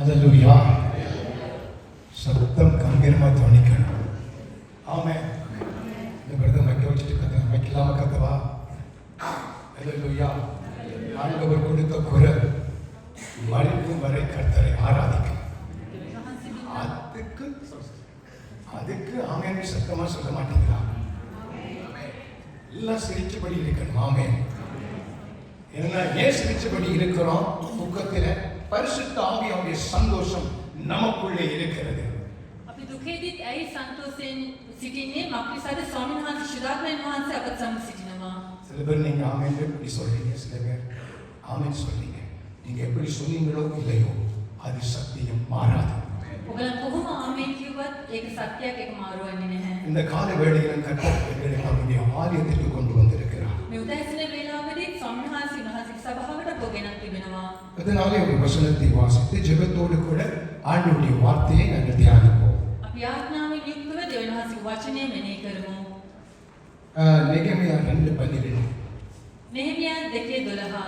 அல்லேலூயா. சத்தம் கம்பீரமா துணிக்கணும். ஆமென். இந்த பிரதம் மைக்க வச்சுட்டு கத்த மைக்கலாம கத்தவா. அல்லேலூயா. ஆண்டவர் கொடுத்த குரல் மறிக்கும் வரை கர்த்தரை ஆராதிக்கும். அதுக்கு ஆமென் சத்தமா சொல்ல மாட்டீங்களா? எல்லாம் சிரிச்சபடி இருக்கணும். ஆமென். ஏன் சிரிச்சபடி இருக்கிறோம்? துக்கத்தில் பரிசுத்த ஆவியாவுடைய சந்தோஷம் நமக்குள்ளே இருக்கிறது. අපි දුකේදීත් ඇයි සන්තෝෂයෙන් සිටින්නේ? මක්නිසාද ස්වාමීන් වහන්සේ ශිරාත්මයන් වහන්සේ අපත් සමග සිටිනවා. சில பேர் நீங்க ஆமென் எப்படி சொல்றீங்க, சில பேர் ஆமென் சொல்றீங்க. நீங்க எப்படி சொன்னீங்களோ இல்லையோ அது சத்தியம் மாறாது. ඔයගොල්ලෝ කොහොම ආමේන් කිව්වත් ඒක සත්‍යයක්, ඒක මාරු වෙන්නේ නැහැ. இந்த கால வேளையில் கர்த்தர் எங்களை அவருடைய ஆலயத்திற்கு கொண்டு வந்திருக்கிறார். මේ උදෑසන වේලාවේදී ස්වාමීන් වහන්සේ උන්වහන්සේගේ සභාවට ගෙනත් තිබෙනවා. அதனாலே ஒரு வசனத்தை வாசித்து ஜெபத்தோடு கூட ஆண்டவருடைய வார்த்தையை நாங்கள் தியானிப்போம். අපි යාඥාවෙන් යුක්තව දෙවියන් වහන්සේගේ වචනය මෙනෙහි කරමු. நெகேமியா 2:12. நெஹெமியா 2:12.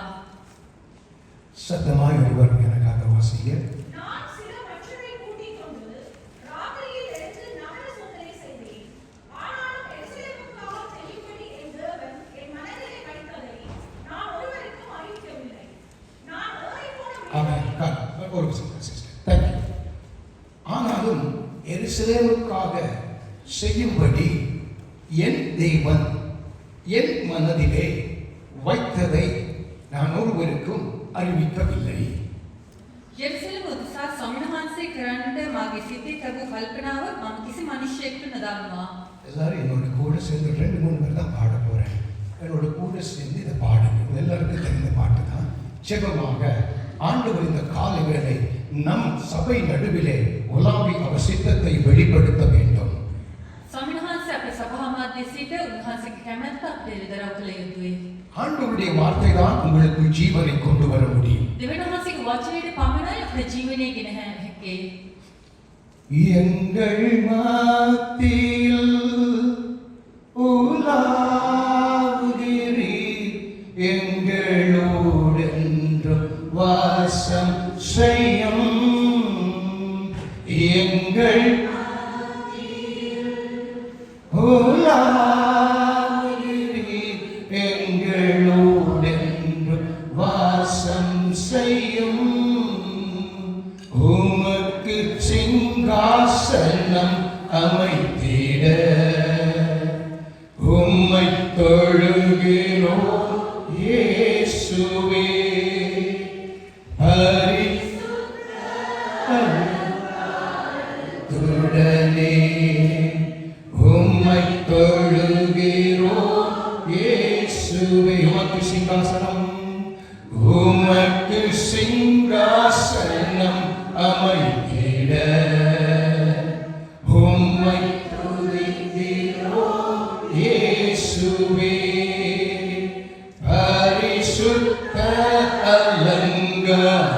சத்தமாய் ஒருவர் எனக்காக வாசிங்க. நான் சில மற்றவரை கூட்டிக் கொண்டு ராத்திரியில் எழுந்து நகர சோதனை செய்தேன். ஆனாலும் எருசலேமுக்காக செய்யும்படி என் தேவன் என் மனதிலே வைத்ததை நான் ஒருவருக்கும் அறிவிக்கவில்லை. நான் ஓடிப்போன ஒரு சிஸ்டர், தேங்க்யூ. ஆனாலும் எருசலேமுக்காக செய்யும்படி என் தேவன் என் மனதிலே வைத்ததை நான் ஒருவருக்கும் அறிவிக்கவில்லை. යෙරුසලම උදෙසා ස්වාමීන් වහන්සේ කරන්නට මාගේ සිතේ තිබූ කල්පනාව මම කිසි මිනිසෙකුට නොදන්වා. எல்லாரும் என்னோட கூட சேர்ந்து 2-3 பேர் தான் பாட போறேன். என்னோட கூட சேர்ந்து இதை பாடுங்க. எல்லாருக்கும் தெரிந்த பாட்டு தான். ஜெபமாக ஆண்டவர் இந்த காலை வேளை நம் சபை நடுவிலே உலாவி அவர் சித்தத்தை வெளிப்படுத்த வேண்டும். ස්වාමීන් වහන්සේ අපේ සභා මැද සිට උන්වහන්සේගේ කැමැත්ත අපිට දරව කළ යුතුයි. ஆண்டவருடைய வார்த்தை தான் உங்களுக்கு ஜீவனை கொண்டு வர முடியும். දෙවියන් වහන්සේගේ වචනයේ පමණයි අපේ ජීවනයේ ගෙන හැකේ. எங்கள் மத்தியில் உலாவுகிறீர், எங்களோடு என்றும் வாசம் செய்யும். எங்கள் உலாவுகிறீர், எங்களோடு என்றும் வாசம் செய்யும். உமக்கு சிங்காசனம் அமைத்திட உம்மை தொழுகிறோம் இயேசுவே. பரிசுத்தத்துடனே உம்மை தொழுகிறோம் இயேசுவே. உமக்கு சிங்காசனம், உமக்கு சிங்காசனம் அமைத்திட உம்மை துதிக்கிறோம் இயேசுவே. பரிசுத்த அலங்காரத்துடனே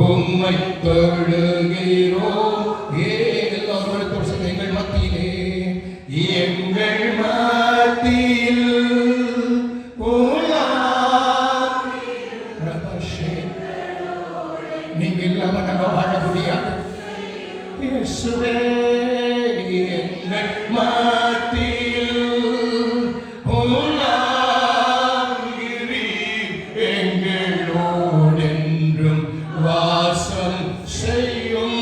உம்மை தொழுகிறோம். எல்லாரோடு சொல்லுங்க, எங்கள் மத்தியிலே, எங்கள் மத்தியில் நீங்க இல்லாம நாங்க வாழ முடியாது. இயேசுவே, எங்கள் மத்தியில் உலாவுகிறீர், எங்களோடு என்றும் வாசம் செய்யும்.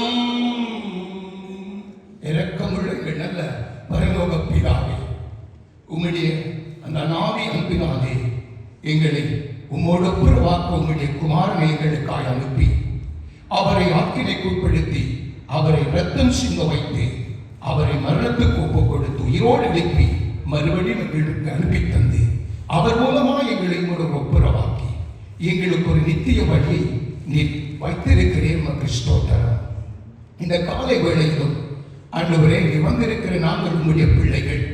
இரக்கமுள்ள எங்கள் நல்ல பரலோக பிதாவே, உம்முடைய அந்த நாவி அன்பினாலே எங்களை உம்மோடு புறவாக்க உம்முடைய குமாரனை எங்களுக்காய் அனுப்பி அவரை ஆக்கினைக்குட்படுத்தி அவரை ரத்தம் சிந்த வைத்து அவரை மரணத்துக்கு ஒப்புக் கொடுத்து உயிரோடு எழுப்பி மறுபடியும் எங்களுக்கு அனுப்பி தந்து அவர் மூலமா எங்களை உங்களோட ஒப்புரவாக்கி எங்களுக்கு ஒரு நித்திய வழியை நீர் வைத்திருக்கிறேன். உமக்கு ஸ்தோத்திரம். இந்த காலை வேளையிலும் ஆண்டவரே, இங்கே வந்திருக்கிற நாங்கள் உம்முடைய பிள்ளைகள்,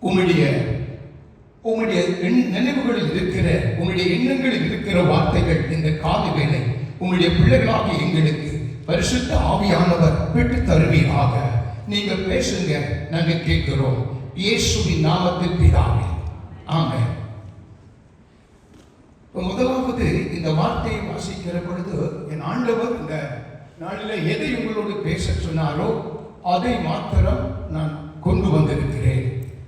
உம்முடைய நினைவுகளில் இருக்கிற உங்களுடைய எண்ணங்களில் இருக்கிற வார்த்தைகள் இந்த காலை வேளை உங்களுடைய பிள்ளைகளாக எங்களுக்கு பரிசுத்த ஆவியானவர் பெற்று தருவீராக. நீங்க பேசுங்க, நாங்க கேட்கிறோம். இயேசுவின் நாமத்தில் பிதாவே, ஆமென். முதலாவது இந்த வார்த்தையை வாசிக்கிற பொழுது என் ஆண்டவர் இந்த நாளில் எதை உங்களோடு பேச சொன்னாரோ அதை மாத்திரம் நான் கொண்டு வந்திருக்கிறேன்.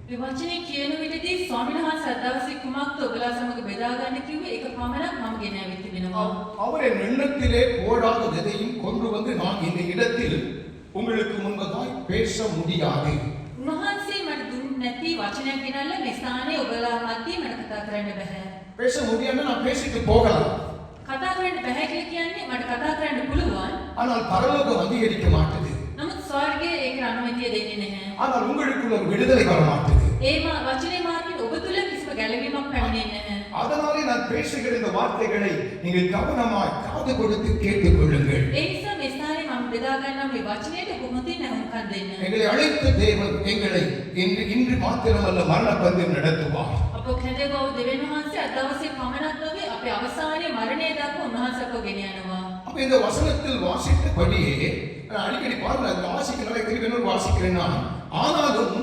මේ වචනේ කියන විදිහදී ස්වාමීන් වහන්සේ අදවසේ කුමක්ද ඔබලා සමග බෙදා ගන්න කිව්වේ ඒක පමණක් මම ගෙන ආවිත් තිබෙනවා. அவர் என் எண்ணத்திலே போடாத எதையும் கொண்டு வந்து நான் இந்த இடத்தில் உங்களுக்கு முன்பதாய் பேச முடியாது. උන්වහන්සේ මට දුන්නේ නැති වචනයක් ගෙනල්ලා මේ ස්ථානයේ ඔබලා මැදින් මට කතා කරන්න බෑ. பேச முடியாதுன்னா நான் பேசிட்டு போகலாம். කතා කරන්න බෑ කියලා කියන්නේ මට කතා කරන්න පුළුවන්. ஆனால் பரலோகம் அங்கீகரிக்க மாட்டது. නමුත් ස්වර්ගයේ ඒක අනුමැතිය දෙන්නේ නැහැ. ஆனால் உங்களுக்குள்ள ஒரு விடுதலை வர மாட்டது. ඒ වචනේ මාර්ගයෙන් ඔබ තුල කිසිම ගැළවීමක් පැමිණෙන්නේ නැහැ. அதனாலே நான் பேசுகிற இந்த வார்த்தைகளை நீங்கள் கவனமாய் காது கொடுத்து கேட்டுக்கொள்ளுங்கள். ඒ නිසා මේ ස්ථානයේ මම බෙදා ගන්නා මේ වචනයට කොහොමදින් අහුම්කම් දෙන්න. எங்களை அழைத்த தேவன் எங்களை இன்று மாத்திரமல்ல மரண பந்தயம் நடத்துவார். අප කැඳවව දෙවියන් වහන්සේ අද දවසේ පමණක් නොවේ අපේ අවසානයේ මරණය දක්වා උන්වහන්සේ අපව ගෙන යනවා. அப்ப இந்த வசனத்தில் வாசித்தபடியே நான் அடிக்கடி பாருங்க அந்த வாசிக்கிறதை திரும்ப வாசிக்கிறேன் நான். ஆனாலும்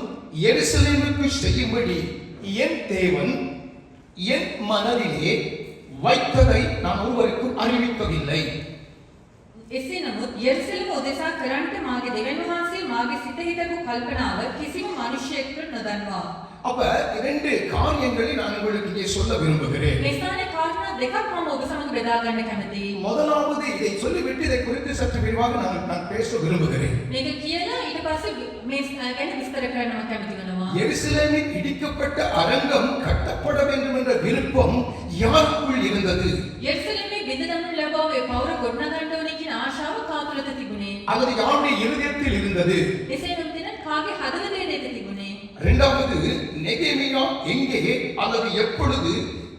எருசலேமுக்கு செய்யும்படி என் தேவன் என் மனதிலே வைத்ததை நான் ஒருவருக்கும் அறிவிக்கவில்லை. එසේ නමුත් යෙරුසලම උදෙසා කරන්නට මාගේ දෙවියන් වහන්සේ මාගේ සිත හිතපු කල්පනාව කිසිම මිනිසෙකුට නොදන්වා. அப்ப இரண்டு காரியங்களை நான் உங்களுக்கு இங்கே சொல்ல விரும்புகிறேன். මේ ස්ථානයේ කාරණා දෙකක් මම ඔබ සමග බෙදා ගන්න කැමතියි. முதலாவது இதை சொல்லிவிட்டு இதை குறித்து சற்று விரிவாக நான் பேச விரும்புகிறேன். මේක කියලා ඊට පස්සේ මේ ගැන විස්තර කරන්න මම කැමති වෙනවා. எருசலேமில் இடிக்கப்பட்ட அரங்கம் கட்டப்பட வேண்டும் என்ற விருப்பம் யாருக்குள் இருந்தது? යෙරුසලමේ බිඳ දමනු ලබාව ඒ පවුර ගොඩනගන්න ඕනේ කියන ආශාව කා තුළද තිබුණේ? அல்லது யாருடைய இருதயத்தில் இருந்தது? එසේ නොවන කාගේ හදවතේ නේද තිබුණේ? இரண்டாவது நெகேமியா எங்கே அல்லது எப்பொழுது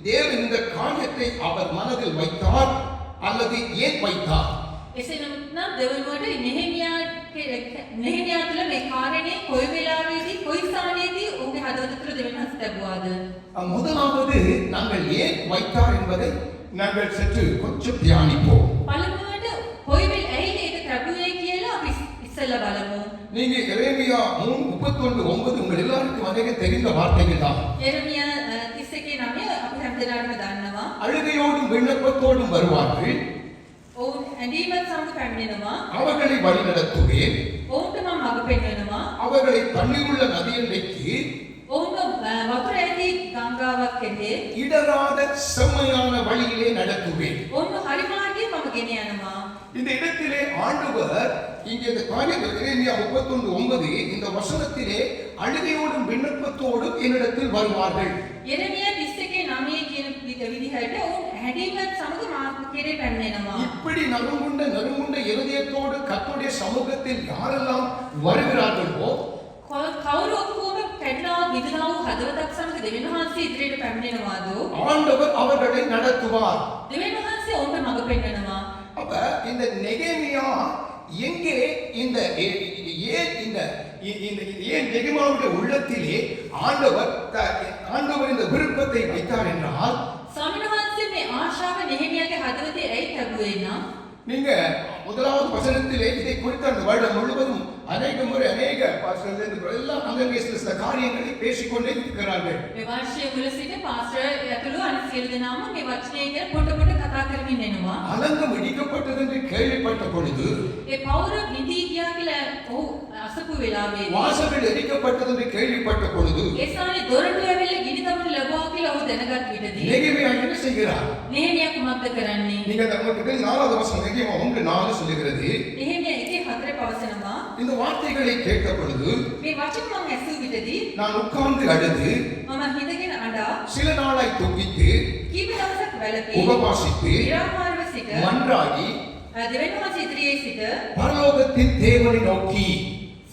தேவன் இந்த காரியத்தை அவர் மனதில் வைத்தார் அல்லது ஏன் வைத்தார்? එසේ නම් දෙවනුවට නෙහෙමියා තුළ මේ කාරණේ කොයි වෙලාවෙදී කොයි ස්ථානයේදී ඔහුගේ හදවත තුළ දෙවියන් වහන්සේ ලැබුවාද? முதலாவது நாங்கள் ஏன் வைத்தார் என்பதை நாங்கள் சற்று கொஞ்சம் தியானிப்போம். පළමුවට කොයි වෙල ඇයි ඒක ලැබුවේ කියලා අපි ඉස්සෙල්ලා බලමු. நீங்க எரேமியா 3:31 உங்கள் எல்லாருக்கும் அநேக தெரிந்த வார்த்தைகள் தான். යෙරමියා 31:9 අපි හැමදෙනාටම දන්නවා. அழுகையோடும் விண்ணப்பத்தோடும் வருவார்கள். ඔවුන් ඇඳීමත් සමග පැමිණෙනවා. அவர்களை வழிநடத்துவேன். ඔවුන්ට මම මඟ පෙන්වනවා. அவர்களை தண்ணீருள்ள நதியண்டைக்கு ඔවුන් වතුර ඇති ගංගාවක් කෙරේ இடராத செம்மையான வழியிலே நடத்துவேன். ඔවුන් හරි මාර්ගයේ මම ගෙන යනවා. இந்த இடத்திலே ஆண்டவர் இங்கே இந்த காரியத்தில் எரேமியா 31:9 இந்த வசனத்திலே அழுகையோடும் விண்ணப்பத்தோடும் என்னிடத்தில் வருவார்கள். යෙරමියා 31:9 කියන විදිහට ඔවුන් හැඬීමත් සමග මා කෙරේ පැමිණෙනවා. இப்படி நறுங்குண்ட இருதயத்தோடு கர்த்தருடைய சமூகத்தில் யாரெல்லாம் வருகிறார்களோ කවුරු ඔක්කොම පැටලව විදනව හදවතක් සමග දෙවියන් වහන්සේ ඉදිරියට පැමිණෙනවාදෝ ஆண்டவர் அவர்களை நடத்துவார். දෙවියන් වහන්සේ ඔවුන්ට මඟ පෙන්වනවා. அப்ப இந்த நெகேமியா எங்கே இந்த ஏன் நெகேமியாவுடைய உள்ளத்திலே ஆண்டவர் இந்த விருப்பத்தை வைத்தார் என்றால் ස්වාමීන් වහන්සේ මේ ආශාව නෙහෙමියාගේ හදවතේ ඇයි ලැබුවේ නම් நீங்க முதலாவது வசனத்திலே இதை குறித்து அந்த வருடம் முழுவதும் அநேக முறை அநேக பாஸ்டர்கள் எல்லாம் அங்கேயே சில காரியங்களை பேசிக்கொண்டே இருக்கிறார்கள். මේ වර්ෂයේ මුල සිට පාස්ටර් ඇතුළු අනිත් සියලු දෙනාම මේ වචනය ගැන පොඩ කතා කරමින් එනවා. அலங்கம் இடிக்கப்பட்டது என்று கேள்விப்பட்ட பொழுது ඒ පවුර නිදි ගියා කියලා ඔහු අසපු වෙලාවේ வாசல்கள் எரிக்கப்பட்டது என்று கேள்விப்பட்ட பொழுது ඒ ස්ථානයේ දොරටු ඇවිල්ලා ගිනි දමනු ලැබුවා කියලා ඔහු දැනගත් විටදී நெகேமியா என்ன செய்கிறார்? නෙහෙමියා කුමක්ද කරන්නේ? நீங்க நமக்கு 4வது வசனம் நெகேமியா 1:4 சொல்லுகிறது. නෙහෙමියා 1:4 පවසනවා இந்த வார்த்தைகளை கேட்ட பொழுது මේ වචන මම ඇසූ විටදී நான் உட்கார்ந்து அழுது මම හිතගෙන අඬා சில நாளாய் துக்கித்து කීප දවසක් වැළපී உபவாசித்து නිරාහාරව සිට மன்றாடி දෙවියන් වහන්සේ ඉදිරියේ සිට பரலோகத்தின் தேவனை நோக்கி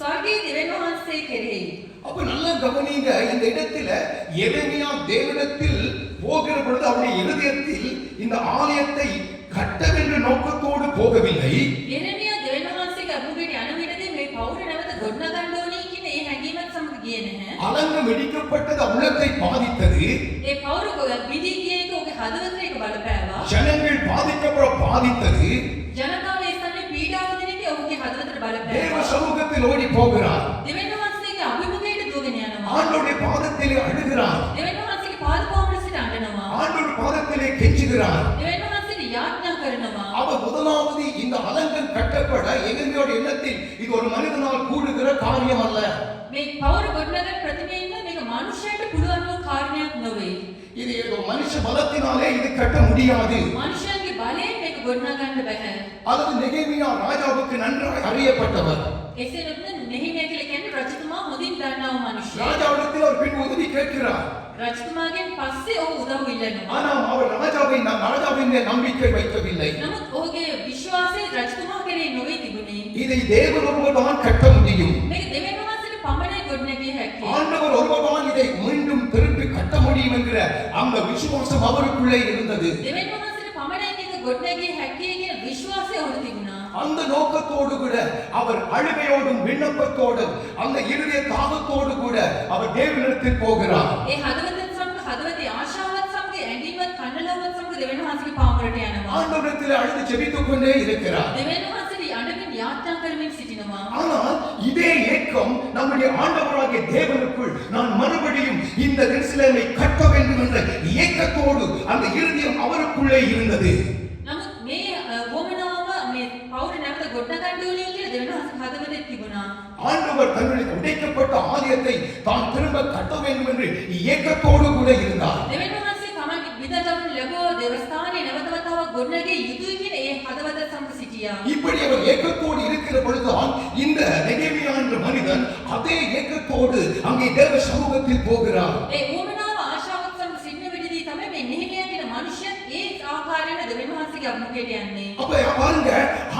ස්වර්ගයේ දෙවියන් වහන්සේ කෙරෙහි அப்ப நல்லா கவனிங்க, இந்த இடத்துல எரேமியா தேவனிடத்தில் போகிற பொழுது அவருடைய இருதயத்தில் இந்த ஆலயத்தை கட்டவென்ற நோக்கத்தோடு போகவில்லை. යෙරමියා දෙවියන් වහන්සේගේ අභිමුඛයට යන විටදී මේ පවුර නැවත ගොඩනගන්න ඕනේ කියන ඒ හැඟීමත් සමග ගියේ නැහැ. அலங்கம் இடிக்கப்பட்டது உள்ளத்தை பாதித்தது. ඒ පවුර විදි ගියේ එක ඔහුගේ හදවතට ඒක බලපෑවා. ஜனங்கள் பாதித்தது. ජනතාව ඒ ස්ථානයේ පීඩාව විඳින එක ඔහුගේ හදවතට தேவ බලපෑවා. சமூகத்தில் ஓடி போகிறார். දෙවියන් වහන්සේගේ අභිමුඛයට දුවගෙන යනවා. ஆண்டவருடைய பாதத்திலே அழுகிறார். දෙවියන් වහන්සේගේ පාද පොඹට සිට අඬනවා. ஆண்டவர் பாதத்திலே கெஞ்சி செய்கிறார். දෙවියන් වහන්සේට යාඥා කරනවා. அவர் முதலாவது இந்த அலங்கம் கட்டப்பட எங்களுடைய எண்ணத்தில் இது ஒரு மனிதனால் கூடுகிற காரியம் அல்ல. මේ පවුර ගොඩනගන ප්‍රතිමයෙන්ම මේක මනුෂ්‍යයට පුළුවන් වූ කාරණයක් නොවේ. இது ஏதோ மனுஷ பலத்தினாலே இது கட்ட முடியாது. මනුෂ්‍යයන්ගේ බලයෙන් මේක ගොඩනගන්න බෑ. அதாவது நெகேமியா ராஜாவுக்கு நன்றாக அறியப்பட்டவர். එසේ නැත්නම් නෙහිමියා කියලා කියන්නේ රජතුමා හොඳින් දන්නා වූ මනුෂ්‍යයෙක්. ராஜாவிடத்தில் அவர் பின் உதவி கேட்கிறார். රජතුමාගෙන් පස්සේ ඔහු උදව් ඉල්ලනවා. ஆனால் அவர் ராஜாவின் நம்பிக்கை வைக்கவில்லை. නමුත් ඔහුගේ විශ්වාසය රජතුමා කෙරෙහි නොවේ තිබුණේ. இதை தேவன் ஒருவர் தான் கட்ட முடியும். මේක දෙවියන් වහන්සේට පමණයි ගොඩනැගිය හැකි. ஆண்டவர் ஒருவர் தான் இதை மீண்டும் திருப்பி கட்ட முடியும் என்கிற அந்த விசுவாசம் அவருக்குள்ளே இருந்தது. දෙවියන් වහන්සේට පමණයි මේක ගොඩනැගිය හැකි කියන විශ්වාසය ඔහුට තිබුණා. அந்த நோக்கத்தோடு கூட அவர் அழுகையோடும் விண்ணப்பத்தோடும் அந்த இருதய தாகத்தோடு கூட அவர் தேவனிடத்தில் போகிறார். ඒ හදවතත් සමග හදවතේ ආශාවත් සමග ඇඟීමත් කන්නලවත් සමග දෙවියන් වහන්සේගේ පාමුලට යනවා. ஆண்டவரிடத்தில் அழுது ஜெபித்துக் கொண்டே இருக்கிறார். දෙවියන් වහන්සේට අඬමින් යාඥා කරමින් සිටිනවා. ஆனால் இதே ஏக்கம் நம்முடைய ஆண்டவராகிய தேவனுக்குள் நான் மறுபடியும் இந்த எருசலேமை கட்ட வேண்டும் என்ற ஏக்கத்தோடு அந்த இருதயம் அவருக்குள்ளே இருந்தது. නමුත් මේ වොමනාව මේ පවුර නැවත ගොඩනගන්න ඕනේ කියලා දෙවියන් වහන්සේ හදවතේ තිබුණා. ஆண்டவர் தன்னுடைய உடைக்கப்பட்ட ஆலயத்தை தான் திரும்ப கட்ட வேண்டும் என்று ஏக்கத்தோடு கூட இருந்தார். දෙවියන් වහන්සේ තමන්ගේ විදගමු ලැබුව දේවස්ථානයේ නැවත වතාවක් ගොඩනැගිය යුතුයි කියන ඒ හදවත සමග සිටියා. இப்படி அவர் ஏக்கத்தோடு இருக்கிற பொழுதுதான் இந்த நெகேமியா என்ற மனிதன் அதே ஏக்கத்தோடு அங்கே தேவ சமூகத்தில் போகிறார். ඒ වොමනාව ආශාවත් සමග සිටින විදිහදී තමයි මේ නෙහිමියා කියන මනුෂ්‍යයා ඒ ආකාරයෙන් දෙවියන් වහන්සේගේ අභිමුඛයට යන්නේ. அப்ப பாருங்க,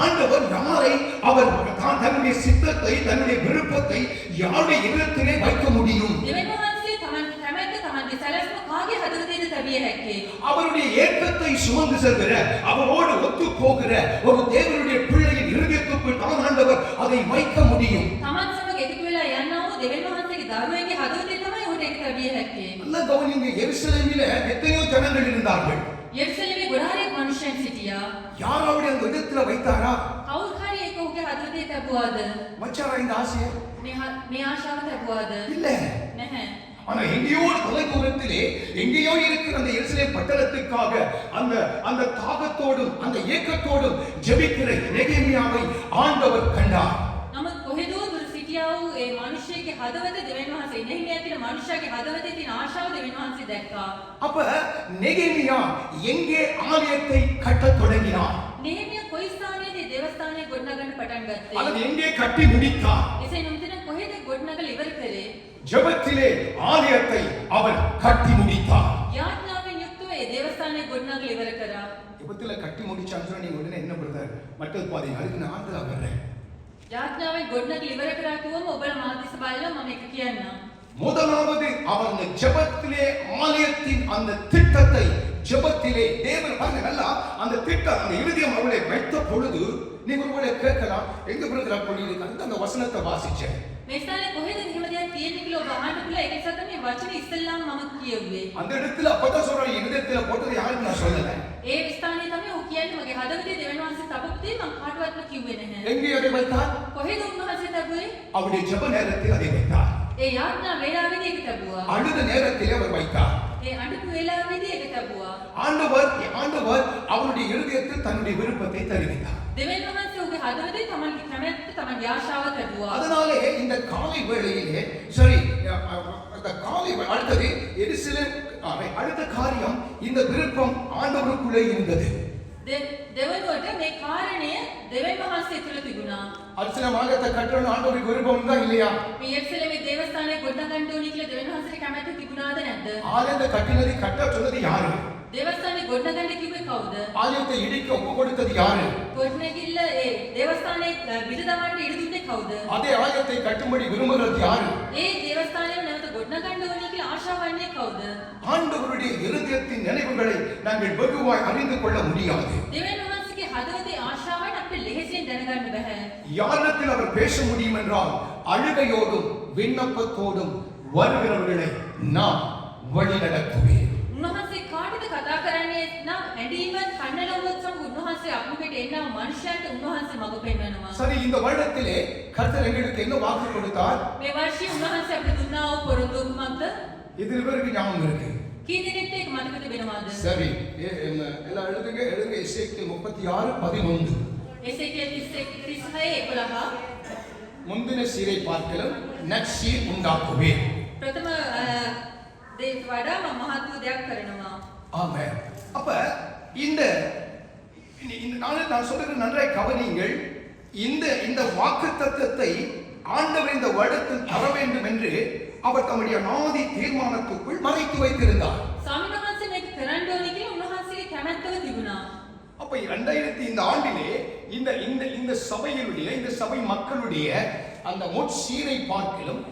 ஆண்டவர் யாரை அவர் தான் தன்னுடைய சித்தத்தை தன்னுடைய விருப்பத்தை யாருடைய இதயத்திலே வைக்க முடியும்? දෙවියන් වහන්සේ තමන්ගේ කැමැත්ත තමන්ගේ සැලැස්ම කාගේ හදවතේද තැබිය හැක්කේ? அவருடைய ஏக்கத்தை சுமந்து செல்கிற அவரோடு ஒத்து போகிற ஒரு தேவனுடைய பிள்ளையின் இருதயத்துக்குள் தான் ஆண்டவர் அதை வைக்க முடியும். තමන් සමග එකතු වෙලා යනවා වූ දෙවියන් වහන්සේගේ දරුවෙක්ගේ හදවතේ තමයි ඔහුට ඒක තැබිය හැක්කේ. நல்ல கவனிங்க, எருசலேமிலே எத்தனையோ ஜனங்கள் இருந்தார்கள். යෙරුසලමේ ගොඩාරියක් මනුෂ්‍යයන් සිටියා. யாராவது அந்த இடத்துல வைத்தாரா? කවුරු හරි ඒක ඔහුගේ හදවතේ තැබුවාද? வச்சாரா இந்த ஆசையை? මේ ආශාව තැබුවාද? இல்ல. නැහැ. ஆனா எங்கேயோ தொலைதூரத்திலே எங்கேயோ இருக்கிற அந்த எருசலேம் பட்டணத்துக்காக அந்த தாகத்தோடும் அந்த ஏக்கத்தோடும் ஜெபிக்கிற நெகேமியாவை ஆண்டவர் கண்டார். නමුත් කොහෙදෝ දුර සිටියා වූ ඒ මනුෂ්‍යයේ හදවත දෙවියන් වහන්සේ නෙහිමියා කියන මනුෂ්‍යයාගේ හදවතේ තියෙන ආශාව දෙවියන් වහන්සේ දැක්කා. அப்ப நெகேமியா எங்கே ஆலயத்தை கட்டத் தொடங்கினார்? නෙහිමියා කොයි ස්ථානයේදී දේවස්ථානය ගොඩනගන්න පටන් ගත්තේ? அதை எங்கே கட்டி முடித்தார்? එසේ නොමෙතන කොහෙද ගොඩනගලා ඉවර කළේ? ஜெபத்திலே ஆலயத்தை அவர் கட்டி முடித்தார். යාඥාවෙන් යුක්තව ඒ දේවස්ථානය ගොඩනගලා ඉවර කරා. ஜெபத்திலே கட்டி முடிச்சான்னு சொன்னா நீங்க உடனே என்ன பிரதர் மற்றது பாதி அதுக்கு நான் ஆண்டதா வர்றேன். යාඥාවෙන් ගොඩනගලා ඉවර කරා කිව්වම ඔබලා මාදිස බලලා මම එක කියන්නම්. முதலாவது அவர் அந்த ஜெபத்திலே ஆலயத்தின் அந்த திட்டத்தை ஜெபத்திலே தேவன் பாருங்க நல்லா அந்த திட்டம் அந்த இருதயம் அவளை வைத்த பொழுது நீங்க ஒருவேளை கேட்கலாம் எங்க பிரதர் அப்படி இருக்கு அந்த வசனத்தை வாசிச்சேன். මේ ස්ථානේ කොහෙද එහෙම දෙයක් තියෙන්නේ කියලා ඔබ අහන්න පුළුවන්. ඒක නිසා තමයි වචනේ ඉස්සෙල්ලාම මම කියුවේ. அந்த இடத்துல அப்பதான் சொல்றேன் இருதயத்துல போட்டது யாருக்கு நான் சொல்லல. ඒ ස්ථානේ තමයි ඔහු කියන්නේ මගේ හදවතේ දෙවියන් වහන්සේ තබපුතේ මම කාටවත්ම කිව්වේ නැහැ. எங்கே அதை வைத்தார்? කොහෙද උන්වහන්සේ තබුවේ? அவருடைய ஜெப நேரத்தில் அதை வைத்தார். ඒ යාඥා වේලාවේදී ඒක තබුවා. அழுத நேரத்திலே அவர் வைத்தார். ඒ අඬපු වේලාවේදී ඒක තබුවා. ஆண்டவர் அவருடைய இருதயத்தில் தன்னுடைய விருப்பத்தை தெரிவித்தார். දෙවියන් වහන්සේ ඔහුගේ හදවතේ තමන්ගේ කැමැත්ත තමන්ගේ ආශාව තබුවා. அதனாலே இந்த காலை வேளையிலே சரி அந்த காலை அடுத்தது எருசலேம் அடுத்த காரியம் இந்த விருப்பம் ஆண்டவருக்குள்ளே இருந்தது. දෙවනුවට මේ කාරණය දෙවියන් වහන්සේ තුළ තිබුණා. எருசலேம் ஆலயத்தை கட்டணும் ஆண்டவருக்கு விருப்பம் தான் இல்லையா? මේ යෙරුසලමේ දේවස්ථානය ගොඩනගන්න ඕනි කියලා දෙවියන් වහන්සේට කැමැත්ත තිබුණාද නැද්ද? ஆலயத்தை கட்டினதை கட்ட சொன்னது யாரு? දේවස්ථානය ගොඩනගන්න කිව්වේ කවුද? ஆலயத்தை இடிக்க ஒப்பு கொடுத்தது யாரு? ගොඩනැගිල්ල ඒ දේවස්ථානයේ බිඳ දමන්න ඉඩ දුන්නේ කවුද? அதே ஆலயத்தை கட்டும்படி விரும்புகிறது யாரு? ඒ දේවස්ථානය නැවත ගොඩනගන්න ඕනි කියලා ආශාවන්නේ කවුද? ஆண்டவருடைய இருதயத்தின் நினைவுகளை நாங்கள் வெகுவாய் அறிந்து கொள்ள முடியாது. දෙවියන් වහන්සේගේ හදවතේ ආශාවන් අපිට ලෙහෙසියෙන් දැනගන්න බෑ. யாரிடத்தில் அவர் பேச முடியும் என்றால் அழுகையோடும் விண்ணப்பத்தோடும் வருகிறவர்களை நான் வழிநடத்துவேன். උන්වහන්සේ කාටද කතා කරන්නේ නම් ඇඬීමත් කන්නලොවත් සමග උන්වහන්සේ අමුකට එන්නව මනුෂ්‍යයන්ට උන්වහන්සේ මඟ පෙන්වනවා. சரி, இந்த வருடத்திலே கர்த்தர் எங்களுக்கு என்ன வாக்கு கொடுத்தார்? මේ වර්ෂයේ උන්වහන්සේ අපිට දුන්නා වූ පොරොන්දුව කුමක්ද? இதில் பேருக்கு ஞாபகம் இருக்கு. කී දෙනෙක්ට ඒක මතක තිබෙනවද? சரி எல்லாம் எழுதுங்க எழுதுங்க எசேக்கியேல் 36:11 එසේකියල් 36:11 முந்தின சீரை பார்க்கலாம் நற்சீர் உண்டாக்குவேன். ප්‍රථම දේට වඩා මම මහත් වූ දෙයක් කරනවා. ஆமென். அப்ப இந்த நான் சொல்றது நன்றாய் கவனியுங்கள். இந்த வாக்குத்தத்தத்தை ஆண்டவர் இந்த வருடத்தில் தர வேண்டும் என்று அவர் தம்முடைய நாதி தீர்மானத்துக்குள் மறைத்து வைத்திருந்தார். ස්වාමීන් වහන්සේ මේක කරන්න ඕනේ කියලා උන්වහන්සේගේ කැමැත්තව තිබුණා. அப்ப 2000 இந்த ஆண்டிலே இந்த சபையினுடைய இந்த சபை மக்களுடைய அந்த முற்சீரை பார்க்கிலும்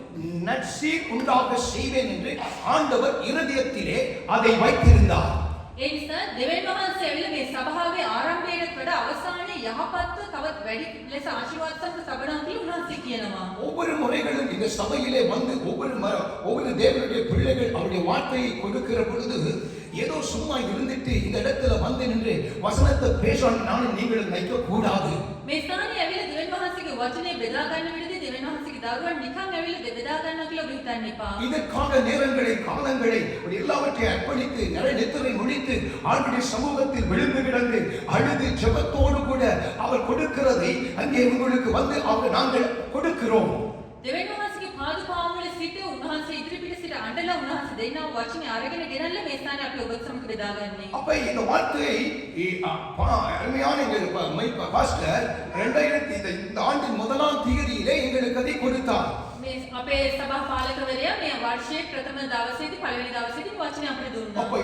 நற்சீர் உண்டாக செய்வேன் என்று ஆண்டவர் இருதயத்திலே அதை வைத்திருந்தார். ඒ නිසා දෙවියන් වහන්සේ ඇවිල්ලා මේ සභාවේ ආරම්භයට වඩා අවසානයේ යහපත්ව තවත් වැඩි ලෙස ආශිර්වාද සම්පත සබනවා කියලා උන්වහන්සේ කියනවා. ஒவ்வொரு முறைகளும் இந்த சபையிலே வந்து ஒவ்வொரு தேவனுடைய பிள்ளைகள் அவருடைய வார்த்தையை கொடுக்கிற பொழுது ஏதோ சும்மா இருந்துட்டு இந்த இடத்துல வந்து நின்று வசனத்தை பேசணும் நானும் நீங்களும் நினைக்க கூடாது. මේ ස්ථානයේ ඇවිල්ලා දෙවියන් වහන්සේගේ වචනේ බෙදා ගන්න විදිහදී දෙවියන් වහන්සේගේ දරුවන් නිකන් ඇවිල්ලා බෙදා ගන්නවා කියලා ඔබ හිතන්න එපා. இதற்காக நேரங்களை காலங்களை எல்லாவற்றையும் அர்ப்பணித்து நிறைய நித்திரை முடித்து ஆண்டுடைய சமூகத்தில் விழுந்து கிடந்து அழுது ஜெபத்தோடு கூட அவர் கொடுக்கிறதை அங்கே உங்களுக்கு வந்து நாங்கள் கொடுக்கிறோம். දෙවියන් වහන්සේගේ පාදුපාව වල සිට උන්වහන්සේ ඉදිරිපිට සිට අඬලා උන්වහන්සේ දෙන්නා වචනේ අරගෙන ගෙනල්ලා මේ ස්ථානේ අපි ඔබත් සමග බෙදාගන්නේ. அப்ப இந்த வார்த்தையை அருமையான பாஸ்டர் 2000 இந்த ஆண்டின் முதலாம் தேதியிலே எங்களுக்கு அதை கொடுத்தார். මේ අපේ සභා පාලකවරයා මේ වර්ෂයේ ප්‍රථම දවසේදී පළවෙනි දවසේදී වචනේ අපිට දුන්නා. அப்ப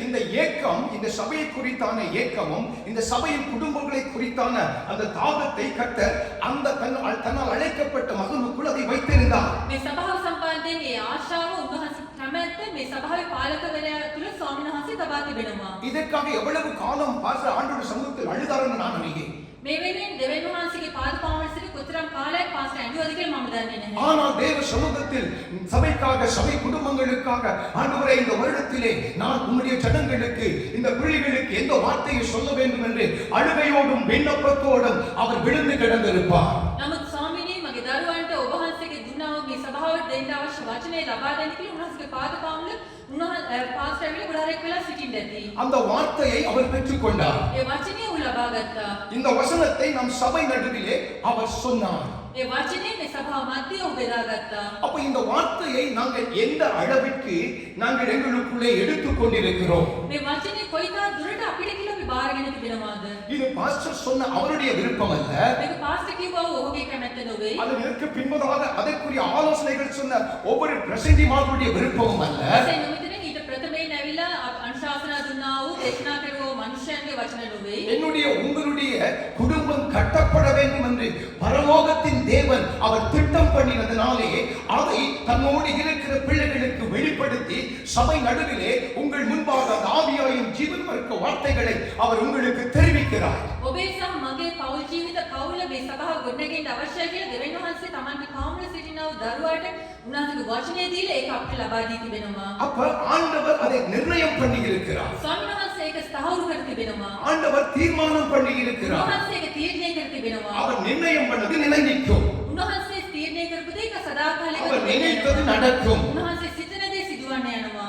இந்த ஏக்கம் இந்த சபையை குறித்தான ஏக்கமும் இந்த சபையின் குடும்பங்களை குறித்தான அந்த தாகத்தை கர்த்தர் அந்த தன்னால் அழைக்கப்பட்ட மகனுக்குள் அதை வைத்திருந்தார். මේ සභාව සම්බන්ධයෙන් මේ ආශාව උන්වහන්සේ කැමැත්ත මේ සභාවේ පාලකවරයා තුල ස්වාමීන් වහන්සේ තබා තිබෙනවා. இதற்காக எவ்வளவு காலம் பாஸ்டர் ஆண்டோட சமூகத்தில் அழுதாருன்னு நான் அறிகிறேன். මේ වෙනුවෙන් දෙවියන් වහන්සේගේ පාදපාව වල සිට කොතරම් කාලයක් පාස්ටර් ඇඬුවද කියලා මම දන්නේ නැහැ. ஆனால் தேவ சமூகத்தில் சபைக்காக சபை குடும்பங்களுக்காக ஆண்டவரே இந்த வருடத்திலே நான் உம்முடைய ஜனங்களுக்கு இந்த பிள்ளைகளுக்கு எந்த வார்த்தையை சொல்ல வேண்டும் என்று அழுகையோடும் விண்ணப்பத்தோடும் அவர் விழுந்து கிடந்திருப்பார். නමුත් ස්වාමීනි මගේ දරුවන්ට ඔබ වහන්සේගේ දුන්නා වූ මේ සභාවට දෙන්න අවශ්‍ය වචනේ ලබා දෙන්න කියලා උන්වහන්සේගේ පාදපාව වල උන්වහන්සේ පාස්ටර් ඇවිල්ලා ගොඩාක් වෙලා සිටින්න ඇති. அந்த வார்த்தையை அவர் பெற்றுக்கொண்டார். ඒ වචනේ උ ලබා ගත්තා. இந்த வசனத்தை நம் சபை நடுவிலே அவர் சொன்னார். ඒ වචනේ මේ සභාව මැදේ ඔහු බෙදාගත්තා. அப்ப இந்த வார்த்தையை நாங்கள் எந்த அளவிற்கு நாங்கள் எங்களுக்குள்ளே எடுத்துக் கொண்டிருக்கிறோம். මේ වචනේ කොයිතරම් දුරට අපිට කියලා අපි බාරගෙන තිබෙනවද? இது பாஸ்டர் சொன்ன அவருடைய விருப்பம் அல்ல. මේක පාස්ටර් කිව්වා ඔහුගේ කැමැත්ත නොවේ. அதற்கு பின்பதாக அதற்குரிய ஆலோசனைகள் சொன்ன ஒவ்வொரு பிரசங்கிமார்களுடைய விருப்பமும் அல்ல. ඒ නොමිතෙන් ඊට ප්‍රථමයෙන් ඇවිල්ලා අනුශාසනා දුන්නා වූ දේශනා කරව මනුෂ්‍යයන්ගේ වචන නොවේ. என்னுடைய உங்களுடைய குடும்பம் கட்டப்பட வேண்டும் என்று பரலோகத்தின் தேவன் அவர் திட்டம் பண்ணினதனாலே அதை தன்னோடு இருக்கிற பிள்ளைகளுக்கு வெளிப்படுத்தி சபை நடுவிலே உங்கள் முன்பாக அந்த ஆவியாயும் ஜீவன் வர்க்க வார்த்தைகளை அவர் உங்களுக்கு தெரிவிக்கிறார். ඔබේ සහ මගේ පෞල් ජීවිත පෞල මේ සභාව ගොඩනගන්න අවශ්‍යයි කියලා දෙවියන් වහන්සේ තමන්ගේ කාමර සිටිනා වූ දරුවාට උන්වහන්සේගේ වචනේ දීලා ඒක අපිට ලබා දී තිබෙනවා. அப்ப ஆண்டவர் அதை நிர்ணயம் பண்ணி இருக்கிறார். ස්වාමීන් වහන්සේ ඒක ස්ථාවර කර තිබෙනවා. ஆண்டவர் தீர்மானம் பண்ணி இருக்கிறார். උන්වහන්සේ ඒක තීරණය කර තිබෙනවා. அவர் நிர்ணயம் பண்ணது நிலைநிற்கும். උන්වහන්සේ තීරණය කරපු දේ ඒක සදාකාලික அவர் நினைத்தது நடக்கும். උන්වහන්සේ සිතන දේ සිදුවන්න යනවා.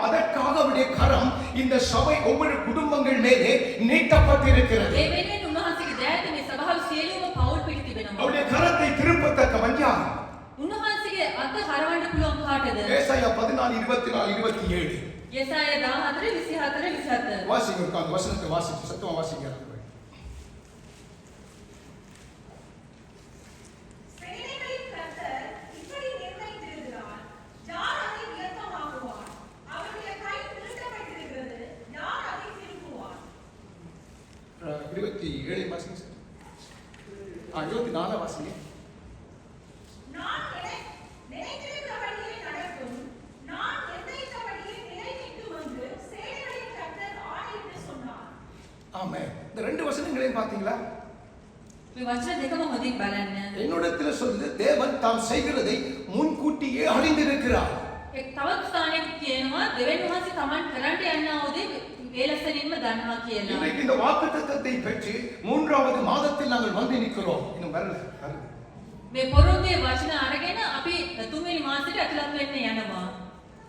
அதற்காக அவருடைய கரம் இந்த சபை ஒவ்வொரு குடும்பங்கள் மேலே நீட்டப்பட்டிருக்கிறது. ඒ වෙනුවෙන් උන්වහන්සේගේ දෑත මේ සභාව සියලුම පෞල් පිට තිබෙනවා. அவருடைய கரத்தை திருப்பத்தக்கவன் யார்? උන්වහන්සේගේ අත හරවන්න පුළුවන් කාටද? ஏசாயா 14:24-27 යෙසායා 14:24-27 வாசிங்க அந்த வசனத்தை வாசிச்சு சத்தமா வாசிங்க. சேனைகளின் கர்த்தர் இப்படி நிர்ணயித்திருக்கிறார். யார் அதை வியர்த்தமாக்குவார்? அவருடைய கை நீட்டப்பட்டிருக்கிறது. யார் அதை திருப்புவார்? 27 வாசிங்க சார். 24 வாசிங்க. நான் நினைத்திருக்கிறபடியே நடக்கும். நான் நிர்ணயித்தபடியே நிலைநிற்கும் என்று சேனைகளின் கர்த்தர் ஆணையிட்டு சொன்னார். ஆமென். இந்த ரெண்டு வசனங்களையும் பாத்தீங்களா? මේ වචන දෙකම හොඳින් බලන්න. என்னிடத்தில் சொல்லுது தேவன் தாம் செய்கிறதை முன்கூட்டியே அறிந்திருக்கிறார். එක් තවත් ස්ථානයක් කියනවා දෙවියන් වහන්සේ තමන් කරන්න යනා වූ දේ වේලසනින්ම දන්නවා කියලා. இன்றைக்கு இந்த வாக்குத்தத்தத்தை பெற்று 3வது மாதத்தில் நாங்கள் வந்து நிற்கிறோம். இன்னும் வரல. මේ පොරොන්දුවේ වචන අරගෙන අපි 3 වෙනි මාසෙට ඇතුළත් වෙන්න යනවා.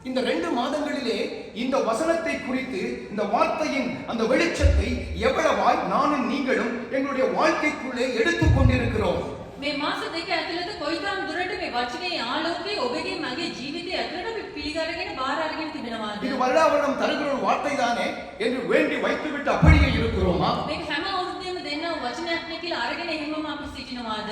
இந்த 2 மாதங்களிலே இந்த வசனத்தை குறித்து இந்த வார்த்தையின் அந்த வெளிச்சத்தை எவ்வளவாய் நானும் நீங்களும் எங்களுடைய வாழ்க்கைக்குள்ளே எடுத்துக்கொண்டிருக்கிறோம். මේ මාස දෙක ඇතුළත කොයිතරම් දුරට මේ වචනේ ආලෝකය ඔබගේ මගේ ජීවිතය ඇතුළත අපි පිළිගරගෙන බාර අරගෙන තිබෙනවාද? இது வருடாவருடம் தருகிற ஒரு வார்த்தை தானே என்று வேண்டி வைத்துவிட்டு அப்படியே இருக்கிறோமா? මේක හැම අවුරුද්දේම දෙන්න වචනයක් නේ කියලා අරගෙන එහෙමම අපි සිටිනවාද?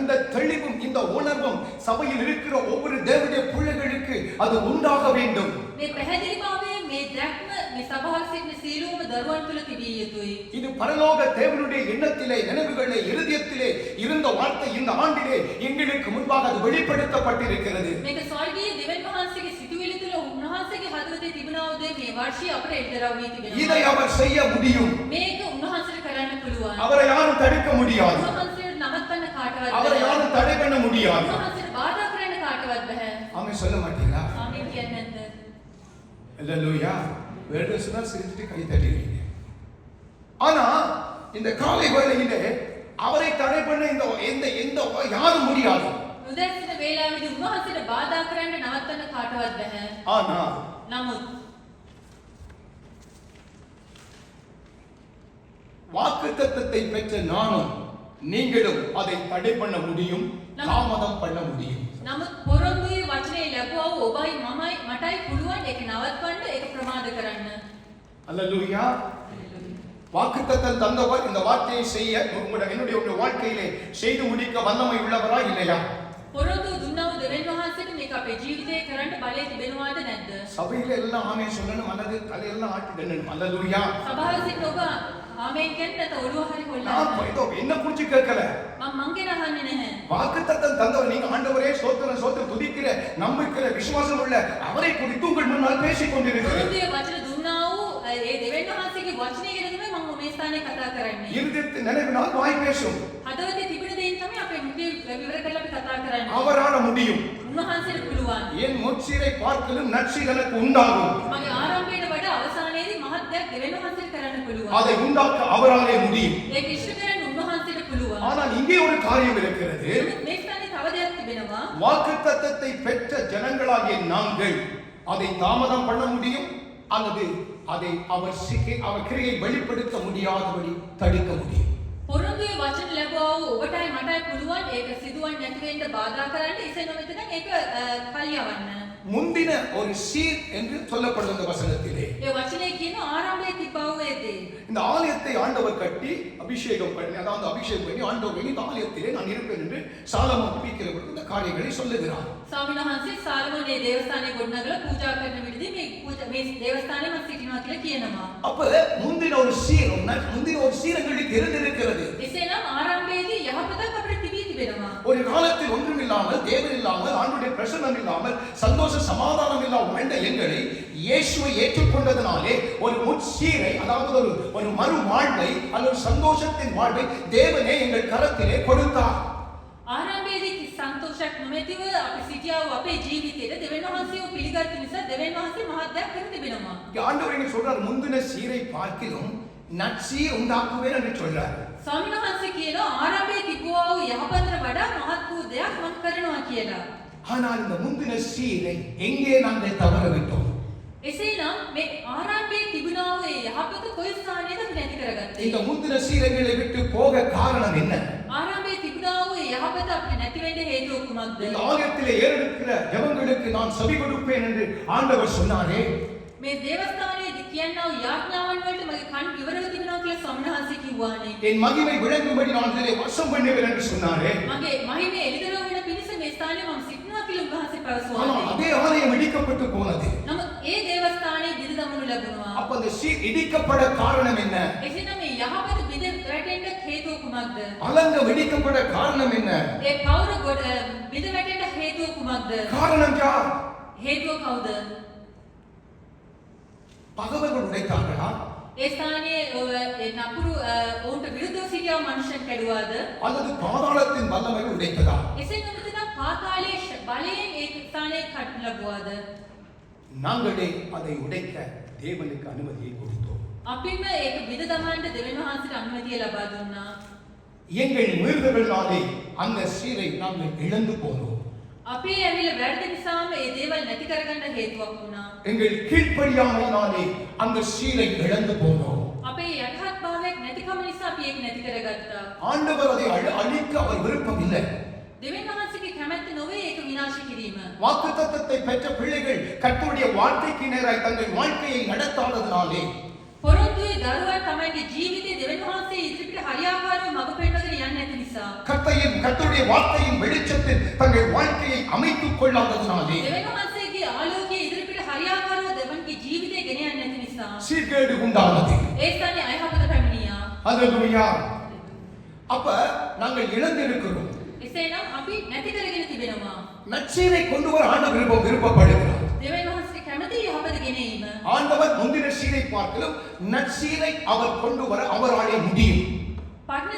இந்த தெளிவும் இந்த உணர்வும் சபையில் இருக்கிற ஒவ்வொரு தேவனுடைய பிள்ளைகளுக்கு அது உண்டாக வேண்டும். මේ පැහැදිලිභාවය මේ දැක්ම මේ සභාවේ සිටින සීලෝම දරුවන් තුළ තිබිය යුතුයි. இது பரலோக தேவனுடைய எண்ணத்திலே நினைவுகளிலே இருதயத்திலே இருந்த வார்த்தை இந்த ஆண்டிலே எங்களுக்கு முன்பாக அது வெளிப்படுத்தப்பட்டிருக்கிறது. මේක ස්වර්ගීය දෙවියන් වහන්සේගේ සිතුවිලි තුළ උන්වහන්සේගේ හදවතේ තිබුණා වූ දේ මේ වර්ෂයේ අපට එල්දරව් වී තිබෙනවා. இதை அவர் செய்ய முடியும். මේක උන්වහන්සේට කරන්න පුළුවන්. அவரை யாரும் தடுக்க முடியாது. උන්වහන්සේට නවත්තන්න කාටවත් அவரை බැහැ. யாரும் தடை பண்ண முடியாது. උන්වහන්සේට බාධා කරන්න කාටවත් බැහැ. ஆமென் சொல்ல மாட்டீங்களா? ආමේන් කියන්නේ නැද්ද? அல்லேலூயா. வேறு சொன்னால் சிரிச்சுட்டு கை தட்டுவீங்க. ஆனா இந்த காலை வேளையிலே அவரை தடை பண்ண எந்த யாரும் முடியாது. උදැසන වේලාවේදී උන්වහන්සේට බාධා කරන්න නවත්තන්න කාටවත් බැහැ. ஆனா නමුත් வாக்குத்தத்தத்தை பெற்ற நானும் நீங்களும் அதை தடை பண்ண முடியும், தாமதம் பண்ண முடியும். නමුත් පොරොන්දුවේ වචනේ ලැබුවා වූ ඔබයි මමයි මටයි පුළුවන් ඒක නවත්වන්න ඒක ප්‍රමාද කරන්න. அல்லேலூயா. வாக்குத்தத்தம் தந்தவர் இந்த வார்த்தையை செய்ய என்னுடைய வாழ்க்கையிலே செய்து முடிக்க வல்லமை உள்ளவரா இல்லையா? පොරොන්දු දුන්නා වූ දෙවියන් වහන්සේට මේක අපේ ජීවිතේ කරන්න බලය තිබෙනවද නැද්ද? சபையில எல்லாம் ஆமென் சொல்லணும் அல்லது தலையெல்லாம் ஆட்டிடணும். அல்லேலூயா. සභාවේ සිටින ඔබ ආමේන් කියන්න නැත ඔළුව හරි நான் කොල්ලන්න. ஏதோ என்ன குறிச்சு கேட்கல. මං ගැන අහන්නේ නැහැ. வாக்குத்தத்தம் தந்தவர் நீங்க ஆண்டவரே ஸ்தோத்திரம் ஸ்தோத்திரம் துதிக்கிற நம்பிக்கிற விசுவாசம் உள்ள அவரை குறித்து உங்கள் முன்னால் பேசிக் கொண்டிருக்கிறேன். පොරොන්දුවේ වචන දුන්නා වූ ඒ දෙවියන් වහන්සේගේ වචනේ ගැන තමයි මම මේ ස්ථානයේ කතා කරන්නේ. இருதயத்தின் நினைவினால் வாய் பேசும். හදවතේ තිබෙන දේන් තමයි අපේ මුඛේ විවර කරලා අපි කතා කරන්නේ. அவரால முடியும். උන්වහන්සේට පුළුවන්. என் முற்சீரை பார்க்கலும் நற்சீர் எனக்கு உண்டாகும். මගේ ආරම්භයට වඩා අවසානයේදී මහත් දෙයක් දෙවියන් වහන්සේට කරන්න පුළුවන්. அதை உண்டாக்க அவராலே முடியும். ඒක ඉෂ්ට කරන්න උන්වහන්සේට පුළුවන්. ஆனால் இங்கே ஒரு காரியம் இருக்கிறது. නමුත් මේ ස්ථානයේ තව දෙයක් තිබෙනවා. வாக்குத்தத்தத்தை பெற்ற ஜனங்களாகிய நாங்கள் அதை தாமதம் பண்ண முடியும் அல்லது அதை அவர் கிரியை வெளிப்படுத்த முடியாதபடி தடுக்க முடியும். පොරොන්දුවේ වචන ලැබුවා වූ ඔබටයි මටයි පුළුවන් ඒක සිදුවන්නේ නැති වෙන්න බාධා කරන්න එසේ නොමෙතන ඒක කල් යවන්න. முந்தின ஒரு சீர் என்று சொல்லப்படுகிற வசனத்திலே ඒ වචනේ කියන ආරම්භයේ තිබ්බා වූ ඒ දේ. இந்த ஆலயத்தை ஆண்டவர் கட்டி அபிஷேகம் பண்ணி அதாவது அபிஷேகம் பண்ணி ஆண்டவர் இந்த ஆலயத்திலே நான் இருப்பேன் என்று சாலமோன் துதிக்கிற பொழுது இந்த காரியங்களை சொல்லுகிறார். ස්වාමීන් වහන්සේ සාලමෝන් මේ දේවස්ථානයේ ගොඩනගලා පූජා කරන විදිහදී මේ දේවස්ථානයේ මම සිටිනවා කියලා කියනවා. அப்ப முந்தின ஒரு சீர் எங்களுக்கு இருந்திருக்கிறது. එසේනම් ආරම්භයේදී යහපතක් අපිට තිබී තිබෙනවා. ஒரு காலத்தில் ஒன்றும் இல்லாமல் தேவன் இல்லாமல் ஆண்டுடைய பிரசன்னம் இல்லாமல் சந்தோஷ சமாதானம் இல்லாமல் வாழ்ந்த எங்களை இயேசுவை ஏற்றுக்கொண்டதனாலே ஒரு முற்சீரை அதாவது ஒரு மறு வாழ்வை அல்லது சந்தோஷத்தின் வாழ்வை தேவனே எங்கள் கரத்திலே கொடுத்தார். ආරම්භයේදී සන්තෝෂයක් නොමැතිව අපි සිටියා වූ අපේ ජීවිතේට දෙවියන් වහන්සේව පිළිගත් නිසා දෙවියන් වහන්සේ මහත් දෙයක් කර තිබෙනවා. ஆண்டவர் என்ன சொல்றார்? முந்தின சீரை பார்க்கிலும் நற்சீர் உண்டாக்குவேன் என்று சொல்றார். ස්වාමීන් වහන්සේ කියනවා ආරම්භයේ තිබුවා වූ යහපතට වඩා මහත් වූ දෙයක් මම කරනවා කියලා. ஆனால் இந்த முந்தின சீரை எங்கே நாங்கள் தவற விட்டோம்? එසේනම් මේ ආරම්භයේ තිබුණා වූ ඒ යහපත කොයි ස්ථානයේද අපි නැති කරගත්තේ? இந்த முந்தின சீரைகளை விட்டு போக காரணம் என்ன? ආරම්භයේ තිබුණා වූ ඒ යහපත අපිට නැති වෙන්න හේතුව කුමක්ද? இந்த ஆலயத்திலே ஏறெடுக்கிற ஜெபங்களுக்கு நான் செவி கொடுப்பேன் என்று ஆண்டவர் சொன்னாரே. මේ දේවස්ථානයේදී කියනවා යාඥාවන් වලට මගේ කන් විවරව තිබෙනවා කියලා ස්වාමීන් වහන්සේ කිව්වානේ. என் மகிமை விளங்கும்படி நான் இதிலே வசம் பண்ணுவேன் என்று சொன்னாரே. මගේ මහිමේ එළිදරව් වෙන පිණිස මේ ස්ථානයේ මම සිටිනවා කියලා උන්වහන්සේ ஆனால் පැවසුවා. அதே ஆலயம் இடிக்கப்பட்டு போனது. නමුත් ඒ දේවස්ථානයේ බිඳ දමනු ලැබුණා. அப்ப அந்த சீர் இடிக்கப்பட காரணம் என்ன? එසේනම් මේ යහපත බිඳ වැටෙන්න හේතුව කුමක්ද? அலங்கம் இடிக்கப்பட காரணம் என்ன? ඒ පවුර බිඳ වැටෙන්න හේතුව කුමක්ද? காரணம் யார்? හේතුව කවුද? பகவர்கள் உடைத்தார்களா? ඒ ස්ථානයේ නපුරු ඔවුන්ට විරුද්ධව සිටියා මනුෂ්‍යන් කැඩුවාද? அல்லது பாதாளத்தின் வல்லமை உடைத்ததா? එසේ නොමැතිනම් පාතාලයේ බලයෙන් ඒ ස්ථානයේ කඩනු ලැබුවාද? நாங்களே அதை உடைக்க தேவனுக்கு அனுமதியை கொடுத்தோம். අපිම ඒක විද දමන්න දෙවියන් වහන්සේට අනුමැතිය ලබා දුන්නා. எங்கள் மீறுதல்களாலே அந்த சீரை நாங்கள் இழந்து போனோம். අපි ඇවිල්ලා වැරදි නිසාම ඒ දේවල් නැති නැති කරගන්න හේතුවක් වුණා. எங்கள் கீழ்ப்படியாமையினாலே அந்த சீலை இழந்து போனோம். අපේ යටහත් භාවයක් නැතිකම නිසා අපි ඒක නැති කරගත්තා. ஆண்டவர் அதை அழிக்க அவர் விருப்பமில்லை. දෙවියන් වහන්සේගේ කැමැත්ත නොවේ ඒක විනාශ කිරීම. வாக்குத்தத்தத்தை பெற்ற பிள்ளைகள் கர்த்தருடைய வாழ்க்கைக்கு நேராய் தங்கள் வாழ்க்கையை நடத்தாததினாலே පොරොන්දුවේ දරුවා තමයිගේ ජීවිතේ දෙවියන් වහන්සේ ඉදිරියට හරියාකාරව මඟ පෙන්වගෙන යන්නේ නැති නිසා. கர்த்தருடைய வார்த்தையின் வெளிச்சத்தில் தங்கள் வாழ்க்கையை அமைத்துக் கொள்ளாததினாலே දෙවියන් වහන්සේගේ ආලෝකයේ ඉදිරියට හරියාකාරව දෙවන්ගේ ජීවිතේ ගෙන යන්නේ නැති නිසා. சீர்கேடு உண்டானது. ඒ ස්ථානේ අයහපත පැමිණියා. அல்லேலூயா. அப்ப நாங்கள் இழந்திருக்கிறோம். එසේනම් අපි නැති කරගෙන තිබෙනවා. நற்செய்தியை கொண்டு வர ஆண்டவர் விருப்பப்படுகிறார். දෙවියන් වහන්සේ කැමති යහපත ගෙනීම. ஆண்டவர் முந்தின சீரை பார்க்கலும் நற்சீரை அவர் கொண்டு வர அவராலே முடியும். පරණ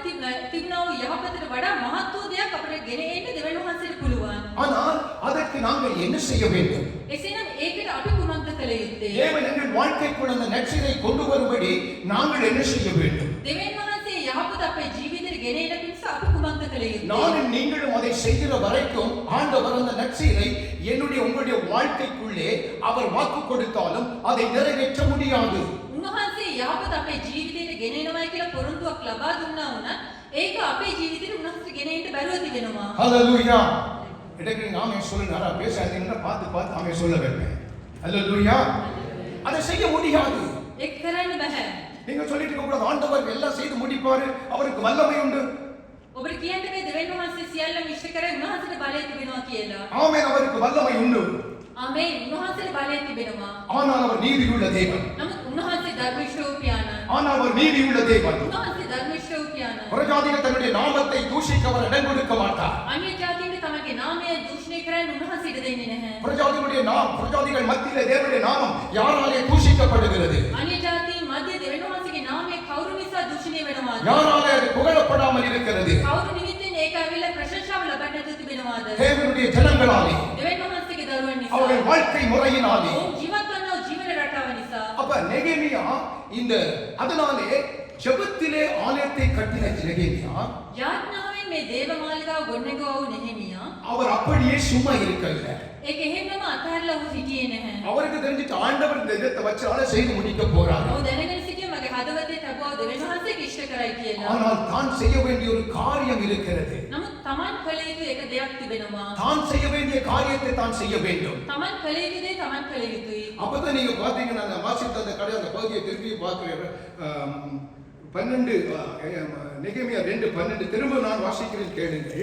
තිබුණා වූ යහපතට වඩා මහත් වූ දෙයක් අපිට ගෙන එන්න දෙවියන් වහන්සේට පුළුවන්. ஆனால் அதற்கு நாங்கள் என்ன செய்ய வேண்டும்? එසේනම් ඒකට අපි කුමක්ද කළ යුත්තේ? தேவன் எங்கள் வாழ்க்கைக்குள் அந்த நற்சீரை கொண்டு வரும்படி நாங்கள் என்ன செய்ய வேண்டும்? දෙවියන් වහන්සේ යහපත අපේ ජීවිතේට ගෙන එන පිණිස අපි කුමක්ද කළ යුත්තේ? நானும் நீங்களும் அதை செய்கிற வரைக்கும் ஆண்டவர் அந்த நற்சீரை என்னுடைய உங்களுடைய வாழ்க்கைக்குள்ளே அவர் வாக்கு கொடுத்தாலும் அதை நிறைவேற்ற முடியாது. උන්වහන්සේ යහපත අපේ ජීවිතේට ගෙන එනවායි කියලා පොරොන්දුවක් ලබා දුන්නා වුණත් ඒක අපේ ජීවිතේට උන්වහන්සේ ගෙන එන්න බැරුව තිබෙනවා. ஹல்லேலூயா. இடத்துல நாமே சொல்லுங்க, நான் பேசாதீங்கன்னா பார்த்து ஆமே சொல்ல வேண்டும். ஹல்லேலூயா. அதை செய்ய முடியாது. ඒක කරන්න බෑ. நீங்க சொல்லிட்டு இருக்க கூடாது, ஆண்டவர் எல்லாம் செய்து முடிப்பாரு, அவருக்கு வல்லமை உண்டு. ඔබට කියන්න බෑ දෙවියන් වහන්සේ සියල්ලම ඉෂ්ට කරේ උන්වහන්සේට බලය තිබෙනවා කියලා. ஆமென். அவருக்கு வல்லமை உண்டு. ආමේන්. උන්වහන්සේට බලය තිබෙනවා. ஆனால் அவர் நீதியுள்ள தேவன். නමුත් උන්වහන්සේ ධර්මිෂ්ඨ වූ පියාණන්. ஆனால் அவர் நீதியுள்ள தேவன். උන්වහන්සේ ධර්මිෂ්ඨ වූ පියාණන්. புறஜாதிகள் தன்னுடைய நாமத்தை தூஷிக்க அவர் இடம் கொடுக்க மாட்டார். අන්‍ය ජාතීන්ට තමගේ නාමය දූෂණය කරන්න උන්වහන්සේ ඉඩ දෙන්නේ නැහැ. புறஜாதிகள் மத்தியிலே தேவனுடைய நாமம் யாராலே தூஷிக்கப்படுகிறது? අන්‍ය ජාතීන් මැද දෙවියන් වහන්සේගේ නාමය කවුරු නිසා දූෂණය වෙනවාද? யாராலே அது புகழப்படாமல் இருக்கிறது? කවුරු නිමිත්තෙන් ඒක ඇවිල්ලා ප්‍රශංසාව ලබන්න නැතුව තිබෙනවාද? தேவனுடைய ஜனங்களாலே, දෙවියන් වහන්සේගේ දරුවන් නිසා. அவர்கள் வாழ்க்கை முறையினாலே. ඔවුන් ජීවත් වන ජීවන රටාව නිසා. அப்ப நெகேமியா இந்த அதனாலே ஜெபத்திலே ஆலயத்தை கட்டின நெகேமியா යාඥාවෙන් මේ දේව මාලිගාව ගොඩනගුවා වූ නෙහෙමියා அவர் அப்படியே சும்மா இருக்கல்ல. ඒක එහෙමම අතහැරලා ඔහු සිටියේ නැහැ. அவருக்கு தெரிஞ்சிட்டு ஆண்டவர் இந்த இடத்தை வச்சால செய்து முடிக்க போறார். ඔහු දැනගෙන සිටියේ මගේ හදවතේ තබුවා දෙවියන් වහන්සේගේ ඉෂ්ට කරයි කියලා. ஆனால் தான் செய்ய வேண்டிய ஒரு காரியம் இருக்கிறது. නමුත් තමන් කළ යුතු එක දෙයක් තිබෙනවා. தான் செய்ய வேண்டிய காரியத்தை தான் செய்ய வேண்டும். තමන් කළ යුතු දේ තමන් කළ යුතුයි. அப்பதான் நீங்க பாத்தீங்கன்னா அந்த வாசித்த அந்த கடை அந்த பகுதியை திருப்பி பார்க்கிறேன். 12 நெகேமியா 2:12 திரும்ப நான் வாசிக்கிறேன் கேளுங்கள்.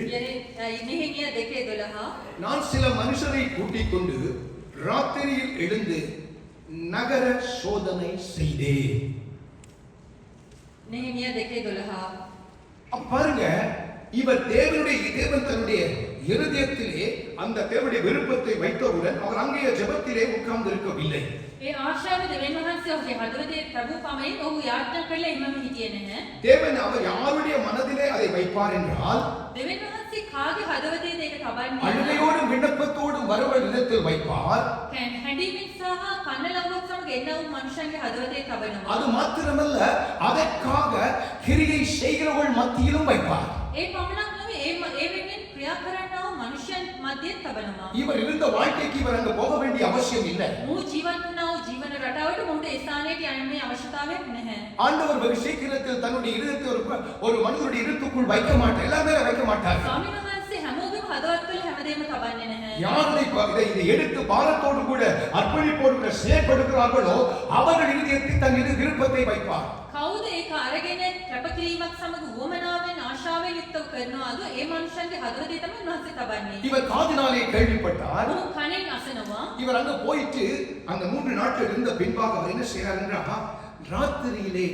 நெகேமியா 2:12 நான் சில மனுஷரை கூட்டிக் கொண்டு ராத்திரியில் எழுந்து நகர சோதனை செய்தேன். நெகேமியா 2:12 அப்ப பாருங்க, இவர் தேவன் தன்னுடைய இருதயத்திலே அந்த தேவனுடைய விருப்பத்தை வைத்தவுடன் அவர் அங்கே ஜெபத்திலே உட்கார்ந்து இருக்கவில்லை. ඒ ආශාව දෙවියන් වහන්සේ ඔහුගේ හදවතේ තබූ පමණින් ඔහු යාඥා කළා එහෙමම හිටියේ නැහැ. தேவன் அவர் யாருடைய மனதிலே அதை வைப்பார் என்றால் දෙවියන් වහන්සේ කාගේ හදවතේද ඒක තබන්නේ? அழுகையோடும் விண்ணப்பத்தோடும் வருவ விதத்தில் வைப்பார். හැඬීමෙන් සහ කන්නලව්වක් සමග එන්න වූ මනුෂ්‍යයන්ගේ හදවතේ තබනවා. அது மாத்திரமல்ல, அதற்காக கிரியை செய்கிறவர்கள் மத்தியிலும் வைப்பார். ඒ පමණක් නෙවෙයි ඒ වෙනුවෙන් ක්‍රියා කරන්නා වූ මනුෂ්‍යයන් මැදින් තබනවා. இவர் இருந்த வாழ்க்கைக்கு இவர் அங்க போக வேண்டிய அவசியம் இல்லை. මූ ජීවත් වුණා වූ ජීවන රටාවට මොහුට ඒ ස්ථානයට යන්නේ අවශ්‍යතාවයක් නැහැ. ஆண்டவர் வெகு சீக்கிரத்தில் தன்னுடைய இருதயத்தை ஒரு மனிதனுடைய இருதயத்துக்குள் வைக்க மாட்டார். எல்லாமே வைக்க மாட்டார். ස්වාමීන් වහන්සේ හැමෝගෙම හදවත්වල හැමදේම තබන්නේ නැහැ. யார் இதை எடுத்து பாரத்தோடு கூட அர்ப்பணிப்போடு கூட செயல்படுகிறார்களோ அவர்கள் இருதயத்தில் தன் விருப்பத்தை வைப்பார். කවුද ඒක අරගෙන කැපකිරීමක් සමග වමනාවෙන් ආශාවෙන් යුක්තව කරනවාද ඒ මනුෂ්‍යන්ගේ හදවතේ තමයි උන්වහන්සේ තබන්නේ. இவர் காதினாலே கேள்விப்பட்டார். ඔහු කනෙන් අසනවා. இவர் அங்க போயிட்டு அந்த 3 நாட்கள் இருந்த பின்பாக அவர் என்ன செய்யறார் என்றால் ராத்திரியிலே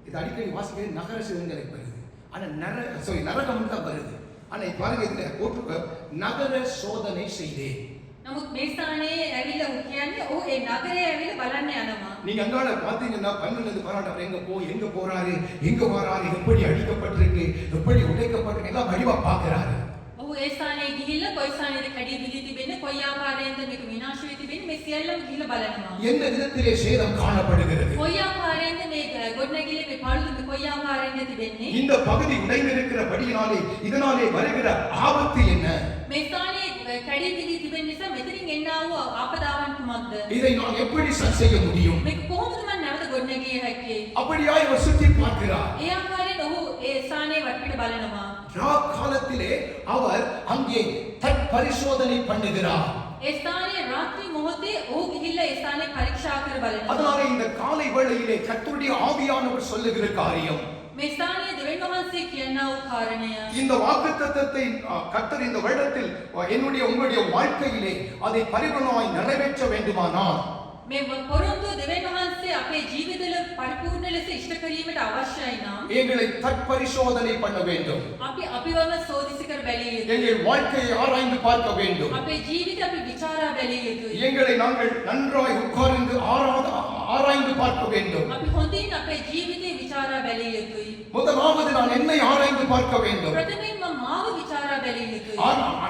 இது அடிக்கடி வாசிக்க நகர சிவங்களை வருது. ஆனா நரகம் தான் வருது. ஆனா பாருங்க இதுல போட்டு நகர சோதனை செய்தேன். නමුත් මේ ස්ථානයේ ඇවිල්ලා ඔහු කියන්නේ ඔහු ඒ නගරේ ඇවිල්ලා බලන්න යනවා. நீங்க அங்கால பாத்தீங்கன்னா 12 பாராட்ட எங்க போறாரு, எங்க வராரு, எப்படி அடிக்கப்பட்டிருக்கு, எப்படி உடைக்கப்பட்டிருக்கு எல்லாம் வடிவா பாக்குறாரு. ඔහු ඒ ස්ථානයේ ගිහිල්ලා කොයි ස්ථානයේද කැඩී බිඳී තිබෙන්නේ, කොයි ආකාරයෙන්ද මේක විනාශ වෙ තිබෙන්නේ, මේ සියල්ලම ගිහිල්ලා බලනවා. எந்த விதத்திலே சேதம் காணப்படுகிறது, කොයි ආකාරයෙන්ද මේ ගොඩනැගිලි මේ පාළුතුඹ කොයි ආකාරයෙන්ද තිබෙන්නේ, இந்த பகுதி உடைந்திருக்கிறபடியினாலே இதனாலே வருகிற ஆபத்து என்ன? මේ ස්ථානයේ කැඩී බිඳී තිබෙන නිසා මෙතනින් එන්නා වූ ආපදාවන් කුමක්ද? இதை நான் எப்படி சரி செய்ய முடியும்? මේක කොහොමද මම නැවත ගොඩනැගිය හැක්කේ? அப்படியாய் அவர் சுற்றி பார்க்கிறார். ඒ ආකාරයෙන් ඔහු ඒ ස්ථානයේ වටපිට බලනවා. காலத்திலே அவர் அங்கே தற்பரிசோதனை பண்ணுகிறார். ඒ ස්ථානයේ රාත්‍රී මොහොතේ ඔහු ගිහිල්ලා ඒ ස්ථානයේ පරීක්ෂා කර බලනවා. அதனால இந்த காலை வேளையிலே கர்த்தருடைய ஆவியானவர் சொல்லுகிற காரியம், මේ ස්ථානයේ දෙවියන් වහන්සේ කියනා වූ කාරණය, இந்த வாக்குத்தத்தத்தை கர்த்தர் இந்த வருடத்தில் என்னுடைய உங்களுடைய வாழ்க்கையிலே அதை பரிபூர்ணமாய் நிறைவேற்ற வேண்டுமானால் මේ පොරොන්දු දෙවියන් වහන්සේ අපේ ජීවිතවල පරිපූර්ණ ලෙස ඉෂ්ට කිරීමට අවශ්‍යයි නම් எங்களை தற்பரிசோதனை பண்ண வேண்டும். අපි අපිවම සෝදිසි කර බැලිය යුතුයි. எங்கள் வாழ்க்கையை ஆராய்ந்து பார்க்க வேண்டும். අපේ ජීවිතය අපි විචාරා බැලිය යුතුයි. எங்களை நாங்கள் நன்றாய் உட்கார்ந்து ஆராய்ந்து பார்க்க வேண்டும். අපි හොඳින් අපේ ජීවිතේ විචාරා බැලිය යුතුයි. முதலாவது நான் என்னை ஆராய்ந்து பார்க்க வேண்டும். ප්‍රථමයෙන්ම මාව විචාරා බැලිය යුතුයි.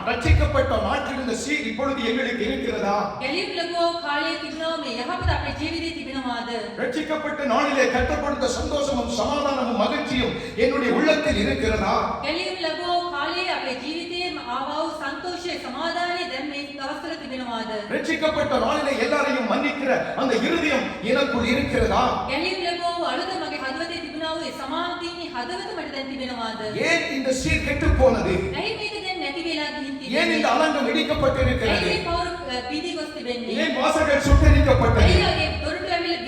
ரட்சிக்கப்பட்ட நாட்டில் இந்த சீர் இப்பொழுது எங்களுக்கு இருக்கிறதா? ගැලීම් ලැබුවෝ කාලයේ තිබුණා මේ යහපත අපේ ජීවිතේ තිබෙනවාද? ரட்சிக்கப்பட்ட நாளிலே கர்த்தர் கொடுத்த சந்தோஷமும் சமாதானமும் மகிழ்ச்சியும் என்னுடைய உள்ளத்தில் இருக்கிறதா? ගැලීම් ලැබුවෝ කාලයේ අපේ ජීවිතේ ආවා වූ සන්තෝෂය සමාදානය දැන් මේ දවස්වල තිබෙනවාද? ரட்சிக்கப்பட்ட நாளிலே எல்லாரையும் மன்னிக்கிற அந்த இருதயம் எனக்குள் இருக்கிறதா? ගැලීම් ලැබුවෝ අලුත මගේ හදවතේ තිබුණා වූ ඒ සමාධියේ හදවත මට දැන් තිබෙනවාද? ஏன் இந்த சீர் கெட்டுப் போனது? ඇයි මේක දැන් නැති වෙලා ගිහින් ஏன் இந்த තිබෙන්නේ? அலங்கம் இடிக்கப்பட்டிருக்கிறது? ඇයි මේ පවුරු බිඳී ගොස් තිබෙන්නේ? ஏன் வாசல்கள் சுட்டெரிக்கப்பட்டது? ඇයි වගේ දොරටු ඇවිල්ලා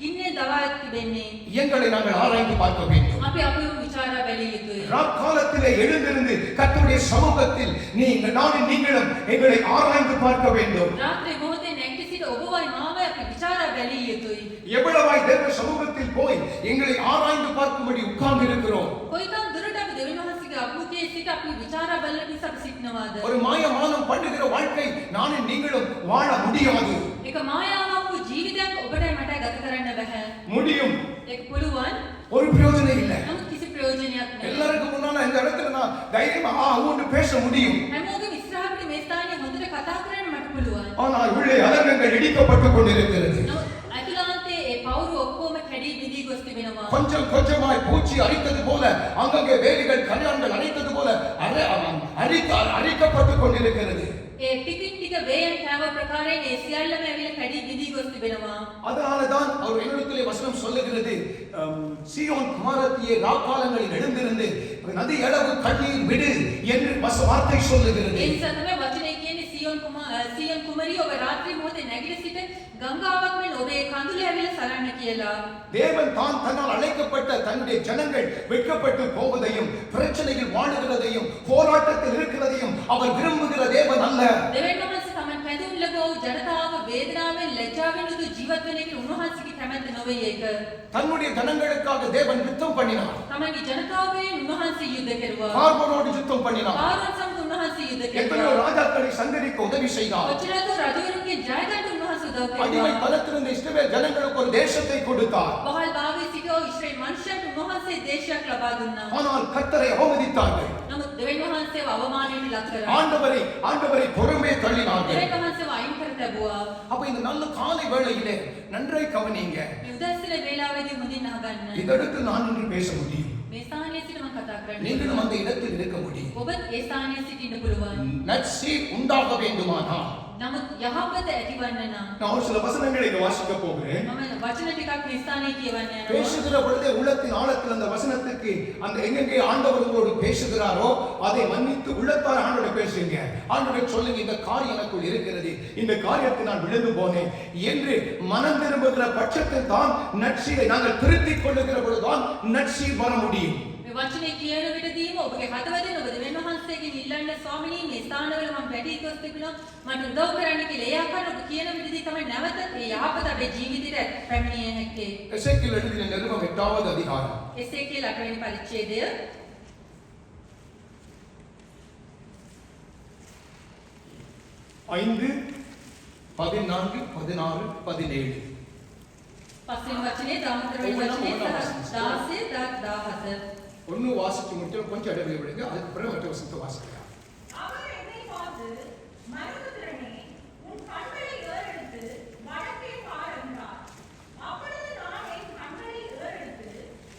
ගින්නේ දවා තිබෙන්නේ? எங்களை நாங்கள் ஆராய்ந்து பார்க்க வேண்டும். අපි අපිව විචාරා බැලිය යුතුයි. ராக்காலத்திலே எழுந்திருந்து கர்த்தருடைய சமூகத்தில் நானும் நீங்களும் எங்களை ஆராய்ந்து பார்க்க வேண்டும். රාත්‍රී මොහොතේ නැගිට සිට ඔබවයි මාවයි අපි විචාරා බැලිය යුතුයි. எவ்வளவாய் தேவ சமூகத்தில் போய் எங்களை ஆராய்ந்து பார்க்கும்படி உட்கார்ந்து இருக்கிறோம். කොයිතරම් දුරට අපි දෙවියන් වහන්සේගේ අභිමුඛයේ සිට අපි විචාරා බලන නිසා අපි සිටිනවාද? ஒரு மாயமானம் பண்ணுகிற வாழ்க்கை நானும் நீங்களும் வாழ முடியாது. ඒක මායාවක් වූ ජීවිතයක් ඔබටයි මටයි ගත කරන්න බෑ. முடியும், ඒක පුළුවන්. ஒரு பிரயோஜனம் இல்லை. නමුත් කිසි ප්‍රයෝජනයක් නැහැ. எல்லாருக்கும் முன்னால இந்த இடத்துல நான் தைரியமா ஊன்னு பேச முடியும். හැමෝගෙම ඉස්සරහට මේ ස්ථානයේ හොඳට කතා කරන්න මට පුළුවන්. ஆனால் உள்ளே அலங்கங்கள் இடிக்கப்பட்டு கொண்டிருக்கிறது. නමුත් ඇතුළාන්තයේ ඒ පවුරු ඔක්කොම කැඩී බිඳී ගොස් තිබෙනවා. கொஞ்சம் கொஞ்சமாய் பூச்சி அரித்தது போல அங்கங்கே வேலிகள் கல்யாணங்கள் அரித்தது போல அரிக்கப்பட்டு கொண்டிருக்கிறது. ඒ ටිකින් ටික වේයන් කෑව ප්‍රකාරයෙන් ඒ සියල්ලම ඇවිල්ලා කැඩී බිඳී ගොස් තිබෙනවා. அதனாலதான் அவர் என்னிடத்திலே வசனம் சொல்லுகிறது, சீயோன் குமாரத்தியே ராக்காலங்களில் எழுந்திருந்து நதி அளவு கண்ணீர் விடு என்று வார்த்தை சொல்லுகிறது. ඒ නිසා තමයි වචනේ කියන්නේ සියොන් කුමරිය ඔබ රාත්‍රී මොහොතේ නැගිට සිට ගංගාවක් මෙන් ඔබේ කඳුළු ඇවිල්ලා සරන්න කියලා. தேவன் தான் தன்னால் அழைக்கப்பட்ட தன்னுடைய ஜனங்கள் வெட்கப்பட்டு போவதையும் பிரச்சனையில் வாழுகிறதையும் போராட்டத்தில் இருக்கிறதையும் அவர் விரும்புகிற தேவன் அல்ல. දෙවියන් වහන්සේ තමන් පැදුම් ලැබූ ජනතාව වේදනාවෙන් ලැජ්ජාවෙන් යුතු ජීවත් වෙන එක උන්වහන්සේගේ කැමැත්ත නොවේ ඒක. தன்னுடைய ஜனங்களுக்காக தேவன் யுத்தம் பண்ணினார். තමන්ගේ ජනතාවෙන් උන්වහන්සේ යුද්ධ කෙරුවා. பார்வோனோடு யுத்தம் பண்ணினார். පාරවන් සමග උන්වහන්සේ යුද්ධ எத்தனையோ කෙරුවා. ராஜாக்களை சங்கரிக்க உதவி செய்தார். කොච්චරද රජවරුන්ගේ ජය ගන්න උන්වහන්සේ උදව් அடிமை කෙරුවා. தளத்திலிருந்த இஸ்ரவேல் ஜனங்களுக்கு ஒரு தேசத்தை கொடுத்தார். පහල් භාවයේ සිටෝ ඉස්රායෙල් මනුෂ්‍යයන්ට උන්වහන්සේ දේශයක් ලබා දුන්නා. ஆனால் கர்த்தரை அவமதித்தார்கள். නමුත් දෙවියන් වහන්සේව අවමානයට ලක් කරා. ஆண்டவரை புறமே தள்ளினார்கள். දෙවියන් වහන්සේව අයින් කර තැබුවා. அப்ப இந்த நல்ல காலை வேளையிலே நன்றாய் கவனிங்க. මේ උදැසන වේලාවේදී හොඳින් අහගන්න. இதற்கு நான் இன்று பேச முடியும். මේ ස්ථානයේ සිට මම කතා කරන්න. நீங்களும் அந்த இடத்தில் இருக்க முடியும். ඔබත් ඒ ස්ථානයේ සිටින්න පුළුවන්. நற்சீர் உண்டாக வேண்டுமானால் නමුත් යහපත ඇතිවන්න නම් நான் ஒரு சில வசனங்களை இங்க வாசிக்க போகிறேன். මම වචන ටිකක් මේ ස්ථානයේ කියවන්න යනවා. பேசுகிற பொழுதே உள்ளத்தின் ஆழத்தில் அந்த வசனத்துக்கு அந்த எங்கெங்கே ஆண்டவர் உங்களோடு பேசுகிறாரோ அதை மன்னித்து உள்ளத்தால் ஆண்டோட பேசுங்க. ஆண்டோட சொல்லுங்க, இந்த காரியம் எனக்குள் இருக்கிறது, இந்த காரியத்தை நான் விழுந்து போனேன் என்று மனம் திரும்புகிற பட்சத்தில் தான் நற்சீரை நாங்கள் திருத்திக் கொள்ளுகிற பொழுதுதான் நற்சீர் வர முடியும். මේ වචනේ කියන විටදීම ඔබගේ හදවතෙන් ඔබ දෙවියන් වහන්සේගෙන් ඉල්ලන්න, ස්වාමිනී මේ ස්ථානවල මම පැටි ගොස් තිබුණා මට උදව් කරන්න කියලා. ඒ ආකාරයට ඔබ කියන විටදී තමයි නැවත මේ යහපත අපේ ජීවිතයට පැමිණිය හැක්කේ. எசேக்கியேல் எழுதின நிருபம் 8வது அதிகாரம் එසේකියේල් 8 වෙනි පරිච්ඡේදය 5, 14, 16, 17. පස්වෙනි වචනේ 13 වෙනි වචනේ සහ 16 17 ஒன்னு வாசிச்சு முடிச்சு கொஞ்சம் இடைவெளி விடுங்க, அதுக்கு பிறகு மற்ற வசனத்தை வாசிக்கலாம். அவர் என்னை பார்த்து, மனுபுத்திரனே, உன் கண்களை ஏறெடுத்து வடக்கே பார் என்றார். அப்பொழுது நான் என் கண்களை ஏறெடுத்து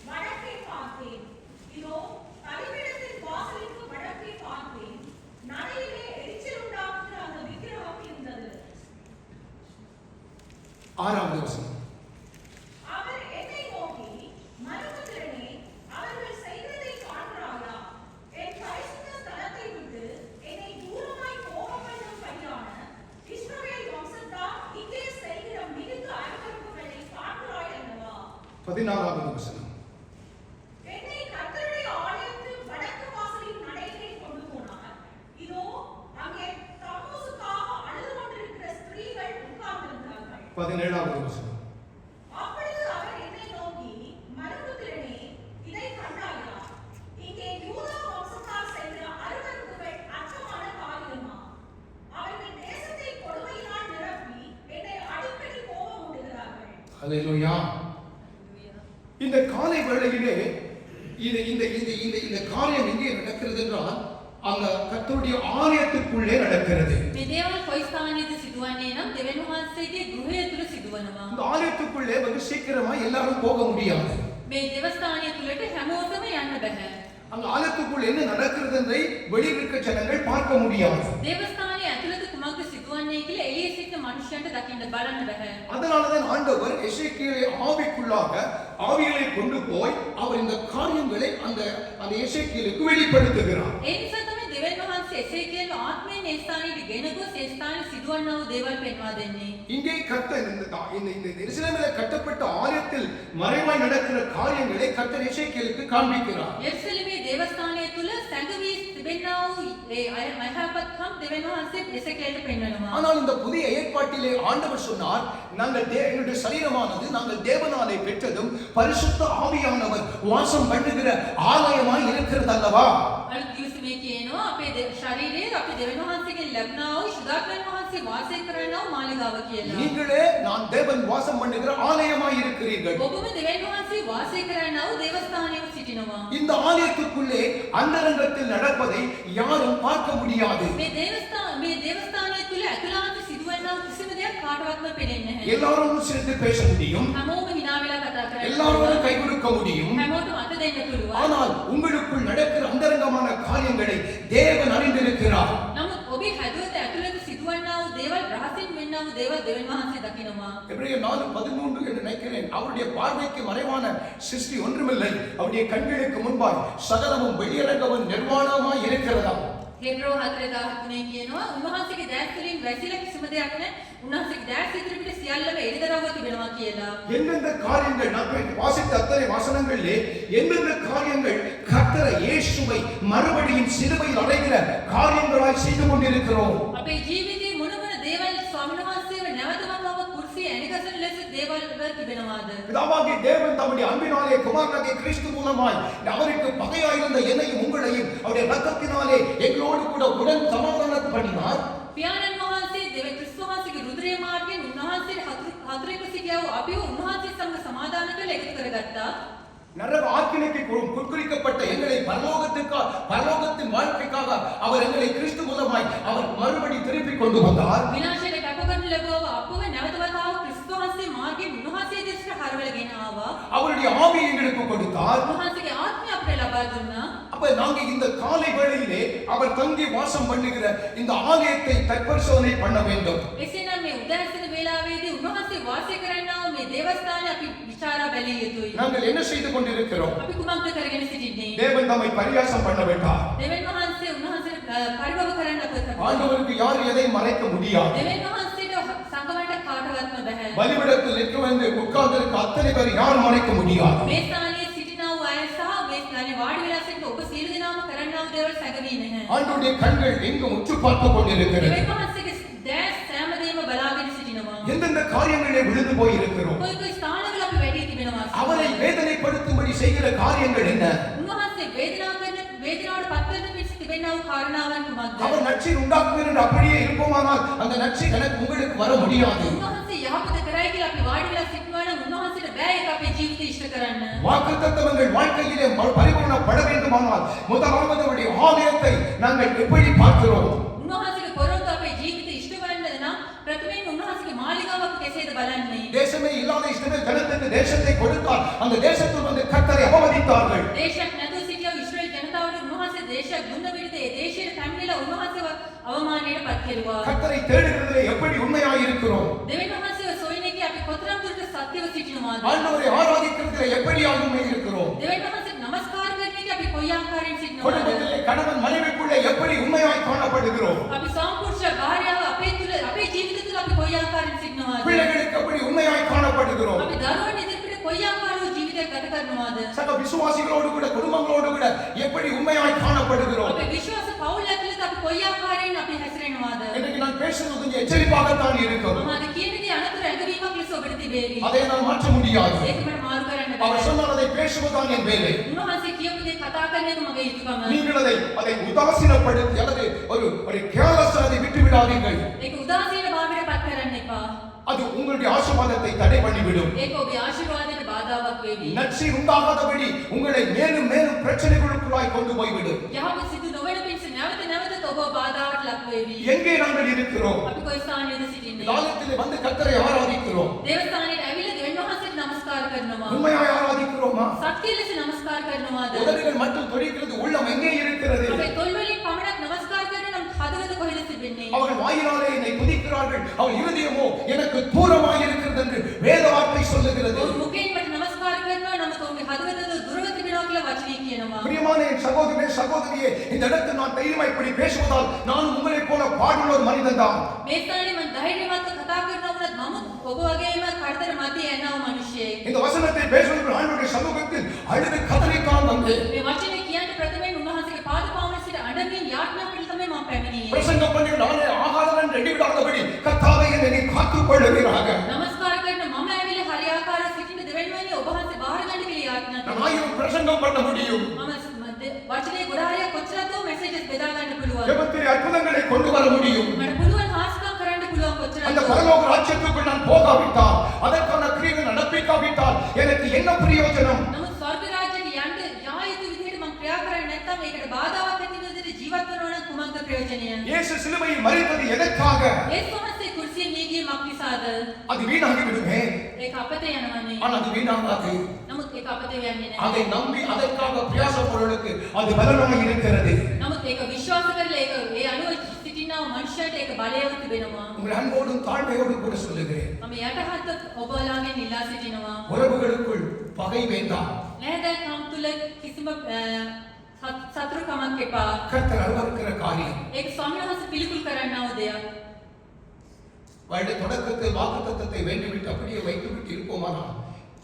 வடக்கே பார்த்தேன். இதோ பலிபீடத்தின் வாசலுக்கு வடக்கே பார்த்தேன். நடுவிலே எரிச்சல் உண்டாக்குகிற அந்த விக்கிரகம் இருந்தது. 6வது வசனம். அவர் என்னை நோக்கி, மனுபுத்திரனே, அவர்கள் செய்ததை காண்கிறாயா? என் பரிசுத்த ஸ்தலத்தை விட்டு என்னை தூரமாய் போகப்பண்ணும்படியான இஸ்ரவேல் வம்சத்தார் இங்கே செய்கிற மிகுந்த அருவருப்புகளை காண்கிறாய் அல்லவா? 14வது வசனம். என்னை கர்த்தருடைய ஆலயத்து வடக்கு வாசலின் நடையிலே கொண்டு போனார். இதோ, அங்கே தம்மூசுக்காக அழுது கொண்டிருக்கிற ஸ்திரீகள் உட்கார்ந்திருந்தார்கள். 17வது வசனம். அப்பொழுது அவர் என்னை நோக்கி, மனுபுத்திரனே, இதை கண்டாயா? இங்கே யூதா வம்சத்தார் செய்கிற அருவருப்புகள் அச்சமான காரியமா? அவர்கள் தேசத்தை கொடுமையினால் நிரப்பி என்னை அடிக்கடி கோபமூட்டுகிறார்கள். ஹல்லேலூயா. இந்த காலை வேளையிலே இந்த காரியம் எங்கே நடக்கிறது என்றால் அங்க கர்த்தருடைய ஆலயத்துக்குள்ளே நடக்கிறது. මේ දේවල් කොයි ස්ථානයේද සිදුවන්නේ නම් දෙවියන් වහන්සේගේ ගෘහය තුල සිදුවනවා. இந்த ஆலயத்துக்குள்ளே வந்து சீக்கிரமா எல்லாரும் போக முடியாது. මේ දේවස්ථානය තුලට හැමෝටම යන්න බෑ. அங்க ஆலயத்துக்குள்ள என்ன நடக்கிறது என்பதை வெளியில் இருக்க ஜனங்கள் பார்க்க முடியாது. දේවස්ථානයේ ඇතුළත කුමක්ද සිදුවන්නේ කියලා එළියේ සිටින මනුෂ්‍යයන්ට දකින්න බලන්න බෑ. அதனாலதான் ஆண்டவர் எசேக்கியேலை ஆவிக்குள்ளாக ஆவிகளை கொண்டு போய் அவர் இந்த காரியங்களை அந்த எசேக்கியேலுக்கு வெளிப்படுத்துகிறார். ඒ නිසා තමයි දෙවියන් වහන්සේ එසේකියේල් ආත්මයෙන් ඒ ස්ථානෙට ගෙන ගොස් ඒ ස්ථානයේ සිදුවන්නා වූ දේවල් පෙන්වා දෙන්නේ. இங்கே கர்த்தர் இந்த எருசலேமிலே கட்டப்பட்ட ஆலயத்தில் மறைவாய் நடக்கிற காரியங்களை கர்த்தர் எசேக்கியேலுக்கு காண்பிக்கிறார். යෙරුසලමේ දේවස්ථානය තුල සැඟවී තිබෙනා වූ ඒ අයහපත්කම් දෙවියන් වහන්සේ එසේකියේල්ට පෙන්වනවා. ஆனால் இந்த புதிய ஏற்பாட்டிலே ஆண்டவர் சொன்னார், நாங்கள் எங்களுடைய சரீரமானது நாங்கள் தேவனாலே பெற்றதும் பரிசுத்த ஆவியானவர் வாசம் பண்ணுகிற ஆலயமாய் இருக்கிறது அல்லவா? අලුත් කිවිසුමේ කියනවා අපේ ශරීරයේ අපි දෙවියන් වහන්සේගෙන් ලැබුණා වූ ශුද්ධාත්මයන් වහන්සේ වාසය කරනා වූ මාලිගාව කියලා. நீங்களே நான் தேவன் வாசம் பண்ணுகிற ஆலயமாய் இருக்கிறீர்கள். ඔබම දෙවියන් වහන්සේ වාසය කරනා වූ දේවස්ථානයේ සිටිනවා. இந்த ஆலயத்துக்குள்ளே அந்தரங்கத்தில் நடப்பதை யாரும் பார்க்க முடியாது. මේ දේවස්ථානය තුල ඇතුළාන්ත සිදුවන්නා වූ කිසිම දෙයක් කාටවත්ම පෙනෙන්නේ නැහැ. எல்லாரும் சேர்ந்து பேச முடியும், හැමෝම hina වෙලා කතා කරන්න. எல்லாரும் கை கொடுக்க முடியும். හැමෝටම අත දෙන්න පුළුවන්. ஆனால் உங்களுக்குள் நடக்கிற அந்தரங்கமான காரியங்களை தேவன் அறிந்திருக்கிறார். නමුත් ඔබේ හදවත ඇතුළත සිදුවන්නා වූ දේවල් රහසින් වෙන්නා වූ දේවල් දෙවියන් වහන්සේ දකිනවා. எபிரேயர் 4:13 என்று நினைக்கிறேன். அவருடைய பார்வைக்கு மறைவான சிருஷ்டி ஒன்றுமில்லை, அவருடைய கண்களுக்கு முன்பாய் சகலமும் வெளியரங்கமும் நிர்வாணமாய் இருக்கிறதா. හෙබ්‍රෝ 4:13 කියනවා උන්වහන්සේගේ දැස් වලින් වැසිලා කිසිම දෙයක් නැහැ. උන්වහන්සේගේ දැස් ඉදිරියට සියල්ලම එළිදරව්ව තිබෙනවා කියලා. எந்தெந்த காரியங்கள் நான் வாசித்த அத்தனை வசனங்களிலே எந்தெந்த காரியங்கள் கர்த்தர் இயேசுவை மறுபடியும் சிலுவையில் அடைகிற காரியங்களாய் செய்து கொண்டிருக்கிறோம். අපේ ජීවිතේ මොන මොන දේවල් ස්වාමීන් වහන්සේව නැවතමම කුර්සිය ඇනිගසන ලෙස දේවල් වල තිබෙනවාද? பிதாவாகிய தேவன் தம்முடைய அன்பினாலே குமாரனாகிய கிறிஸ்து மூலமாய் அவருக்கு பகையாயிருந்த என்னையும் உங்களையும் அவருடைய இரத்தத்தினாலே எங்களோடு கூட உடன் சமாதானம் பண்ணினார். පියාණන් වහන්සේ දෙවියන් ක්‍රිස්තු වහන්සේගේ රුධිරය මාර්ගයෙන් උන්වහන්සේට හතුරෙකු සිටියා වූ අපිව උන්වහන්සේ සමග සමාදාන කරලා එකතු කරගත්තා. நரக ஆக்கினைக்கு குறிக்கப்பட்ட எங்களை பரலோகத்தின் வாழ்க்கைக்காக அவர் எங்களை கிறிஸ்து மூலமாய் அவர் மறுபடி திருப்பி கொண்டு வந்தார். විනාශයට කැපකරන ලැබුවව අපව නැවත වතාවක් ක්‍රිස්තු වහන්සේ මාර්ගයෙන් උන්වහන්සේ දෙසට හරවලගෙන ආවා. அவருடைய ஆவியை எங்களுக்கு கொடுத்தார். උන්වහන්සේගේ ආත්මය අපට ලබා දුන්නා. அப்ப நாங்க இந்த காலை வேளையிலே அவர் தங்கி வாசம் பண்ணுகிற இந்த ஆலயத்தை தற்பரிசோதனை பண்ண வேண்டும். එසේනම් මේ උදෑසන වේලාවේදී උන්වහන්සේ වාසය කරන්නා වූ මේ දේවස්ථානය අපි විචාරා බැලිය යුතුයි. நாங்கள் என்ன செய்து கொண்டிருக்கிறோம்? අපි කුමක්ද කරගෙන සිටින්නේ? தேவன் தம்மை பரியாசம் பண்ண வேண்டாம். දෙවියන් වහන්සේ උන්වහන්සේට පරිභව කරන්න අප කරනවා. ஆண்டவருக்கு யார் எதை மறைக்க முடியாது. දෙවියන් වහන්සේට සංගමයට කාටවත්ම බෑ. பலிபீடத்தில் நிற்க வந்து உட்கார்ந்திருக்க அத்தனை பேர் யார் மறைக்க முடியாது. මේ ස්ථානයේ සිටිනා වූ අය සහ මේ ස්ථානයේ වාඩි වෙලා සිටින ඔබ සියලු දෙනාම කරන්නා වූ දේවල් සැකවී නැහැ. ஆண்டவருடைய கண்கள் எங்கும் உற்று பார்த்து கொண்டிருக்கிறது. දෙවියන් වහන්සේගේ දැස් සෑමදේම බලාගෙන සිටිනවා. எந்தெந்த காரியங்களிலே விழுந்து போய் இருக்கிறோம், කොයි කොයි ස්ථානවල අපි වැඩි තිබෙනවා. அவரை வேதனைப்படுத்தும்படி செய்கிற காரியங்கள் என்ன? උන්වහන්සේ වේදනාවට පත්වෙන්න පිට තිබෙනා වූ කාරණාවන් කුමක්ද? அவர் நச்சை உண்டாக்குவீர் என்று அப்படியே இருப்போமானால் அந்த நச்சை எனக்கு உங்களுக்கு வர முடியாது. උන්වහන්සේ යහපත කරයි කියලා අපි වාඩි වෙලා සිටිනවා නම් උන්වහන්සේට බෑ ඒක අපේ ජීවිතේ ඉෂ්ට කරන්න. வாக்குத்தத்தங்கள் வாழ்க்கையிலே பரிபூர்ணப்பட வேண்டுமானால் முதலாவது அவருடைய ஆலயத்தை நாங்கள் எப்படி பார்க்கிறோம்? උන්වහන්සේගේ පොරොන්දු අපේ ජීවිතේ ඉෂ්ට වෙන්න නම් ප්‍රථමයෙන් උන්වහන්සේගේ මාලිගාවක් කෙසේද බලන්නේ? தேசமே இல்லாத இஸ்ரவேல் ஜனத்துக்கு தேசத்தை கொடுத்தார். அந்த தேசத்தில் வந்து கர்த்தரை அவமதித்தார்கள். දේශයක් නැතුව සිටිය ඉස්රායෙල් ජනතාවට උන්වහන්සේ දේශයක් දුන්න විට ඒ දේශයට පැමිණිලා උන්වහන්සේව අවමානයට පත් කෙරුවා. கர்த்தரை தேடுகிறதிலே எப்படி உண்மையாய் இருக்கிறோம்? දෙවියන් වහන්සේව සොයන එකේ අපි සත්‍යව සිටිනවාද? ஆண்டவரை ஆராதிக்கிறதுல எப்படியாக உண்மை இருக்கிறோம்? දෙවියන් වහන්සේට නමස්කාර කරන එක අපි කොයි ආකාරයෙන් සිටිනවද? குடும்பத்திலே கணவன் மனைவிக்குள்ளே எப்படி உண்மையாய் காணப்படுகிறோம்? අපි සම්පූර්ණ භාර්යාව අපේ තුල අපේ ජීවිත තුල අපි කොයි ආකාරයෙන් සිටිනවද? பிள்ளைகளுக்கு எப்படி உண்மையாய் காணப்படுகிறோம்? අපි දරුවන් ඉදිරියට කොයි ආකාරව ජීවිතයක් ගත කරනවද? சக விசுவாசிகளோடு கூட குடும்பங்களோடு கூட எப்படி உண்மையாய் காணப்படுகிறோம்? අපේ විශ්වාස පවුල ඇතුළත අපි කොයි ආකාරයෙන් අපි හැසිරෙනවද? இன்னைக்கு நான் பேசுறது கொஞ்சம் எச்சரிப்பாகத்தான் இருக்கும். මම අද කියන දේ අනතුරු ඇඟවීමක් ලෙස ඔබට තිබේවි. அதை நான் மாற்ற முடியாது. ඒක මට මාරු කරන්න அவர் බෑ. சொன்னால் அதை பேசுவதுதான் என் வேலை. උන්වහන්සේ කියපු දේ කතා කරන එක මගේ යුතුකම. நீங்கள் அதை உதாசீனப்படுத்தி அல்லது ஒரு கேர்லெஸ் அதை விட்டு விடாதீர்கள். ඒක උදාසීන භාවයට පත් කරන්න එපා. அது உங்களுடைய ஆசீர்வாதத்தை தடை பண்ணிவிடும். ඒක ඔබේ ආශිර්වාදයට බාධාවක් වේවි. நற்செய்தி உண்டாகாதபடி உங்களை மேலும் மேலும் பிரச்சனைகளுக்குள்ளாய் கொண்டு போய்விடும். යහපත් සිදු නොවන පිණිස නැවත නැවත ඔබ බාධාවට ලක් වේවි. எங்கே நாங்கள் இருக்கிறோம்? අපි කොයි ස්ථානයේද සිටින්නේ? லாலத்திலே வந்து கர்த்தரை ஆராதிக்கிறோம். දේවස්ථානයට ඇවිල්ලා දෙවියන් වහන්සේට නමස්කාර කරනවා. உண்மையாய் ஆராதிக்கிறோமா? සත්‍ය ලෙස නමස්කාර කරනවාද? உதடுகள் மட்டும் துடிக்கிறது, உள்ளம் எங்கே இருக்கிறது? අපේ තොල් වලින් පමණක් නමස්කාර කරන නම් හදවත කොහෙද තිබෙන්නේ? அவர்கள் வாயினாலே என்னை துதிக்கிறார்கள், அவள் இருதயமோ எனக்கு தூரமாய் இருக்கிறது என்று வேத வார்த்தை சொல்லுகிறது. ඔවුන් මුඛයෙන් මට නමස්කාර කරනවා නමුත් ඔවුන්ගේ හදවත දුරව තිබෙනවා කියලා වචනේ කියනවා. பிரியமான என் சகோதரனே சகோதரியே, இந்த இடத்தில் நான் தைரியமாய் இப்படி பேசுவதால் நான் உங்களைப் போல பாடுள்ள ஒரு மனிதன் தான். මේ ස්ථානයේ මම ධෛර්යවත්ව කතා කරනවා වුණත් මම ඔබ වගේම කරදර මැදේ යනවා මිනිහෙක්. இந்த வசனத்தை பேசுவதற்கு ஆண்டவருடைய சமூகத்தில் அழுது கதறித்தான் வந்தேன். මේ වචනේ කියන්න ප්‍රථමයෙන් උන්වහන්සේගේ පාදපාවන සිට අඬමින් යාඥා පිළ තමයි මම පැමිණියේ. பிரசங்கம் பண்ணி நானே ஆகாதவன் ரெண்டு விடாதபடி கர்த்தாவே என்னை நீ காத்துக் கொள்ளுவீராக. නමස්කාර කරන මම ඇවිල්ලා හරියාකාර සිටින දෙවෙනි වනේ ඔබ වහන්සේ බාහිර ගන්න කියලා යාඥා நான் කරනවා. ஆயிரம் பிரசங்கம் பண்ண முடியும். මම වචනේ ගොඩාරිය කොච්චරද මෙසේජස් බෙදා ගන්න පුළුවන්. ஜெபத்திலே அற்புதங்களை கொண்டு வர முடியும். මට පුළුවන් හාස්කම් කරන්න පුළුවන් කොච්චරද. அந்த பரலோக ராஜ்யத்துக்குள் நான் போகாவிட்டால், அதற்கான கிரியைகள் நடப்பிக்காவிட்டால் எனக்கு என்ன பிரயோஜனம்? නමුත් ස්වර්ග රාජ්‍යයට යන්න යා යුතු විදිහට මම ක්‍රියා කරන්නේ නැත්නම් ඒකට බාධාවක් ඇති වෙන විදිහට ජීවත් වෙනවා නම් කුමක්ද ප්‍රයෝජනය? இயேசு சிலுவையில் மரித்தது எதற்காக? ඒත් වහන්සේ කුර්සියේ මිය ගියේ මක් නිසාද? அது வீணாகி விடுமே. ඒක අපතේ යනවනේ. ஆனால் அது வீணாகாது. නමුත් ඒක අපතේ යන්නේ නැහැ. அதை நம்பி அதற்காக பிரயாசப்படுவதற்கு அது பலனாய் இருக்கிறது. නමුත් ඒක විශ්වාස කරලා ඒක ඒ අනුව සිටිනා මනුෂ්‍යයට ඒක බලයක් තිබෙනවා. உங்கள் அன்போடும் தாழ்மையோடும் கூட சொல்லுகிறேன். මම යටහත් ඔබලාගෙන් ඉල්ලා සිටිනවා. உறவுகளுக்குள் பகை வேண்டாம். නෑදෑකම් තුල කිසිම සතුරුකමක් එපා. கர்த்தர் அருவருக்கிற காரியம். ඒක ස්වාමීන් වහන්සේ පිළිකුල් කරන්නව දෙයක්. வருட தொடக்கத்தில் வாக்குத்தத்தத்தை வேண்டிவிட்டு அப்படியே வைத்துவிட்டு இருப்போமானால்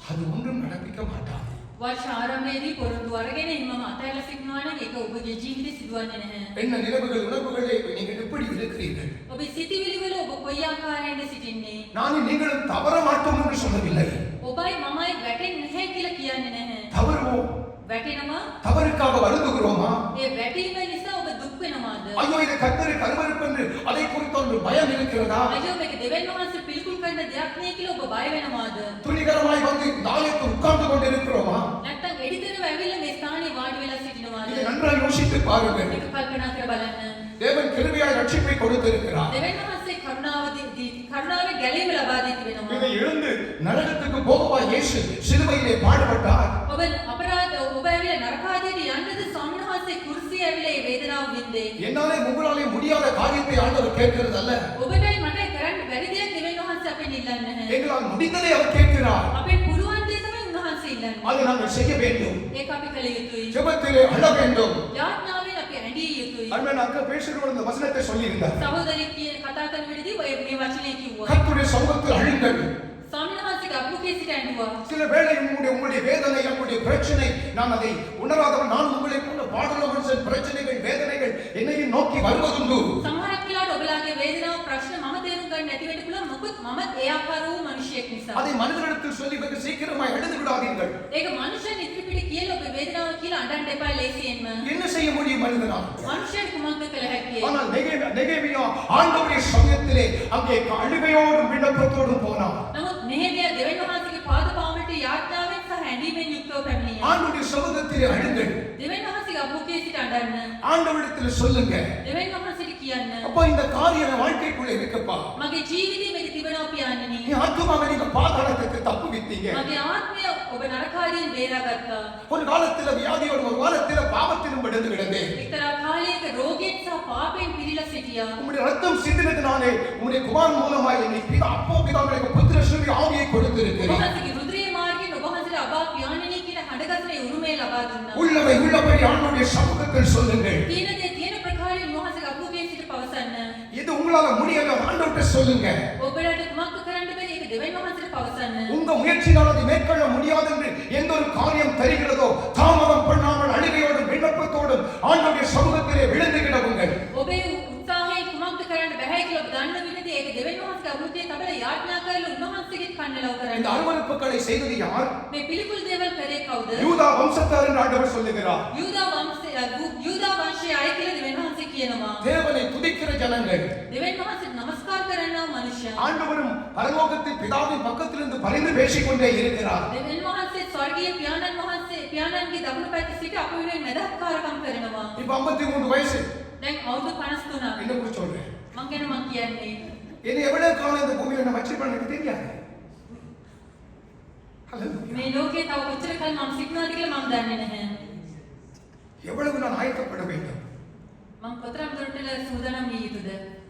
அது ஒன்றும் நடப்பிக்க மாட்டாது. වර්ෂ ආරම්භයේදී පොරොන්දු අරගෙන එහෙමම අතහැරලා සිටිනවා නම් ඒක ඔබගේ ජීවිතේ සිදුවන්නේ නැහැ. என்ன நினைவுகள் உணர்வுகளை நீங்கள் எப்படி இருக்கிறீர்கள்? ඔබේ සිතිවිලි වල ඔබ කොයි ආකාරයෙන්ද සිටින්නේ? நானும் நீங்களும் தவற மாட்டோம் என்று சொல்லவில்லை. ඔබයි මමයි වැටෙන්නේ නැහැ කියලා කියන්නේ නැහැ. தவறுவோம். වැටෙනවා. தவறுக்காக வருந்துகிறோமா? ඒ වැටීම නිසා ඔබ දුක් වෙනවාද? ஐயோ இது கர்த்தருக்கு அருவருப்பு என்று அதை குறித்து ஒரு பயம் இருக்கிறதா? අයියෝ මේක දෙවියන් වහන්සේ පිළිකුල් කරන දෙයක් නේ කියලා ඔබ බය වෙනවාද? துணிகரமாய் வந்து நாளைக்கு உட்கார்ந்து கொண்டு இருக்கிறோமா? නැත්තම් එඩිතරව ඇවිල්ලා මේ ස්ථානයේ වාඩි වෙලා සිටිනවාද? இதை நன்றாக யோசித்து பாருங்கள். මේක කල්පනා කර බලන්න. தேவன் கிருபையாய் ரட்சிப்பை கொடுத்திருக்கிறார். දෙවියන් වහන්සේ කරුණාවෙන් ගැලීම ලබා දී තිබෙනවා. இதை எழுந்து நரகத்துக்கு போகவா இயேசு சிலுவையிலே பாடுபட்டார். ඔබ අපරාධ ඔබ ඇවිල්ලා නරකාදියට යන්නද ස්වාමීන් වහන්සේ කුර්සියේ ඇවිල්ලා මේ වේදනාව වින්දේ? என்னாலே உங்களாலே முடியாத காரியத்தை ஆண்டவர் கேட்கிறது அல்ல. ඔබටයි මටයි කරන්න බැරි දෙයක් දෙවියන් වහන්සේ අපෙන් ඉල්ලන්නේ නැහැ. எங்களால் முடிந்ததை அவர் கேட்கிறார். අපෙන් පුළුවන් දේ තමයි උන්වහන්සේ ඉල්ලන්නේ. அதை நாங்கள் செய்ய வேண்டும். ඒක අපි කළ යුතුයි. ஜெபத்திலே அழ வேண்டும். යාඥාවෙන් අපි ඇඬිය යුතුයි. அருமையான அக்கா பேசுகிறவர் இந்த வசனத்தை சொல்லியிருந்தார். සහෝදරයෙක් කියන කතා කරන විදිහදී ඔය මේ වචනේ කිව්වා. கர்த்தருடைய சமூகத்தில் அழுங்கள். ස්වාමීන් වහන්සේගේ අභිමුඛයේ සිට ඇඬුවා. சில வேளை உங்களுடைய வேதனை, உங்களுடைய பிரச்சனை, நான் அதை உணராதவன், நான் உங்களை போல பாடுள்ள மனுஷன், பிரச்சனைகள், வேதனைகள் என்னையும் நோக்கி வருவதுண்டு. සමහරක් වෙලාවට ඔබලාගේ වේදනාව ප්‍රශ්න මම තේරුම් ගන්න නැති වෙන්න පුළුවන්. මොකද මමත් ඒ ආකාර වූ මිනිහෙක් නිසා. அதை மனிதனிடத்தில் சொல்லி வெகு சீக்கிரமாய் எழுந்து விடாதீர்கள். ඒක මනුෂ්‍යයන් ඉදිරිපිට කියලා ඔබේ වේදනාව කියලා අඬන්න එපා ලේසියෙන්ම. என்ன செய்ய முடியும் மனிதனால்? මනුෂ්‍යයන් කුමක්ද කළ හැකියි? ஆனால் நெகேமியா ஆண்டவருடைய சமயத்திலே அங்கே அழுகையோடும் விண்ணப்பத்தோடும் போனான். නමුත් නෙහෙමියා දෙවියන් වහන්සේගේ පාද පාමුලට යාඥාවෙන් සහ ඇඬීමෙන් යුක්තව පැමිණියා. ஆண்டவருடைய சமூகத்திலே அழுங்கள். දෙවියන් වහන්සේගේ අභිමුඛයේ සිට අඬන්න. ஆண்டவரிடத்தில் சொல்லுங்க, දෙවියන් වහන්සේට කියන්න. அப்பா இந்த காரியம் என் வாழ்க்கைக்குள்ளே இருக்குப்பா. මගේ ජීවිතේ මේක තිබෙනවා පියාණනි. நீ ஆத்துமாவை நீங்க பாதாளத்துக்கு தப்புவித்தீங்க. මගේ ආත්මය ඔබ නරකාදීන් බේරාගත්තා. ஒரு காலத்துல வியாதியோடு, ஒரு காலத்துல பாவத்திலும் விழுந்து கிடந்தேன். එක්තරා කාලයක රෝගයෙන් සහ පාපයෙන් පිරීලා සිටියා. உம்முடைய ரத்தம் சிந்தினதினாலே உம்முடைய குமாரன் மூலமாய் என்னை பிதாங்களுக்கு புத்திர ஸ்ரீ ஆவியை கொடுத்திருக்கிறேன். ඔබහන්සේගේ රුධිරයේ මාර්ගයෙන් ඔබහන්සේට අබා පියාණෙනි කියන හඬගස්නේ උරුමය ලබා දුන්නා. உள்ளவை உள்ளபடி ஆண்டவருடைய சமூகத்தில் சொல்லுங்கள். තියෙන දේ තියෙන ප්‍රකාරයෙන් ඔබහන්සේගේ අපුගේ සිට පවසන්න. இது உங்களால முடியல, ஆண்டவர்கிட்ட சொல்லுங்க. ඔබලාට කුමක්ද කරන්න බැරි ඒක දෙවියන් වහන්සේට පවසන්න. உங்க முயற்சியால் அதை மேற்கொள்ள முடியாது என்று எந்த ஒரு காரியம் தெரிகிறதோ தாமதம் பண்ணாமல் அழுகையோடும் விண்ணப்பத்தோடும் ஆண்டவருடைய சமூகத்திலே விழுந்து கிடவுங்கள். ඔබේ උත්සාහයෙන් කුමක්ද කරන්න බැහැ කියලා ඔබ දන්න විදිහට ඒක දෙවියන් වහන්සේගේ අපුගේ තබල යාඥා කරලා උන්වහන්සේගෙත් කන්නලව இந்த කරන්න. அருவருப்புகளை செய்தது யார்? මේ පිළිකුල් දේවල් කරේ කවුද? யூதா வம்சத்தார் என்று ஆண்டவர் சொல்லுகிறார். යූදා වංශයේ අය කියලා දෙවියන් වහන්සේ කියනවා. தேவனை துதிக்கிற ஜனங்கள். දෙවියන් වහන්සේට නමස්කාර කරනවා මනුෂ්‍යයා. ஆண்டவரும் பரலோகத்தில் பிதாவின் பக்கத்திலிருந்து பரிந்து பேசிக்கொண்டே இருக்கிறார். දෙවියන් වහන්සේ ස්වර්ගීය පියාණන් වහන්සේ පියාණන්ගේ දකුණු පැත්තේ සිට අප වෙනුවෙන් මැදහත්කාරකම් කරනවා. இப்ப 53 வயசு. දැන් අවුරුදු 53ක්. என்ன கூட சொல்றேன்? මං ගැන මං කියන්නේ இனி எவ்வளவு காலம் இந்த பூமியில நான் வச்சிருப்பேன் எனக்கு தெரியாது. ஹalleluya. මේ ලෝකේ තව කොච්චර කල් මම සිටිනවද කියලා මම දන්නේ නැහැ. எவ்வளவு நான் ஆயத்தப்பட வேண்டும்? මං කොතරම් දුරට සූදානම් විය යුතුද?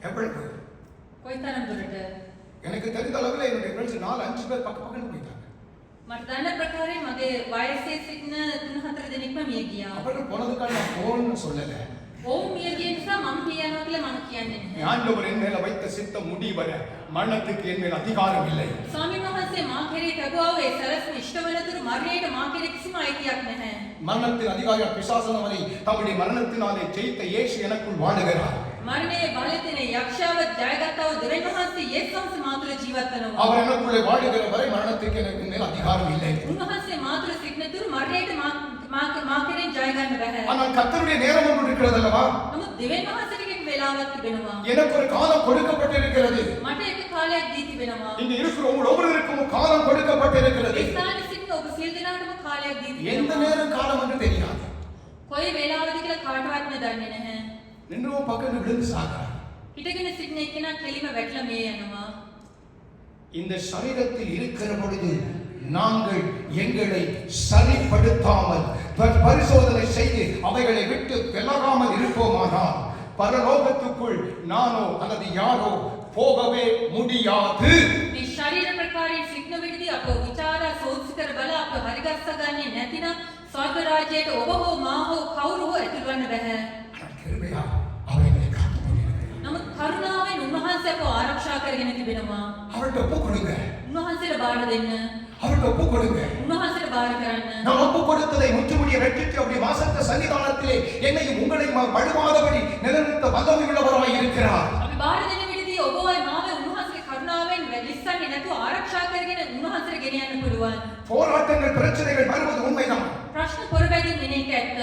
எவ்வளவு? කොයිතරම් දුරට? எனக்கு தெரிந்த அளவுல என்னுடைய ஃப்ரெண்ட்ஸ் 4-5 பேர் பக்கத்துல போயிட்டாங்க. මට දන්න ප්‍රකාරයෙන් මගේ වයසේ සිටින 3-4 දෙනෙක්ම මිය ගියා. அவர்கள் போனதுக்காக நான் போன்னு சொல்லல. ඔවුන් මිය ගිය නිසා මම කියනවා කියලා මම කියන්නේ නැහැ. ஆண்டவர் என் மேல வைத்த சித்தம் முடிவர மரணத்துக்கு என் மேல் அதிகாரம் இல்லை. ස්වාමීන් වහන්සේ මා කෙරේ තබුවා වූ ඒ සැලැස්ම ඉෂ්ට වනතුරු මරණයට මා කෙරේ කිසිම අයිතියක් නැහැ. மரணத்தின் அதிகாரி பிசாசனவனை தம்முடைய மரணத்தினாலே ஜெயித்த இயேசு எனக்குள் வாழுகிறார். මරණයේ බලය තියෙන යක්ෂයාව ජයගත්තා වූ දෙවියන් වහන්සේ යේසුස් වහන්සේ මා තුළ ජීවත් වෙනවා. அவர் எனக்குள்ளே வாழுகிற வரை மரணத்துக்கு எனக்கு மேல் அதிகாரம் இல்லை. උන්වහන්සේ මා තුළ සිටින තුරු මරණයට මා කෙරෙන් ජය ගන්න බැහැ. ஆனால் கர்த்தருடைய நேரம் ஒன்று இருக்கிறது அல்லவா? නමුත් දෙවියන් වහන්සේට එක වෙලාවක් තිබෙනවා. எனக்கு ஒரு காலம் கொடுக்கப்பட்டிருக்கிறது. මට එක කාලයක් දී තිබෙනවා. இங்க இருக்கிற உங்கள் ஒவ்வொருவருக்கும் காலம் கொடுக்கப்பட்டிருக்கிறது. ඒ ස්ථානයේ සිටින ඔබ සියලු දෙනාටම කාලයක් දී எந்த තිබෙනවා. நேரம் காலம் என்று தெரியாது. කොයි වෙලාවද කියලා කාටවත්ම දන්නේ නැහැ. நின்று பக்கத்து விழுந்து சாகிறார். හිටගෙන සිටින එක්කෙනා කෙලිම වැටලා මිය යනවා. இந்த சரீரத்தில் இருக்கிற பொழுது நாங்கள் எங்களை சரிப்படுத்தாமல் பரிசோதனை செய்து அவைகளை விட்டு விலகாமல் இருப்போமானால் பரலோகத்துக்குள் நானோ அல்லது யாரோ போகவே முடியாது. මේ ශරීර ප්‍රකාරයෙන් සිටින විදිහදී අප විචාරා සෝත්සි කර බල අප හරිගස්ස ගන්නේ නැතිනම් ස්වර්ග රාජ්‍යයට ඔබ හෝ මා හෝ කවුරු හෝ ඇතුළු වෙන්න බැහැ. ஆனால் கிருபையா அவைகளை காத்து கொண்டிருக்கிறார். නමුත් කරුණාවෙන් උන්වහන්සේ අප ආරක්ෂා කරගෙන තිබෙනවා. அவர்கிட்ட ஒப்பு கொடுங்க. උන්වහන්සේට බාර දෙන්න. அவர்கிட்ட ஒப்பு கொடுங்க. උන්වහන්සේට බාර කරන්න. நான் ஒப்பு கொடுத்ததை முற்றுமுடிய வெற்றிக்கு அப்படி வாசத்த சன்னிதானத்திலே என்னையும் உங்களையும் வழுவாதபடி நிலைநிறுத்த வல்லமை உள்ளவராய் இருக்கிறார். අපි බාර දෙන විදිහදී ඔබවයි මාව උන්වහන්සේගේ කරුණාවෙන් වැඩිස්සන්නේ නැතුව ආරක්ෂා කරගෙන උන්වහන්සේට ගෙන යන්න පුළුවන්. போராட்டங்கள் பிரச்சனைகள் வருவது உண்மைதான். ප්‍රශ්න පොරබැදින් වෙන එක ඇත්ත.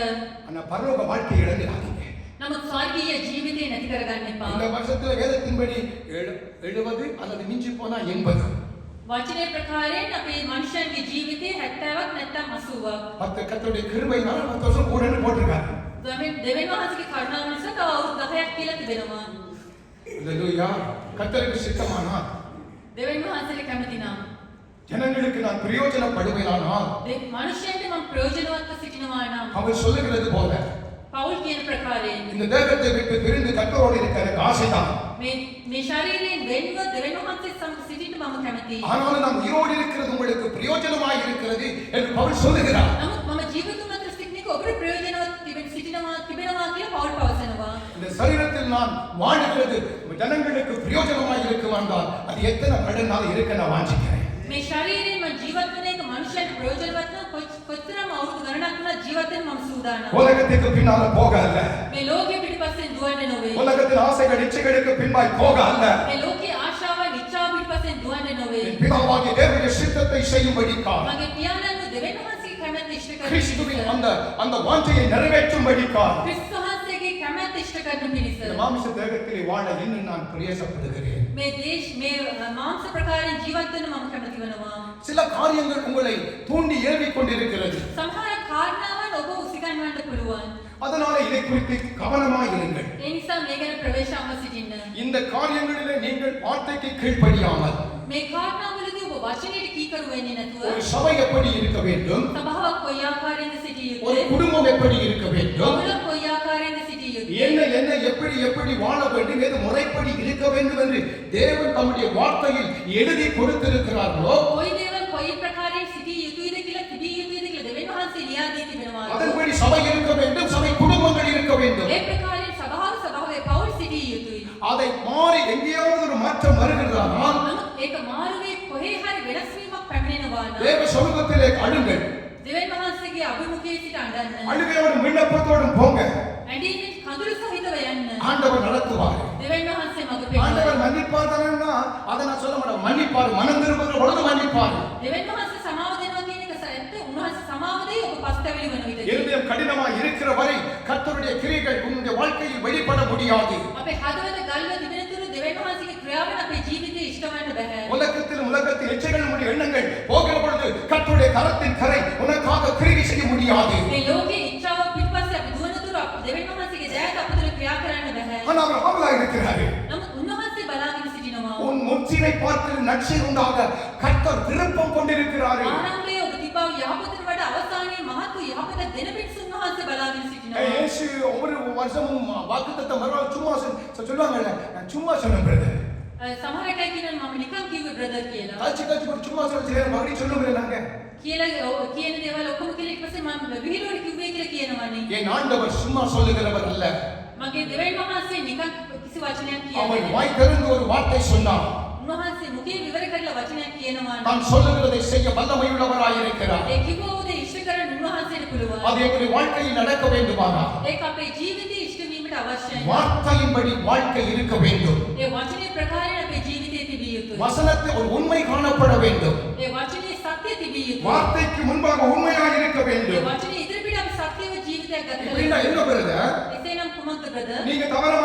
ஆனா பரலோக வாழ்க்கை இழந்துடாதீங்க. නමුත් ස්වර්ගීය ජීවිතේ නැති කරගන්න එපා. இந்த வருஷத்துல வேதத்தின்படி 70 அல்லது மிஞ்சி போனா 80. වචනේ ප්‍රකාරයෙන් අපේ මනුෂ්‍යයන්ගේ ජීවිතේ 70ක් නැත්නම් 80ක්. பத்து கர்த்தருடைய கிருபையினால 10 வருஷம் கூடன்னு போட்டிருக்காங்க. දෙවියන් වහන්සේගේ කරුණාව නිසා තව අවුරුදු 10ක් කියලා තිබෙනවා. அல்லேலூயா. கர்த்தருக்கு சித்தமானால் දෙවියන් වහන්සේට කැමති නම් ஜனங்களுக்கு நான் பிரயோஜனப்படுவேனானால் මනුෂ්‍යයන්ට මම ප්‍රයෝජනවත්ව සිටිනවා නම් அவர் சொல்லுகிறது போல පෞල් කියන ප්‍රකාරයෙන් இந்த தேகத்தை விட்டு பிரிந்து கர்த்தரோடு இருக்க எனக்கு ஆசைதான். මේ ශරීරයෙන් වෙන්ව දෙවියන් වහන්සේ සමග සිටින්න මම කැමතියි. ஆனாலும் நாம் உயிரோடு இருக்கிறது உங்களுக்கு பிரயோஜனமாய் இருக்கிறது என்று பவுல் சொல்லுகிறார். නමුත් මම ජීවිතුන් අතර සිටින එක ඔබට ප්‍රයෝජනවත් තිබෙනවා කියලා පෞල් පවසනවා. இந்த சரீரத்தில் நான் வாழுகிறது ஜனங்களுக்கு பிரயோஜனமாய் இருக்கும் என்றால் அது எத்தனை கடனால இருக்க நான் வாஞ்சிக்கிறேன். මේ ශරීරයෙන් මම ජීවත් වෙන එක මනුෂ්‍යයන්ට ප්‍රයෝජනවත් නම් කොච්චරම අවුරුදු ගණනක් වුණත් ජීවත් වෙන්න මම සූදානම්. உலகத்துக்கு பின்னால போக அல்ல. මේ ලෝකෙ පිටිපස්සෙන් දුවන්නේ නොවේ. உலகத்தின் ஆசைகள் இச்சைகளுக்கு பின்பாய் போக அல்ல. මේ ලෝකයේ ආශාවන් ඉච්ඡාව පිටිපස්සෙන් දුවන්නේ නොවේ. பிதாவாகிய தேவனுடைய சித்தத்தை செய்யும்படிக்காக මගේ පියාණන්ව දෙවියන් වහන්සේගේ කැමැත්ත ඉෂ්ට කරන கிறிஸ்துவின் அந்த வாஞ்சையை நிறைவேற்றும்படிக்காக ක්‍රිස්තු වහන්සේගේ කැමැත්ත ඉෂ්ට කරන පිණිස இந்த மாமிச தேகத்திலே வாழ இன்னும் நான் பிரயாசப்படுகிறேன். මේ මාංශ ප්‍රකාරයෙන් ජීවත් වෙන්න මම කැමති වෙනවා. சில காரியங்கள் உங்களை தூண்டி ஏவிக் கொண்டிருக்கிறது. සමහර කාරණාවන් ඔබ උසිගන්වන්න පුළුවන්. அதனால இதை குறித்து கவனமாய் இருங்கள். ඒ නිසා මේ ගැන ප්‍රවේශම්ව සිටින්න. இந்த காரியங்களிலே நீங்கள் வார்த்தைக்கு கீழ்ப்படியாமல் මේ කාරණාවලදී ඔබ වචනයට කීකරු වෙන්නේ නැතුව ஒரு சபை எப்படி இருக்க வேண்டும், සභාවක් කොයි ආකාරයෙන්ද සිටිය ஒரு යුතුද? குடும்பம் எப்படி இருக்க வேண்டும், පවුලක් කොයි ආකාරයෙන්ද සිටිය යුතුද? என்ன என்ன எப்படி எப்படி வாழ வேண்டும், எது முறைப்படி இருக்க வேண்டும் என்று தேவன் தம்முடைய வார்த்தையில் எழுதி கொடுத்திருக்கிறார்களோ කොයි දේවල් කොයි ප්‍රකාරයෙන් සිටිය යුතුයිද කියලා තිබිය යුතුයිද කියලා දෙවියන් වහන්සේ ලියා දී තිබෙනවා. அதன்படி சபை இருக்க வேண்டும், சபை குடும்பங்கள் இருக்க வேண்டும். ඒ ප්‍රකාරයෙන් සභාවේ පවුල් සිටිය යුතුයි. அதை மாறி எங்கேயாவது ஒரு மாற்றம் வருகிறதானால் නමුත් ඒක මාරුවේ කොහේ හරි වෙනස් වීමක් පැමිණෙනවා නම් தேவ சமூகத்திலே அழுங்கள், දෙවියන් වහන්සේගේ අභිමුඛයේ සිට අඬන්න. அழுகையோடும் விண்ணப்பத்தோடும் போங்க. ඇඬීමෙන් කඳුළු සහිතව යන්න. ஆண்டவர் நடத்துவார். දෙවියන් වහන්සේ මඟ පෙන්වනවා. ஆண்டவர் மன்னிப்பார் தானேன்னா அதை நான் சொல்ல மாட்டேன். மன்னிப்பார், மனம் திரும்புகிற பொழுது மன்னிப்பார். දෙවියන් වහන්සේ සමාව දෙනවා කියන එක සත්‍ය. උන්වහන්සේ සමාව දෙයි ඔබ පස්තැවිලි වන විට. இருதயம் கடினமாய் இருக்கிற வரை கர்த்தருடைய கிரியைகள் உங்களுடைய வாழ்க்கையில் வெளிப்பட முடியாது. අපේ හදවත ගල්ව තිබෙන තුරු දෙවියන් වහන්සේගේ ක්‍රියාවෙන් අපේ ජීවිතේ ඉෂ්ට වෙන්න බෑ. உலகத்தில் இச்சைகள் நம்முடைய எண்ணங்கள் போகிற பொழுது கர்த்தருடைய கரத்தின் கரை உனக்காக கிரியை செய்ய முடியாது. මේ ලෝකේ ඉච්ඡාව පිටපස්සේ අපි දුවන තුරු දෙවියන් වහන්සේගේ දයාව අපිට ක්‍රියා කරන්න බෑ. ஆனால் அவர் ஆவலாய் இருக்கிறார். නමුත් උන්වහන්සේ බලාගෙන සිටිනවා. உன் முற்றினை பார்த்து நற்செய் உண்டாக கர்த்தர் விருப்பம் கொண்டிருக்கிறார். ආරම්භයේ ඔබ තිබව යහපතට වඩා අවසානයේ මහත් වූ යහපත දෙන පිණිස උන්වහන්සේ බලාගෙන සිටිනවා. இயேசு ஒவ்வொரு வருஷமும் வாக்குத்தத்தம் வருவாங்க, சும்மா சொல்லுவாங்கல்ல, நான் சும்மா சொன்னேன் பிரதர். සමහර අය කියනවා මම නිකන් කිව්වේ බ්‍රදර් කියලා. காட்சி போட்டு சும்மா சொல்ல மறுபடியும் சொல்லுங்க நாங்க. කියලා කියන දේවල් ඔක්කොම කියලා ඊට පස්සේ මම විහිළුවට කිව්වේ කියලා කියනවනේ. என் ஆண்டவர் சும்மா சொல்லுகிறவர் அல்ல. මගේ දෙවියන් වහන්සේ නිකන් කිසි වචනයක් அவர் කියන්නේ வாய் திறந்து ஒரு வார்த்தை சொன்னார். උන්වහන්සේ මුඛේ විවර කරලා වචනයක් කියනවා. தான் சொல்லுகிறதை செய்ய வல்லமையுள்ளவராய் இருக்கிறார். ඒ කිව්වෝ දේ ඉෂ්ට කරන්න උන්වහන්සේට පුළුවන්. அது எங்களுடைய வாழ்க்கையில் நடக்க வேண்டுமானால் ඒක අපේ ජීවිතේ ඉෂ්ට වීමට අවශ්‍යයි. வார்த்தையின்படி வாழ்க்கை இருக்க வேண்டும். ඒ වචනේ ප්‍රකාරයෙන් අපේ ජීවිතේ තිබිය යුතුයි. வசனத்தில் ஒரு உண்மை காணப்பட வேண்டும். ඒ වචනේ සත්‍ය තිබිය යුතුයි. வார்த்தைக்கு முன்பாக உண்மையாக இருக்க ඒ வேண்டும். වචනේ ඉදිරියට අපි සත්‍යව ජීවිතයක් ගත இப்படின்னா என்ன பிரதர்? එසේනම් කුමක්ද බ්‍රදර්? நீங்க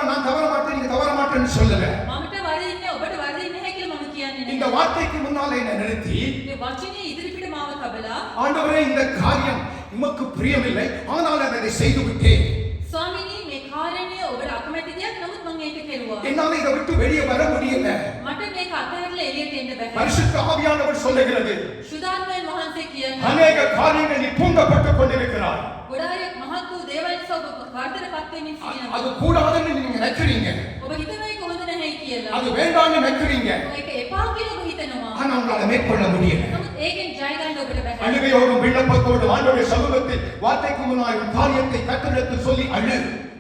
நான் தவற மாட்டேன், நீங்க தவற மாட்டேன்னு சொல்லல. මමට වරදින්නේ ඔබට වරදින්නේ නැහැ කියලා මම කියන්නේ இந்த නෑ. வார்த்தைக்கு முன்னாலே என்ன நிறுத்தி, මේ වචනේ ඉදිරියට මාව තබලා ஆண்டவரே இந்த காரியம் உமக்கு பிரியமில்லை, ஆனால் நான் அதை செய்து விட்டேன். ස්වාමිනී මේ කාරණය ඔබට අකමැති දෙයක් නමුත් මම ඒක කෙරුවා. என்னால இதை விட்டு வெளியே வர முடியல. මට මේක අතහැරලා එළියට එන්න බෑ. பரிசுத்த ஆவியானவர் சொல்லுகிறது, සුදාත්මයන් වහන්සේ කියන්නේ அநேக காரியங்கள் நீ தூண்டப்பட்டுக் கொண்டிருக்கிறாய். ගොඩාක් මහත් වූ දේවල් නිසා ඔබ වර්ධනපත් වෙමින් සිටිනවා. அது கூடாதுன்னு நீங்க நினைக்கிறீங்க, ඔබ හිතනවා ඒක හොඳ නැහැ කියලා. அது வேண்டாம்னு நினைக்கிறீங்க, ඒක එපා කියලා ඔබ හිතනවා. ஆனா உங்களால மேற்கொள்ள முடியல. නමුත් ඒකෙන් ජය ගන්න ඔබට බෑ. அழுகையோடும் விண்ணப்பத்தோடும் ஆண்டவருடைய சமூகத்தில் வார்த்தைக்கு முன்னாய் உன் காரியத்தை கர்த்தரிடத்தில் சொல்லி அழு.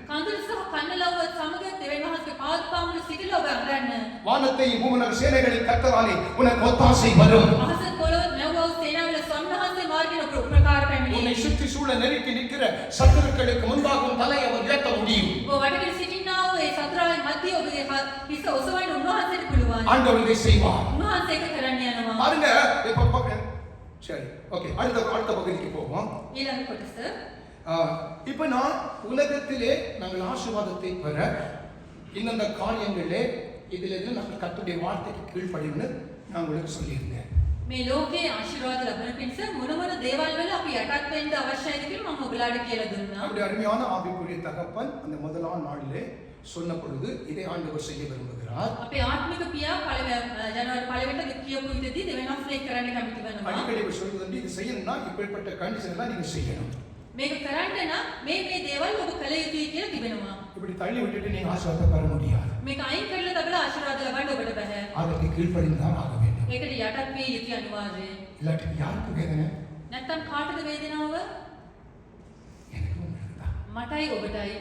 කඳුළු සහ කන්නලව්ව සමග දෙවියන් වහන්සේ පාදපාමුල සිටිලා ඔබ අඟරන්න. வானத்தையும் பூமியின் சேனைகளின் கர்த்தராலே உனக்கு ஒத்தாசை வரும். අහස පොළොව නැවව සේනාවල ස්වාමීන් වහන්සේ මාර්ගින උපකාර உன்னை පැමිණේ. சுற்றி சூழ நெருக்கி நிற்கிற சத்துருக்களுக்கு முன்பாக உன் தலையை அவர் உயர்த்த முடியும். ඔබ වටේ සිටිනා වූ ඒ සතරාවේ මැදිය ඔබගේ හිස ඔසවන්න උන්වහන්සේට පුළුවන්. ஆண்டவர் இதை செய்வார். උන්වහන්සේ ඒක කරන්න යනවා. பாருங்க சரி, ஓகே, அடுத்த பகுதிக்கு போவோம். ඊළඟ කොටස இப்ப நான் உலகத்திலே நாங்கள் ஆசீர்வாதத்தை பெற இந்தந்த காரியங்களே இதில் நாங்கள் கர்த்தருடைய வார்த்தைக்கு கீழ்ப்படின்னு நான் உங்களுக்கு சொல்லியிருந்தேன். මේ ලෝකේ ආශිර්වාද ලබන පිණිස මොන මොන දේවල් වල අපි යටත් වෙන්න අවශ්‍යයිද කියලා මම ඔයගලාට කියලා දුන්නා. நம்முடைய அருமையான ஆவிக்குரிய தகப்பன் அந்த முதலாம் நாளிலே சொன்ன பொழுது இதை ஆண்டவர் செய்ய விரும்புகிறார். අපේ ආත්මික පියා ජනවාරි 1 වෙනිදා කියපු විදිහදී දෙවෙනි මාසයේ කරන්න කැමති වෙනවා. அடிக்கடி இவர் சொல்வது இது செய்யணும்னா இப்படிப்பட்ட கண்டிஷன் எல்லாம் நீங்க செய்யணும். මේක කරන්න නම් මේ දේවල් ඔබ කළ යුතුයි කියලා තිබෙනවා. இப்படி தள்ளி விட்டுட்டு நீங்க ஆசீர்வாதம் பெற முடியாது. මේක අයින් කරලා තබලා ආශිර්වාද ලබන්න ඔබට බෑ. அதற்கு கீழ்ப்படிந்து தான் ஆக வேண்டும். ඒකට යටත් විය යුතු අනිවාර්යයි. இல்லாட்டி யாருக்கு வேதனை? නැත්තම් කාටද වේදනාව? எனக்கு உங்களுக்கு தான். මටයි ඔබටයි.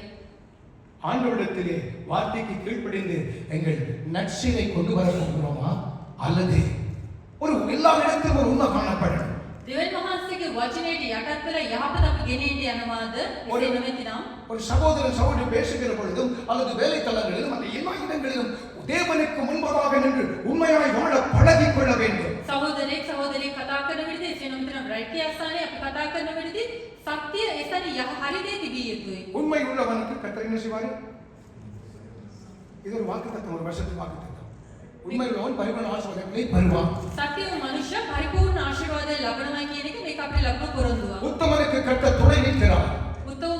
ஆண்டவரிடத்திலே வார்த்தைக்கு கீழ்ப்படிந்து எங்கள் நற்செய்தியை கொண்டு வர போகிறோமா, அல்லது ஒரு எல்லா இடத்திலும் ஒரு உண்மை காணப்படணும். දෙවියන් වහන්සේගේ වචනයට යටත් වෙලා යහපත අපි ගෙනෙන්න යනවාද? එසේ නොමැතිනම් ஒரு சகோதரன் சகோதரி பேசுகிற பொழுதும் அல்லது வேலைத்தலங்களிலும் அந்த எல்லா இடங்களிலும் தேவனுக்கு முன்பதாக நின்று உண்மையாய் வாழ பழகிக் கொள்ள வேண்டும். සහෝදරයෙක් සහෝදරිය කතා කරන විදිහේ එසේ නොමැතිනම් රැකිය ස්ථානයේ අපි කතා කරන විදිහේ සත්‍ය එතන හරි දේ තිබිය යුතුයි. உண்மை உள்ளவனுக்கு கர்த்தர் என்ன செய்வார்? இது ஒரு வாக்குத்தத்தம், ஒரு வருஷத்துக்கு வாக்குத்தத்தம். உண்மை உள்ளவன் பரிபூர்ண ஆசீர்வாதங்களை பெறுவான். සත්‍ය වූ මනුෂ්‍ය පරිපූර්ණ ආශිර්වාදය ලබනවා කියන එක මේක අපේ ලබන පොරොන්දුවක්. உத்தமனுக்கு கர்த்தர் துணை நிற்கிறார். උතුම්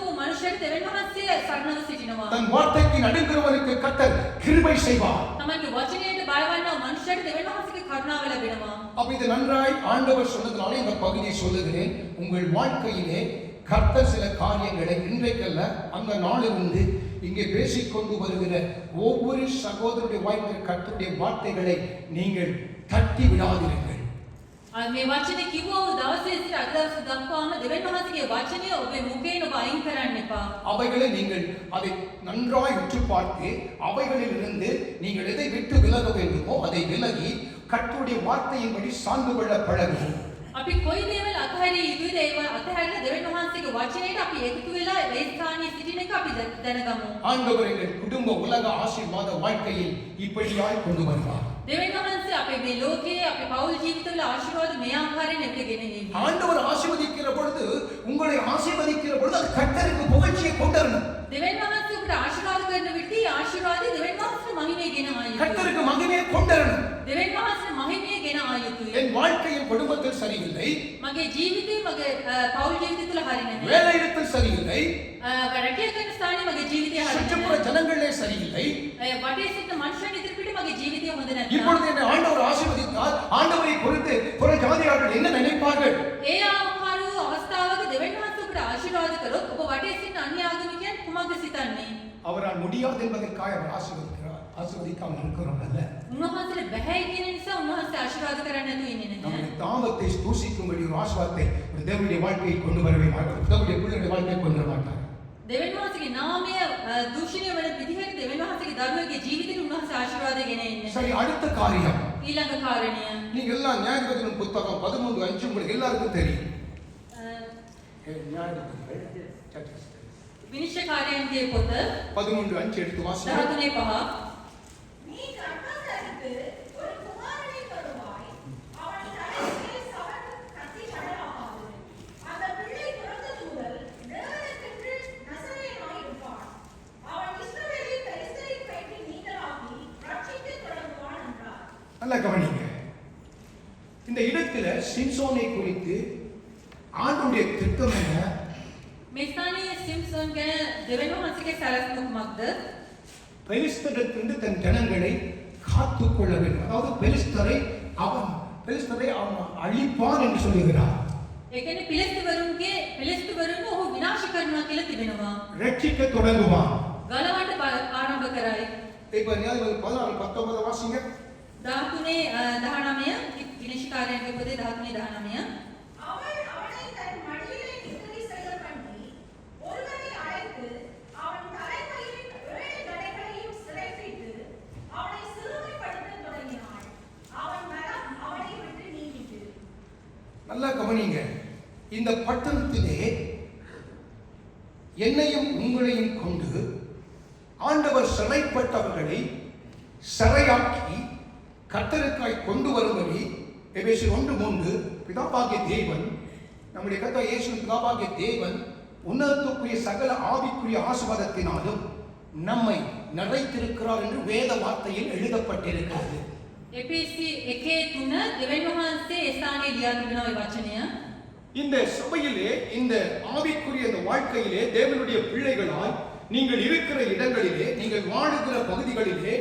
වූ මනුෂ්‍ය මනුෂ්‍යයට දෙවියන් වහන්සේ සරණව සිටිනවා. தன் வார்த்தைக்கு நடுங்குறவனுக்கு கர்த்தர் கிருபை செய்வார். තමන්ගේ වචනයට බය වන්නා මනුෂ්‍යයට දෙවියන් වහන්සේගේ කරුණාව ලැබෙනවා. அப்ப இது நன்றாய் ஆண்டவர் சொன்னதுனால இந்த பகுதியை சொல்லுகிறேன். உங்கள் வாழ்க்கையிலே கர்த்தர் சில காரியங்களை இன்றைக்கல்ல அந்த நாளிலிருந்து இங்கே பேசிக்கொண்டு வருகிற ஒவ்வொரு சகோதரருடைய வாய்ப்பில் கர்த்தருடைய வார்த்தைகளை நீங்கள் தட்டி விடாதீர்கள். මේ වචනේ කිව්වෝ දවසේ සිට අද දවස දක්වාම දෙවියන් වහන්සේගේ වචනය ඔබේ මුඛයෙන් ඔබ අයින් කරන්න එපා. அவைகளை நீங்கள் அதை நன்றாய் உற்று பார்த்து அவைகளிலிருந்து நீங்கள் எதை விட்டு விலக வேண்டுமோ அதை விலகி கர்த்தருடைய வார்த்தையின்படி சார்ந்து கொள்ள பழகுவோம். අපි කොයි දේවල් අතහැරිය යුතුද ඒව අතහැරලා දෙවියන් වහන්සේගේ වචනයට අපි එකතු වෙලා ඒ ස්ථානයේ සිටින එක අපි දැනගමු. ஆண்டவர் எங்கள் குடும்ப உலக ஆசீர்வாத வாழ்க்கையில் இப்படியாய் கொண்டு வருவார். දෙවියන් වහන්සේ අපේ මේ ලෝකයේ අපේ පෞල් ජීවිතවල ආශිර්වාද මේ ආකාරයෙන් එක්ක ගෙනෙන්නේ. ஆண்டவர் ஆசீர்வதிக்கிற பொழுது உங்களை ஆசீர்வதிக்கிற பொழுது அது கர்த்தருக்கு புகழ்ச்சியை கொண்டு வரணும். දෙවියන් වහන්සේ ඔබට ආශිර්වාද කරන විට ඒ ආශිර්වාදය දෙවියන් වහන්සේ මහිමේ ගෙන ආයුතුයි. கர்த்தருக்கு மகிமையை கொண்டு வரணும். දෙවියන් වහන්සේ මහිමේ ගෙන ආයුතුයි. என் வாழ்க்கையில் குடும்பத்தில் சரியில்லை, මගේ ජීවිතේ මගේ පෞල් ජීවිතය තුල හරි නැහැ. வேலையிடத்தில் சரியில்லை, රැකියා කරන ස්ථානයේ මගේ ජීවිතය හරි சுற்றுப்புற නැහැ. ஜனங்களே சரியில்லை. වටේ සිටින මනුෂ්‍යයන් ඉදිරිපිට මගේ ජීවිතය හොඳ නැත්නම් இப்பொழுது என்னை ஆண்டவர் ஆசீர்வதித்தால் ஆண்டவரை குறித்து புற ஜாதியார்கள் என்ன நினைப்பார்கள்? ඒ ආකාර වූ අවස්ථාවක දෙවියන් වහන්සේ ඔබට ආශිර්වාද කරොත් ඔබ වටේ සිටින අන්‍ය ආගමිකයන් කුමක්ද සිතන්නේ? அவரால் முடியாது என்பதற்காக அவர் ஆசீர்வதிக்கிறார். ஆசீர்வதிக்காமல் இருக்கிறோம் அல்ல. උන්වහන්සේට බැහැ කියන නිසා උන්වහන්සේ ආශිර්වාද කරන්නේ නැතුව ඉන්නේ නැහැ. நம்முடைய தாமத்தை தூசிக்கும்படி ஒரு ஆசீர்வாதத்தை ஒரு தேவனுடைய வாழ்க்கையை கொண்டு வரவே மாட்டார். தேவனுடைய பிள்ளைகளுடைய வாழ்க்கையை கொண்டு வர மாட்டார். දෙවියන් වහන්සේගේ නාමය දූෂණය වෙන විදිහට දෙවියන් වහන්සේගේ දරුවෙකුගේ ජීවිතේට උන්වහන්සේ ආශිර්වාදය ගෙන එන්නේ. சரி, அடுத்த காரியம், ඊළඟ කාරණය நீங்க எல்லாம் நியாயாதிபதிகளின் புத்தகம் 13:5 உங்களுக்கு எல்லாருக்கும் தெரியும். நியாயாதிபதிகள் Judges. විනිශ්චයකාරයන්ගේ පොත 13:5 எடுத்து வாசிங்க. 13:5 நீ கர்த்தருக்கு ஒரு குமாரனை தருவாய். அவன் தலையிலே சவன் கத்தி கடலாகாது. அந்த பிள்ளை பிறந்தது முதல் தேவனுக்கென்று நசரேயனாய் இருப்பான். அவன் இஸ்ரவேலின் பெலிஸ்தரின் கைக்கு நீங்களாகி ரட்சிக்கத் தொடங்குவான் என்றார். நல்லா கவனிங்க. இந்த இடத்துல சிம்சோனை குறித்து ஆண்டவருடைய திட்டம் என்ன? මේ ස්ථානයේ සිම්සන් ගැන දෙවියන් වහන්සේගේ සැලැස්ම කුමක්ද? பெலிஸ்தரிடத்திலிருந்து தன் ஜனங்களை காத்துக் கொள்ள வேண்டும். அதாவது பெலிஸ்தரை அவன் அழிப்பான் என்று சொல்லுகிறார். ඒ කියන්නේ පිලිස්තුවරුන්ව ඔහු විනාශ කරනවා කියලා තිබෙනවා. ரட்சிக்க தொடங்குவான். ගලවන්න ආරම්භ කරයි. இப்ப நியாயாதிபதி 16:19 வாசிங்க. 13:19 විනිශ්චයකාරයන්ගේ පොතේ 13:19 அவன் அவனை தன் மடியிலே நித்திரை செய்ய பண்ணி ஒருவனை அழைத்து அவன் தலைமையின் 7 ஜடைகளையும் சிறைப்பிட்டு அவனை சிறுமைப்படுத்தத் தொடங்கினான். அவன் மனம் அவனை விட்டு நீங்கிட்டு. நல்லா கவனிங்க. இந்த பட்டணத்திலே என்னையும் உங்களையும் கொண்டு ஆண்டவர் சிறைப்பட்டவர்களை சிறையாக்கி கர்த்தருக்காய் கொண்டு வரும்படி எபேசியர் 1:3 பிதாவாகிய தேவன், நம்முடைய கர்த்தர் இயேசு பிதாவாகிய தேவன் உன்னதத்துக்குரிய சகல ஆவிக்குரிய ஆசீர்வாதத்தினாலும் நம்மை நிறைத்திருக்கிறார் என்று வேத வார்த்தையில் எழுதப்பட்டிருக்கிறது. එපේසි 1:3 දෙවියන් වහන්සේ ඒ ස්ථානයේ ලියා තිබෙනවා මේ වචනය. இந்த சபையிலே இந்த ஆவிக்குரிய இந்த வாழ்க்கையிலே தேவனுடைய பிள்ளைகளாய் நீங்கள் இருக்கிற இடங்களிலே, நீங்கள் வாழுகிற பகுதிகளிலே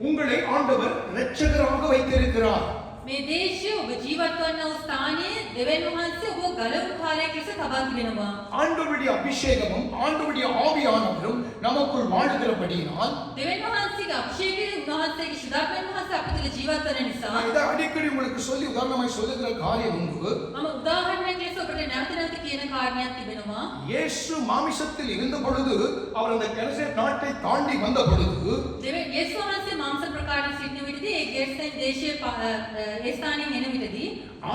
உங்களை ஆண்டவர் இரட்சகராக வைத்திருக்கிறார். මේ දේශයේ ඔබ ජීවත් වන්නා වූ ස්ථානයේ දෙවියන් වහන්සේ ඔබ ගලවු කාර්යයක් ලෙස තබා තිබෙනවා. ஆண்டவருடைய அபிஷேகமும் ஆண்டவருடைய ஆவியானவரும் நமக்குள் வாழுகிறபடியினால் දෙවියන් වහන්සේගේ අභිෂේකය උන්වහන්සේගේ ශුද්ධාත්මයන් වහන්සේ අප තුළ ජීවත් වන නිසා நான் இதை அடிக்கடி உங்களுக்கு சொல்லி உதாரணமாய் சொல்லுகிற காரியம் உண்டு. මම උදාහරණයක් ලෙස ඔබට නැවත නැවත කියන කාරණයක් තිබෙනවා. இயேசு மாமிசத்தில் இருந்த பொழுது, அவர் அந்த கெனசரேத் நாட்டை தாண்டி வந்த பொழுது, දෙවියන් යේසුස් වහන්සේ මාംස ප්‍රකාරයෙන් සිටින විටදී ඒ ගෙර්සෙන් දේශයේ ඒ ස්ථානයෙන් එන විටදී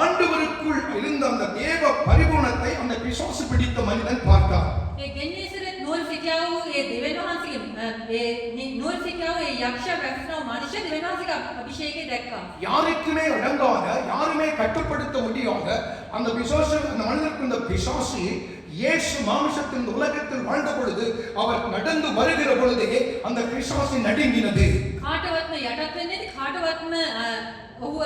ஆண்டவருக்குள் இருந்த அந்த தேவ பரிபூரணத்தை அந்த பிசாசு பிடித்த மனிதன் பார்த்தார். ඒ ගෙන්නේසරේ නෝල් සිටියා වූ ඒ දෙවියන් වහන්සේගේ ඒ නෝල් සිටියා වූ ඒ යක්ෂ වැස්නව මනුෂ්‍ය දෙවියන් වහන්සේගේ අභිෂේකය දැක්කා. யாருக்குமே அடங்காத, யாருமே கட்டுப்படுத்த முடியாத அந்த பிசாசு, அந்த மனிதனுக்கு இந்த பிசாசு இயேசு மாமிசத்தில் இந்த உலகத்தில் வாழ்ந்த பொழுது அவர் நடந்து வருகிற பொழுதே அந்த பிசாசு நடுங்கினது. කාටවත්ම යටත් වෙන්නේ නැති කාටවත්ම ඔහුව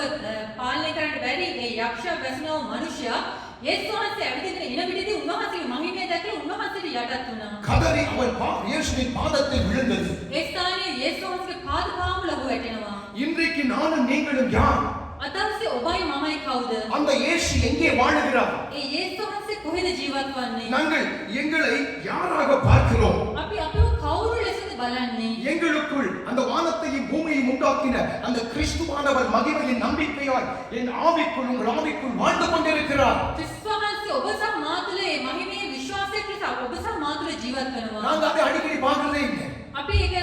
පාලනය කරන්න බැරි ඒ යක්ෂ වැසෙනව මිනිසයා යේසුස් වහන්සේ ඇවිදින එන විදිහේ උන්වහන්සේගේ මහිමය දැකලා උන්වහන්සේට යටත් වුණා. கதறி அவன் இயேசுவின் பாதத்தில் விழுந்தது. ඒ ස්ථානයේ යේසුස් වහන්සේගේ පාද පාමුල ඔහු වැටෙනවා. இன்றைக்கு நானும் நீங்களும் யார்? අදවසේ ඔබයි මමයි කවුද? அந்த இயேசு எங்கே வாழுகிறார்? ඒ යේසුස් වහන්සේ කොහෙද ජීවත් වන්නේ? நாங்கள் எங்களை யாராக பார்க்கிறோம்? අපි අපිව කවුරු ලෙසද බලන්නේ? எங்களுக்குள் அந்த வானத்தையும் பூமியையும் உண்டாக்கின அந்த கிறிஸ்துவானவர் மகிமையின் நம்பிக்கையாய் என் ஆவிக்குள் உங்கள் ஆவிக்குள் வாழ்ந்து கொண்டிருக்கிறார். ක්‍රිස්තුස් වහන්සේ ඔබ සහ මා තුළ මේ මහිමේ විශ්වාසයක් ලෙස ඔබ සහ මා තුළ ජීවත් වෙනවා. நாங்க அதை அடிக்கடி பார்க்கிறதே இல்லை. අපි ඒක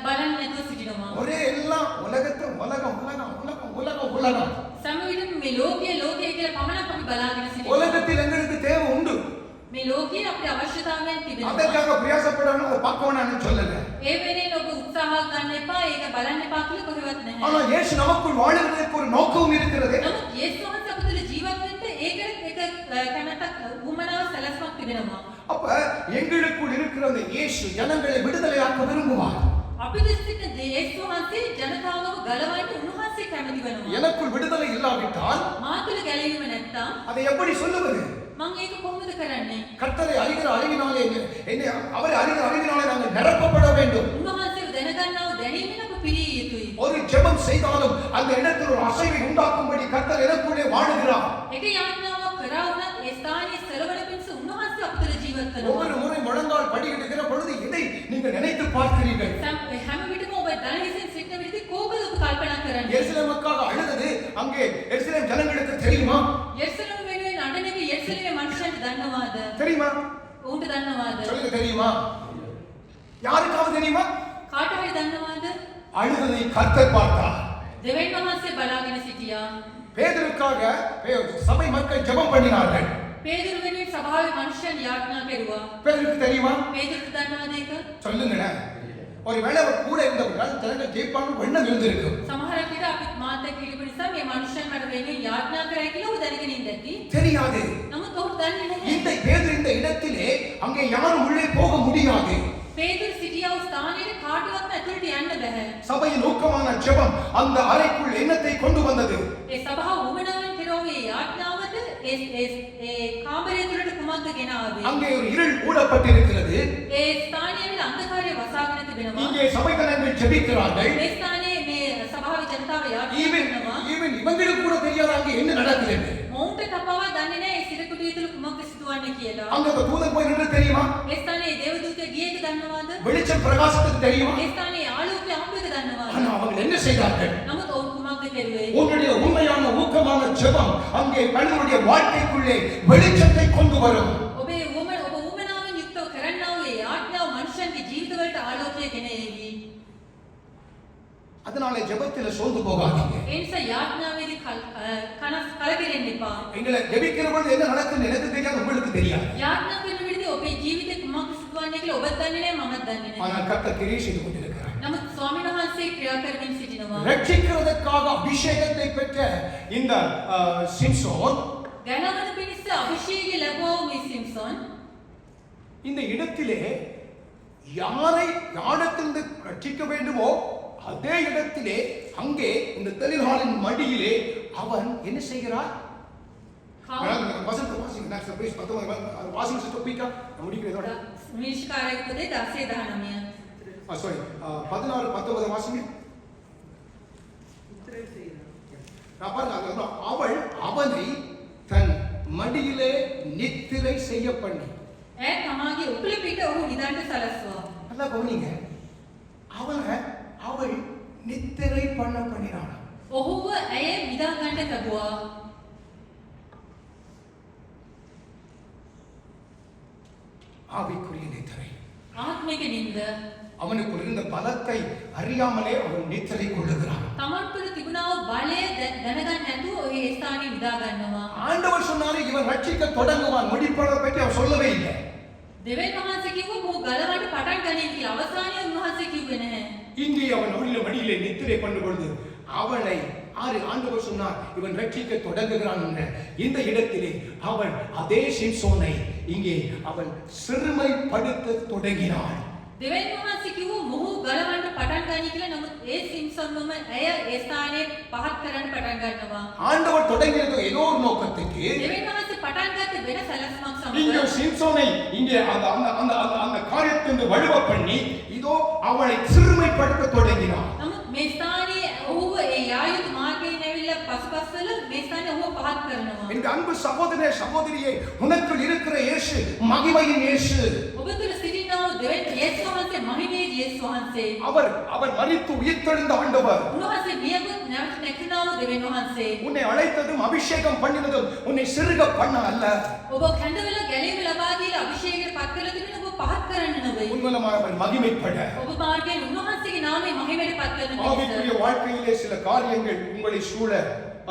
බලන්නේ නැතුව සිටිනවා. ஒரே எல்லாம் உலகத்தை உலகம் உலகம் உலகம் உலகம் உலகம். සෑම විටම මේ ලෝකයේ කියලා පමණක් අපි බලාගෙන සිටිනවා. உலகத்தில் எங்களுக்கு தேவை உண்டு. මේ ලෝකයේ අපේ අවශ්‍යතාවයන් තිබෙනවා. அதற்காக பிரயாசப்படணும், அதை பார்க்க வேணாம்னு சொல்லல. ඒ වෙලෙන් ඔබ උත්සාහ ගන්න එපා, ඒක බලන්න එපා කියලා කොහෙවත් නැහැ. ஆனா இயேசு நமக்குள் வாழுவதற்கு ஒரு நோக்கம் இருக்கிறது. නමුත් යේසුස් වහන්සේ අප තුළ ජීවත් වෙන්න ඒක කැමැත්තක් උමනාව සැලැස්මක් තිබෙනවා. அப்ப எங்களுக்குள் இருக்கிற அந்த இயேசு ஜனங்களை விடுதலையாக்க விரும்புவார். අපි දෙසිටින යේසුස් වහන්සේ ජනතාවව ගලවන්න උන්වහන්සේ කැමති වෙනවා. எனக்குள் விடுதலை இல்லாவிட்டால் මා තුළ ගැලවීම නැත්තම් அதை எப்படி சொல்லுவது? මම ඒක කොහොමද කරන්නේ? கர்த்தரை அறிகிற அறிவினாலே என்னை அவரை அறிகிற அறிவினாலே நாங்கள் நிரப்பப்பட வேண்டும். උන්වහන්සේව දැනගන්නව දැනීමෙන් අප පිරිය යුතුයි. ஒரு ஜெபம் செய்தாலும் அந்த இடத்தில் ஒரு அசைவை உண்டாக்கும்படி கர்த்தர் எனக்குள்ளே வாழுகிறார். එක යාඥාවක් කරා වුණත් ඒ ස්ථානයේ සලවන පිණිස උන්වහන්සේ අප තුළ ජීවත් වෙනවා. ஒவ்வொரு முறை முழங்கால் படியிடுகிற பொழுது இதை நீங்கள் நினைத்து பார்க்கிறீர்கள். හැම විටම ඔබ දන විසින් සිටින විදිහ කෝකද ඔබ කල්පනා කරන්නේ? எருசலேமுக்காக அழுதது அங்கே எருசலேம் ஜனங்களுக்கு தெரியுமா? යෙරුසලම වෙනුවෙන් අඬන්නේ යෙරුසලමේ මනුෂ්‍යයන්ට දන්නවාද? தெரியுமா? උන්ට දන්නවාද? சொல்லுங்க, தெரியுமா? யாருக்காவது தெரியுமா? කාට හරි දන්නවාද? அழுததை கர்த்தர் பார்த்தார். දෙවියන් වහන්සේ බලාගෙන සිටියා. பேதுருக்காக சபை மக்கள் ஜெபம் பண்ணினார்கள். පේදුරු වෙනුවෙන් සභාවේ මනුෂ්‍යයන් යාඥා කෙරුවා. பேதுருக்கு தெரியுமா? පේදුරුට දන්නවාද ඒක? சொல்லுங்களேன். ஒருவேளை அவர் கூட இருந்தவர்கள் ஜனங்கள் ஜெயிப்பாங்க எண்ணம் இருந்திருக்கும். සමහරක් විට අපිත් මාත් එක්ක ඉන්න නිසා මේ මනුෂ්‍යයන් මට වෙනුවෙන් යාඥා කරයි කියලා ඔහු දැනගෙන ඉඳී. தெரியாது. නමුත් ඔහු දන්නේ නැහැ. இந்த பேதுரு இந்த இடத்திலே அங்கே யாரும் உள்ளே போக முடியாது. පේදුරු සිටියා වූ ස්ථානයේ කාටවත් ඇතුළට යන්න බෑ. சபையின் ஊக்கமான ஜெபம் அந்த அறைக்குள் எண்ணத்தை கொண்டு வந்தது. ඒ සභාව උමනාවෙන් කෙරෝවේ යාඥාවට ඒ කාමරය තුළට කුමක්ද ගෙන ආවේ? அங்கே ஒரு இருள் மூடப்பட்டிருக்கிறது. ඒ ස්ථානයේ විල අන්ධකාරය වසාගෙන තිබෙනවා. இங்கே சபைத்தனங்கள் ஜெபிக்கிறார்கள். මේ ස්ථානයේ මේ සභාවේ ජනතාව යාඥා ஈவன் කරනවා. இவங்களுக்கு கூட தெரியாது அங்கே என்ன நடக்கிறது. මොවුන්ට තපවා දන්නේ නැහැ ඒ සිරකුටිය තුළ කුමක්ද සිදුවන්නේ කියලා. அங்க அந்த தூதன் போய் நின்று தெரியுமா? ඒ ස්ථානයේ දේවදූතය ගියේක දන්නවාද? வெளிச்சம் பிரகாசத்துக்கு தெரியுமா? ඒ ස්ථානයේ ආලෝකය හම්බෙක දන්නවාද? ஆனா அவங்க என்ன செய்தார்கள்? නමුත් ඔවුන් කුමක්ද කෙරුවේ? உன்னுடைய உண்மையான ஊக்கமான ஜெபம் அங்கே கண்ணுடைய வாழ்க்கைக்குள்ளே வெளிச்சத்தை கொண்டு வரும். ඔබ උමනාවෙන් යුක්තව කරන්නා වූ ඒ යාඥාව මනුෂ්‍යයන්ගේ ජීවිතවලට ආලෝකය ගෙන ඒවි. அதனால ஜெபத்தில சோர்ந்து போகாதீங்க. ඒ නිසා යාඥාවේදී කලකිරෙන්න එපා. எங்களை ஜெபிக்கிற பொழுது என்ன நடக்குன்னு எனக்கு தெரியாது, உங்களுக்கு தெரியாது. යාඥා කරන විදිහදී ඔබේ ජීවිතේ කුමක් සිදුවන්නේ කියලා ඔබත් දන්නේ නැහැ මමත් දන්නේ නැහැ. ஆனால் கர்த்தர் கிரியை செய்து கொண்டிருக்கிறார். නමුත් ස්වාමීන් වහන්සේ ක්‍රියා කරමින් සිටිනවා. ரட்சிக்கிறதற்காக அபிஷேகத்தை பெற்ற இந்த சிம்சோன் ගලවන පිණිස අභිෂේකය ලැබුවා වූ මේ සිම්සොන් இந்த இடத்திலே யாரிடத்திலிருந்து ரட்சிக்க வேண்டுமோ அதே இடத்திலே அங்கே இந்த தெளிவாளின் மடியிலே அவன் என்ன செய்கிறார்? வசனத்தை வாசிங்க. next page 19 வாசிங்க சிஸ்டர் பீக்கா. நான் முடிக்கிறதோட මිනිස්කාරයෙකුගේ 16:19 சாரி 16 19 வாசிங்க. நான் பாருங்க, அவள் அவனை தன் மடியிலே நித்திரை செய்ய பண்ணி. ඈ තමාගේ උකුල පිට ඔහු නිදාන්න සලස්වා. நல்லா கவனிங்க. அவள் நித்திரை பண்ண பண்ணினாள். ඔහුව ඇය නිදා ගන්න තබුවා. ஆவிக்குரிய நித்திரை. ආත්මික නින්ද. அவனுக்குள் இருந்த பலத்தை அறியாமலே அவன் நித்திரை கொள்ளுகிறான். තමන් තුළ තිබුණා වූ බලය දැනගන්න නැතුව ඔහු ඒ ස්ථානයේ නිදා ගන්නවා. ஆண்டவர் சொன்னாரு இவன் ரட்சிக்க தொடங்குவான், முடிப்பதை பற்றி அவர் சொல்லவே இல்லை. දෙවියන් වහන්සේ කිව්ව මොහු ගලවන්න පටන් ගන්නේ කියලා. අවසානයේ උන්වහන්සේ කිව්වේ නැහැ. இங்கே அவன் அவளுடைய மடியிலே நித்திரை பண்ணும் பொழுது அவனை ஆண்டவர் சொன்னார் இவன் ரட்சிக்க தொடங்குகிறான் என்ற இந்த இடத்திலே அவன் அதே சிம்சோனை இங்கே அவன் சிறுமைப்படுத்த தொடங்கினான். දෙවියන් වහන්සේ කිව්ව මොහු ගලවන්න පටන් ගනි කියලා. නමුත් ඒ සිම්සන්වම ඇය ඒ ස්ථානයේ පහත් කරන්න පටන් ගන්නවා. ஆண்டவர் தொடங்கியது ஏதோ ஒரு நோக்கத்துக்கு. දෙවියන් වහන්සේ පටන් ගත්තේ වෙන සැලැස්මක් இங்கே සමග. சிம்சோனை இங்கே அந்த காரியத்திலிருந்து வலுவ பண்ணி இதோ அவனை சிறுமைப்படுத்த தொடங்கினான். නමුත් මේ ස්ථානයේ ඔහුව ඒ යායුතු මාර්ගයෙන් ඇවිල්ලා පසුපස්සල මේ ස්ථානයේ ඔහුව පහත් කරනවා. இந்த அன்பு சகோதரனே சகோதரியே உனக்குள் இருக்கிற இயேசு மகிமையின் இயேசு. ඔබ තුළ සිටිනා වූ දෙවියන් යේසුස් වහන්සේ මහිමේ යේසුස් වහන්සේ. அவர் மரித்து உயிர்த்தெழுந்த ஆண்டவர். උන්වහන්සේ මියගොත් නැවත නැගිටිනා වූ දෙවියන් වහන්සේ. உன்னை அழைத்ததும் அபிஷேகம் பண்ணினதும் உன்னை சிறுக பண்ண அல்ல. ඔබ කැඳවල ගැලීම ලබා දීලා අභිෂේකයට පත් කරලා තිබෙන ඔබ පහත් කරන්න නෙවෙයි. உன் மூலமாக அவர் மகிமைப்பட. ඔබ මාර්ගයෙන් උන්වහන්සේගේ නාමයෙන් මහිමයට පත් කරන ஆவிக்குரிய வாழ்க்கையிலே சில காரியங்கள் உங்களை சூழ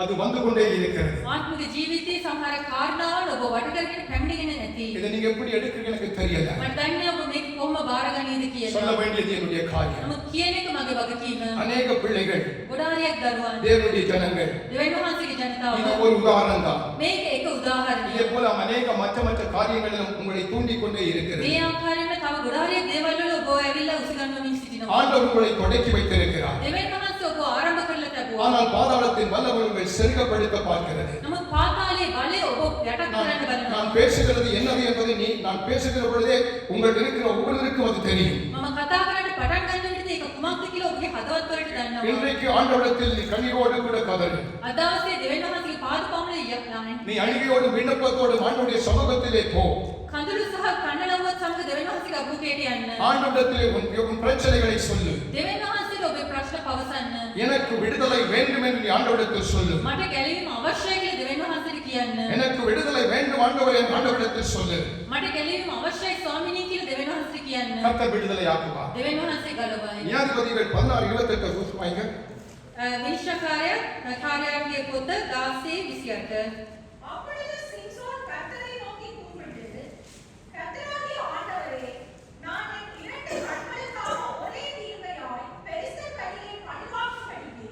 அது வந்து கொண்டே இருக்கிறது. ආත්මික ජීවිතයේ සමහර කාරණාවන් ඔබ වට කරගෙන පැමිණගෙන නැති. இதை நீங்க எப்படி எடுக்கிறீங்க எனக்கு தெரியல. මට දන්නේ ඔබ මේක කොහොම බාරගන්නේද சொல்ல කියලා. வேண்டியது என்னுடைய காரியம். නමුත් කියන එක මගේ වගකීම. அநேக பிள்ளைகள் ගොඩාරියක් දරුවන් தேவனுடைய ஜனங்கள் දෙවියන් වහන්සේගේ ජනතාව. இது ஒரு உதாரணம் தான். මේක එක උදාහරණයක්. இதே போல அநேக மற்ற காரியங்களிலும் உங்களை தூண்டிக் கொண்டே இருக்கிறது. මේ ආකාරයෙන්ම තව ගොඩාරියක් දේවල් වල ඔබ ඇවිල්ලා උසිගන්වමින් සිටිනවා. ஆண்டவர் உங்களை தொடக்கி வைத்திருக்கிறார். දෙවියන් වහන්සේ ඔබ ආරම්භ කරලා තිබුවා. ஆனால் பாதாளத்தின் வல்லமை உங்களை செருகப்படுத்த பார்க்கிறது. නමුත් පාතාලයේ බලය ඔබ යටත් කරන්න බලනවා. நான் பேசுகிறது என்னது என்பதை நான் பேசுகிற பொழுதே உங்கள் இருக்கிற ஒவ்வொருவருக்கும் அது தெரியும். මම කතා කරන්න පටන් ගන්න විදිහට ඒක කුමක්ද කියලා ඔබගේ හදවත් වලට දන්නවා. இன்றைக்கு ஆண்டவரிடத்தில் நீ கண்ணீரோடு கூட கதறு. අද දවසේ දෙවියන් වහන්සේගේ පාදපමුණ යන්න. நீ அழுகையோடு விண்ணப்பத்தோடு ஆண்டவருடைய சமூகத்திலே போ. කඳුළු සහ කන්නලව්වත් සමග දෙවියන් වහන්සේගේ අභිමුඛයට යන්න. ஆண்டவரிடத்திலே உன் பிரச்சனைகளை சொல்லு. දෙවියන් වහන්සේට ඔබේ ප්‍රශ්න පවසන්න. எனக்கு விடுதலை வேண்டும் என்று நீ ஆண்டவரிடத்தில் சொல்லு. මට ගැලවීම අවශ්‍යයි කියලා දෙවියන් වහන්සේට කියන්න. எனக்கு விடுதலை வேண்டும் ஆண்டவரே என்று ஆண்டவரிடத்தில் சொல்லு. මට ගැලවීම අවශ්‍යයි ස්වාමිනී කියලා දෙවියන් වහන්සේට කියන්න. கர்த்தர் விடுதலை ஆக்குவார். දෙවියන් වහන්සේ ගලවයි. நியாயாதிபதிகள் 16:28 வாங்க. විනිශ්චයකාරයාගේ පොත 16:28. அப்பொழுது சிம்சோன் கர்த்தரை நோக்கி கூப்பிட்டு, கர்த்தராகிய ஆண்டவரே, நான் என் 2 கண்களுக்காக ஒரே தீர்வையாய் பெலிஸ்தர் கையிலே பழிவாங்கும்படிக்கு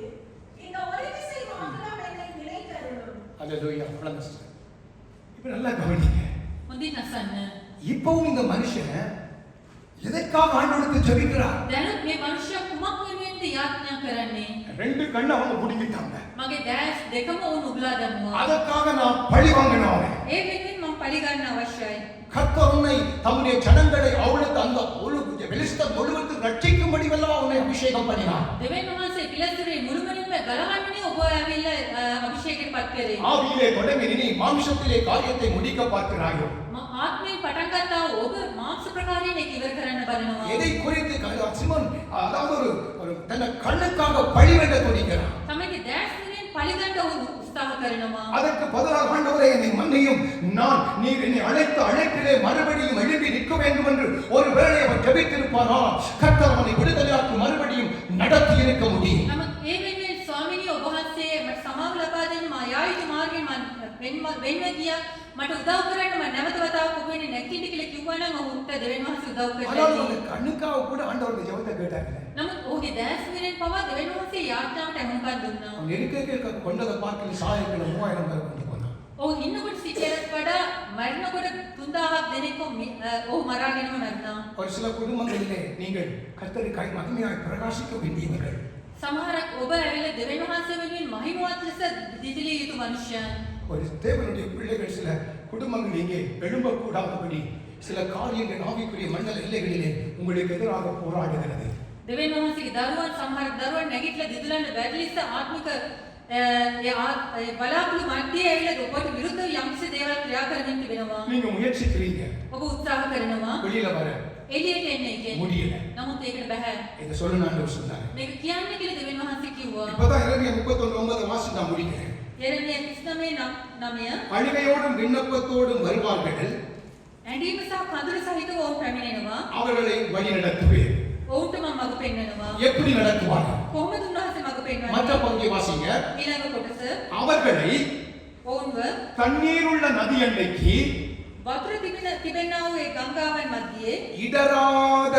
இந்த ஒரு விசை மாத்திரம் என்னை நினைத்தருளும். அல்லேலூயா. இப்ப நல்லா கவனிங்க. හොඳින් අසන්න. இப்பவும் இந்த மனுஷன் எதற்காக ஆண்டவருக்கு ஜெபிக்கிறார்? දැනුත් මේ මනුෂ්‍යයා කුමක් වෙනුවෙන්ද යාඥා කරන්නේ? 2 கண்ணை அவங்க புடிங்கிட்டாங்க. මගේ දැස් දෙකම උන් උගලා දැම්මා. அதற்காக நான் பழி வாங்கினோம். ඒ වෙනුවෙන් මම පරිගන්න අවශ්‍යයි. கர்த்தர் உன்னை தம்முடைய ஜனங்களை அவளுக்கு அந்த பெலிஸ்தர் முழுவதும் ரட்சிக்கும்படி வல்லவா உன்னை அபிஷேகம் பண்ணினார். දෙවියන් වහන්සේ පිළිතුරේ මුළුමනින්ම ගලවන්නේ ඔබ ඇවිල්ලා අභිෂේකයට පත් කරේ. ஆவியிலே தொடங்கி நீ மாம்சத்திலே காரியத்தை முடிக்க பார்க்கிறாயோ? ආත්මයෙන් පටන් ගත්තා ඔබ මාංශ ප්‍රකාරයෙන් ඒක ඉවර කරන්න බලනවා. எதை குறித்து சிமோன் அதாவது ஒரு தன் கண்ணுக்காக பழி வேண்ட துடிக்கிறான். තමයිගේ දැස් වෙනුවෙන් පරිගන්න ඔහු උත්සාහ කරනවා. அதற்கு பதிலாக ஆண்டவரே என்னை மன்னியும், நீர் என்னை அழைத்த அழைப்பிலே மறுபடியும் எழுப்பி நிற்க வேண்டும் என்று ஒருவேளை அவர் ஜெபித்திருப்பாரா, கர்த்தர் அவனை விடுதலையாக்கி மறுபடியும் நடத்தி இருக்க முடியும். නමුත් ඒ වෙනුවෙන් ස්වාමිනිය ඔබ වහන්සේ මට සමාව ලබා දෙන්න මා යායුතු මාර්ගයෙන් මම වෙන්ව ගියා. මට උදව් කරන්න මම නැවත වතාවක් ඔබ වෙන්නේ නැගිටින්න කියලා කිව්වා නම් ඔහුට දෙවියන් වහන්සේ උදව් ஆனால் කරලා. அந்த கண்ணுக்காக கூட ஆண்டவருடைய ஜெபத்தை கேட்டாங்க. නමුත් ඔහුගේ දැස් වෙනුවෙන් පවා දෙවියන් වහන්සේ යාඥාවට අනුකම්ප දුන්නා. அவன் இருக்கைக்கு கொண்டதை பார்த்து சாயங்களை 3000 பேர் கொண்டு போனான். ඔහු ඉන්නකොට සිටියට වඩා මරණකොට 3000ක් දෙනෙක්ව ඔහු මරාගෙනම මැරුණා. ஒரு சில குடும்பங்களிலே நீங்கள் கர்த்தரை மகிமையாய் பிரகாசிக்க வேண்டியவர்கள். සමහරක් ඔබ ඇවිල්ලා දෙවියන් වහන්සේ වෙනුවෙන් මහිමවත් ලෙස දිදිලිය යුතු මනුෂ්‍යයන්. ஒரு தேவனுடைய பிள்ளைகள் சில குடும்பங்கள் இங்கே எழும்பக்கூடாதபடி சில காரியங்கள் ஆவிக்குரிய மண்டல எல்லைகளிலே உங்களுக்கு எதிராக போராடுகிறது. දෙවියන් වහන්සේගේ දරුවන් සමහර දරුවන් නැගිටලා දිදුලන්න බැරි ලෙස ආත්මික බලාපොරොත්තු මැද්දේ ඇවිල්ලා ඔබට විරුද්ධව යම්කිසි දේවල් ක්‍රියා කරමින් තිබෙනවා. நீங்க முயற்சிக்கிறீங்க, ඔබ උත්සාහ කරනවා வெளியில வர එළියට එන්න එකේ. முடியல. නමුත් ඒකට බෑ. இதை சொல்லணும் ஆண்டவர் சொன்னாரு. මේක කියන්න කියලා දෙවියන් වහන්සේ කිව්වා. இப்பதான் இறைமையா 39 வாசி நான் முடிக்கிறேன். එරමියා 39:9 அழுகையோடும் விண்ணப்பத்தோடும் வருவார்கள், ඇඬීම සහ කඳුළු සහිතව ඔවුන් පැමිණෙනවා. அவர்களை வழி நடத்துவேன். ඔවුන්ට මම මඟ පෙන්වනවා. எப்படி நடத்துவார்கள்? කොහොමද උන්වහන්සේ මඟ மற்ற පෙන්වන්නේ? பகுதியை வாசிங்க. ඊළඟ කොටස அவர்களை ඔවුන්ව தண்ணீர் உள்ள நதி எல்லைக்கு වතුර තිබෙනා වූ ඒ ගංගාවන් මැදියේ இடராத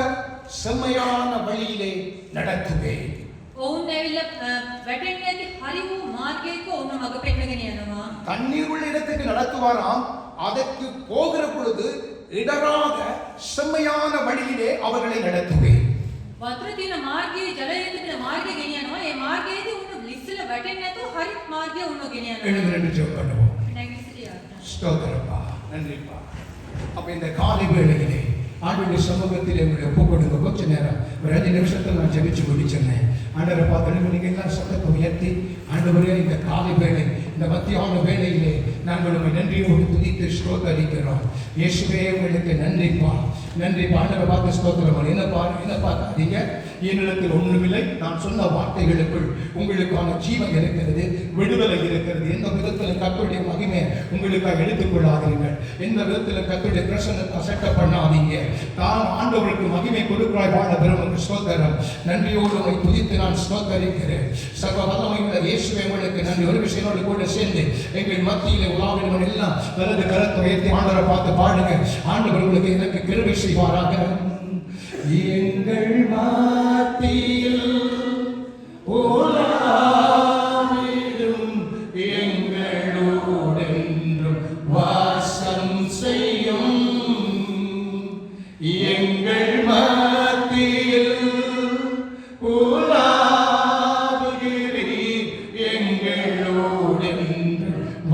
செம்மையான வழியிலே நடத்துவேன். ඔවුන් ඇවිල්ලා වැටෙන්නේ නැති හරි වූ මාර්ගයක ඔවුන් මඟ පෙන්වගෙන යනවා. தண்ணீர் உள்ள இடத்துக்கு நடத்துவாராம். அதற்கு போகிற பொழுது இடராக செம்மையான வழியிலே அவர்களை நடத்துவேன். වතුර තියෙන මාර්ගයේ ජලය තියෙන මාර්ගය ගෙනියනවා. ඒ මාර්ගයේදී උණු ලිස්සල වැටෙන්නේ නැතුව හරි මාර්ගය උණු ගෙනියනවා. எழுந்து ஜெபம் பண்ணுவோம். නැගිටියා. ஸ்தோத்திரப்பா, நன்றிப்பா. அப்ப இந்த காலை வேளையிலே ஆண்டவருடைய சமூகத்தில் உங்களை ஒப்புக் கொடுங்க. கொஞ்ச நேரம் ஒரு 5 நிமிஷத்தில் நான் ஜெபிச்சு முடிச்சிருந்தேன். ஆண்டவரை பார்த்து நீங்க எல்லாம் சத்தத்தை உயர்த்தி, ஆண்டவரே இந்த காலை வேளை, இந்த மத்தியான வேளையிலே நாங்கள் உங்களை நன்றியோடு துதித்து ஸ்தோத்தரிக்கிறோம். இயேசுவே உங்களுக்கு நன்றிப்பா, நன்றிப்பா. ஆண்டவரை பார்த்து ஸ்தோத்திரம். என்ன பார்க்காதீங்க, என்னிடத்தில் ஒன்றுமில்லை, நான் சொன்ன வார்த்தைகளுக்குள் உங்களுக்கான ஜீவன் இருக்கிறது, விடுதலை இருக்கிறது. எந்த விதத்தில் கர்த்தருடைய மகிமை உங்களுக்காக எடுத்துக்கொள்ளாதீர்கள். எந்த விதத்தில் கர்த்தருடைய பிரசன்னத்தை அசட்ட பண்ணாதீங்க. தான் ஆண்டவருக்கு மகிமை கொடுக்கிறாய் வாழ பெருமக்கு ஸ்தோத்திரம். நன்றியோடு உங்களை துதித்து நான் ஸ்தோத்தரிக்கிறேன். சர்வ வல்லமையுள்ள இயேசுவே உங்களுக்கு நன்றி. ஒரு விஷயத்தோடு கூட சேர்ந்து எங்கள் மத்தியிலே உலாவினவன் எல்லாம் வலது கரத்தை உயர்த்தி ஆண்டவரை பார்த்து பாடுங்க. ஆண்டவர் உங்களுக்கு எனக்கு கிருபை செய்வாராக. எங்கள் மத்தியில் உலாவிடும் எங்களோடென்றும் வாசம் செய்யும். எங்கள் மத்தியில் உலாவுகிறீர், எங்களோடென்றும்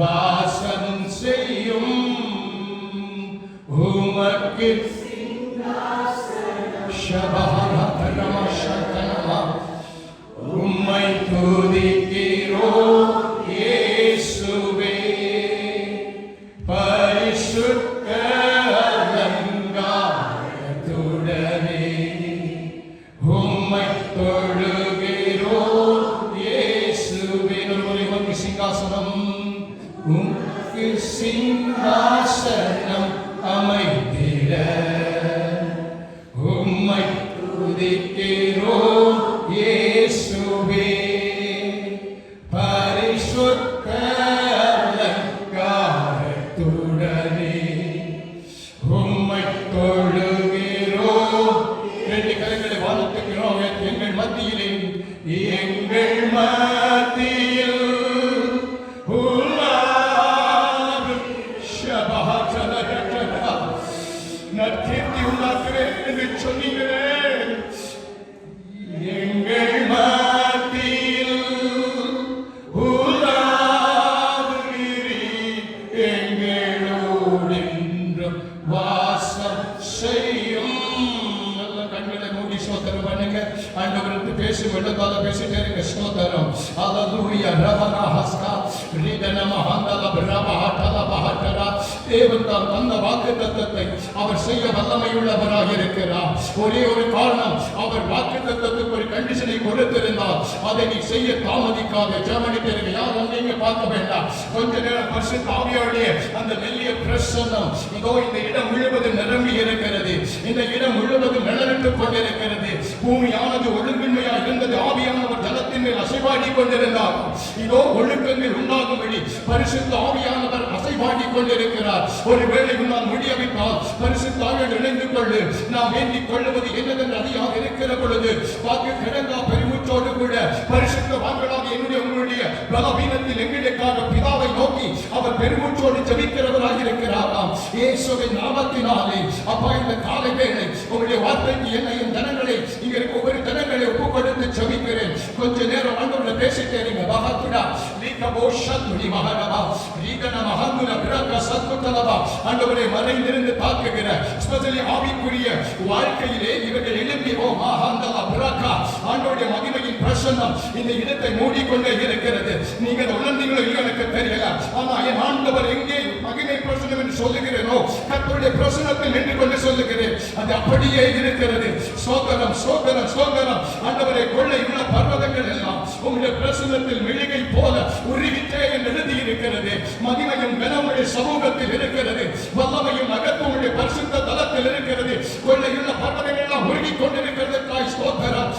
வாசம் செய்யும். உமக்கு உம்மை துதிக்கிறோம் இயேசுவே. பரிசுத்த அலங்காரத்துடனே உம்மை தொழுகிறோம் இயேசுவே. உமக்கு சிங்காசனம், உமக்கு சிங்காசனம் அமைத்திட உம்மை துதிக்கிறோம் இயேசுவே. பரிசுத்த அலங்காரத்துடனே உம்மை தொழுகிறோம். 2 கரங்களை வாழ்த்துகிறோம். எங்கள் மத்தியிலே, எங்கள் மத்தியில் நற்கீர்த்தி உண்டாக்குவேன் என்று சொன்னீங்களே. எங்கள் மத்தியில் உலாவுகிறீர், எங்களோடென்றும் வாசம் செய்யும். நல்ல கண்களை மூடி ஸ்தோத்திரம் பண்ணுங்க. ஆண்டவருக்கு பேசி வெள்ளத்தால பேசிட்டே இருக்க ஸ்தோத்திரம். ஹல்லேலூயா. ரபனா ஹஸ்கா ரிதன மஹந்தல பிரபஹதல பஹதரா. தேவன் தான் தந்த வாக்குத்தத்தத்தை அவர் செய்ய வல்லமையுள்ளவராக இருக்கிறார். ஒரே ஒரு காரணம், அவர் வாக்குத்தத்தத்துக்கு ஒரு கண்டிஷனை கொடுத்திருந்தார். அதை நீ செய்ய தாமதிக்காத. ஜெபனிட்டு யாரும் நீங்க பார்க்க வேண்டாம். கொஞ்ச நேரம் பரிசுத்த ஆவியாருடைய அந்த மெல்லிய பிரசன்னம் இதோ இந்த இடம் முழுவதும் நிரம்பி இருக்கிறது. இந்த இடம் முழுவதும் நிழலிட்டுக் கொண்டிருக்கிறது. பூமியானது ஒழுங்கின்மையா இருந்தது. ஆவியானவர் ஜலத்தின் மேல் அசைவாடி கொண்டிருந்தார். இதோ ஒழுக்கங்கள் உண்டாகும்படி பரிசுத்த ஆவியானவர் அசைவாடி கொண்டிருக்கிறார். ஒருவேளை உன்னால் முடியவிட்டால் பரிசுத்த ஆவியோடு இணைந்து கொள்ளு. நாம் வேண்டிக் கொள்ளுவது என்னதென்று அதிகாக இருக்கிற பொழுது வாக்கு கிடங்கா பெருமூச்சோடு கூட பரிசுத்த வாங்களாக என்னுடைய உங்களுடைய பலவீனத்தில் எங்களுக்காக பிதாவை நோக்கி அவர் பெருமூச்சோடு ஜெபிக்கிறவராக இருக்கிறாராம். இயேசுவின் நாமத்தினாலே அப்பா இந்த காலை வேளை உங்களுடைய வார்த்தைக்கு என்னையும் ஜனங்களை இங்க இருக்க ஒவ்வொரு ஜனங்களை ஒப்புக் கொடுத்து ஜெபிக்கிறேன். கொஞ்ச நேரம் ஆண்டவரை பேசிட்டே இருங்க. மகாத்துடா லீகபோ ஷத்துடி மகரபா லீகன மகந்துன பிரக சத்துதலபா. ஆண்டவரை மறைந்திருந்து தாக்குகிற ஸ்பெஷலி ஆவிக்குரிய வாழ்க்கையிலே இவர்கள் எழும்பி ஓ மகந்தல பிரக ஆண்டவருடைய மகிமையின் பிரசன்னம் இந்த இடத்தை மூடிக்கொண்டே இருக்கிறது. நீங்க உணர்ந்தீங்களோ இல்லையோ எனக்கு தெரியல. ஆனா என் ஆண்டவர் எங்கே மகிமை பிரசன்னம் என்று சொல்லுகிறேனோ கர்த்தருடைய பிரசன்னத்தில் நின்று கொண்டு சொல்லுகிறேன். அது அப்படியே இருக்கிறது. சோதனம் சோதனம் சோதனம். ஆண்டவரை கொள்ளை உள்ள பர்வதங்கள் எல்லாம் உங்களுடைய பிரசன்னத்தில் மெழுகை போல உருகிட்டே என்று எழுதி இருக்கிறது. மகிமையும் கனமுடைய சமூகத்தில் இருக்கிறது. வல்லமையும் அகத்துடைய பரிசுத்த தலத்தில் இருக்கிறது. கொள்ளையுள்ள பர்வதங்கள் எல்லாம் உருகிக் கொண்டிருக்கிறது. ஸ்தோத்திரம்.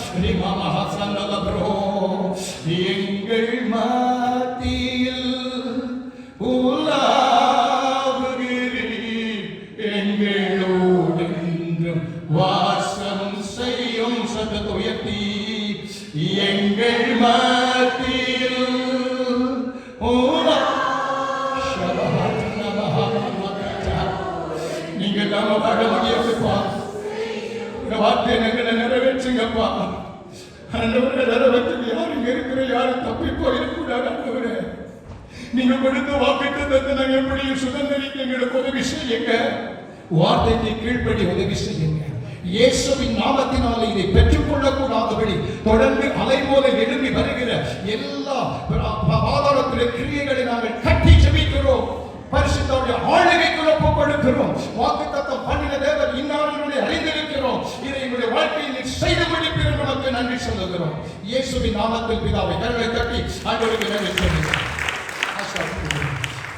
எங்கள் மத்தியில் உலாவுகிறீர், எங்களோடென்றும் வாசம் செய்யும். சத்தத்தை உயர்த்தி எங்கள் ஆண்டவரே நரகத்துக்கு யாரும் இருக்கிற யாரும் தப்பி போயிருக்கூடாது ஆண்டவரே. நீங்க கொடுத்த வாக்குத்தத்தத்தை நாங்கள் எப்படியும் சுதந்திரிக்க எங்களுக்கு உதவி செய்யுங்க. வார்த்தைக்கு கீழ்ப்படி உதவி செய்யுங்க. இயேசுவின் நாமத்தினாலே இதை பெற்றுக்கொள்ளக்கூடாதபடி தொடர்ந்து அலை போல எழும்பி வருகிற எல்லா பாதாளத்துடைய கிரியைகளை நாங்கள் கட்டி ஜெபிக்கிறோம். பரிசுத்தருடைய ஆளுகைக்குள் ஒப்புக் கொடுக்கிறோம். வாக்குத்தத்தம் பண்ணின தேவன் இன்னாரை அறிந்திருக்கிறோம். இதை எங்களுடைய வாழ்க்கையில் செய்து முடிப்பீர் என்று நமக்கு நன்றி சொல்லுகிறோம். இயேசுவின் நாமத்தில் பிதாவை கரங்களை தட்டி ஆண்டவருக்கு நன்றி சொல்லுகிறோம்.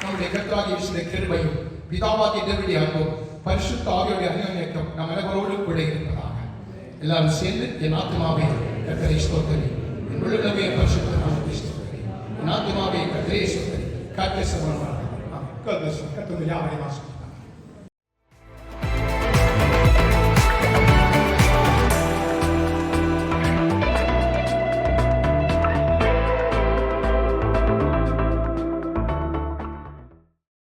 நம்முடைய கர்த்தராகிய இயேசுவின் கிருபையும் பிதாவாகிய தேவனுடைய அன்பும் பரிசுத்த ஆவியுடைய அந்யோன்யத்துவம் நம் அனைவரோடு கூட இருப்பதாக. எல்லாரும் சேர்ந்து என் ஆத்மாவே கர்த்தரை ஸ்தோத்திரி, என் உள்ளமே பரிசுத்த நாமத்தை ஸ்தோத்திரி, என் ஆத்மாவே கர்த்தரை ஸ்தோத்திரி. கர்த்தர் சமமாக கர்த்தர் யாவரையும் ஆசீர்வதிப்பார்.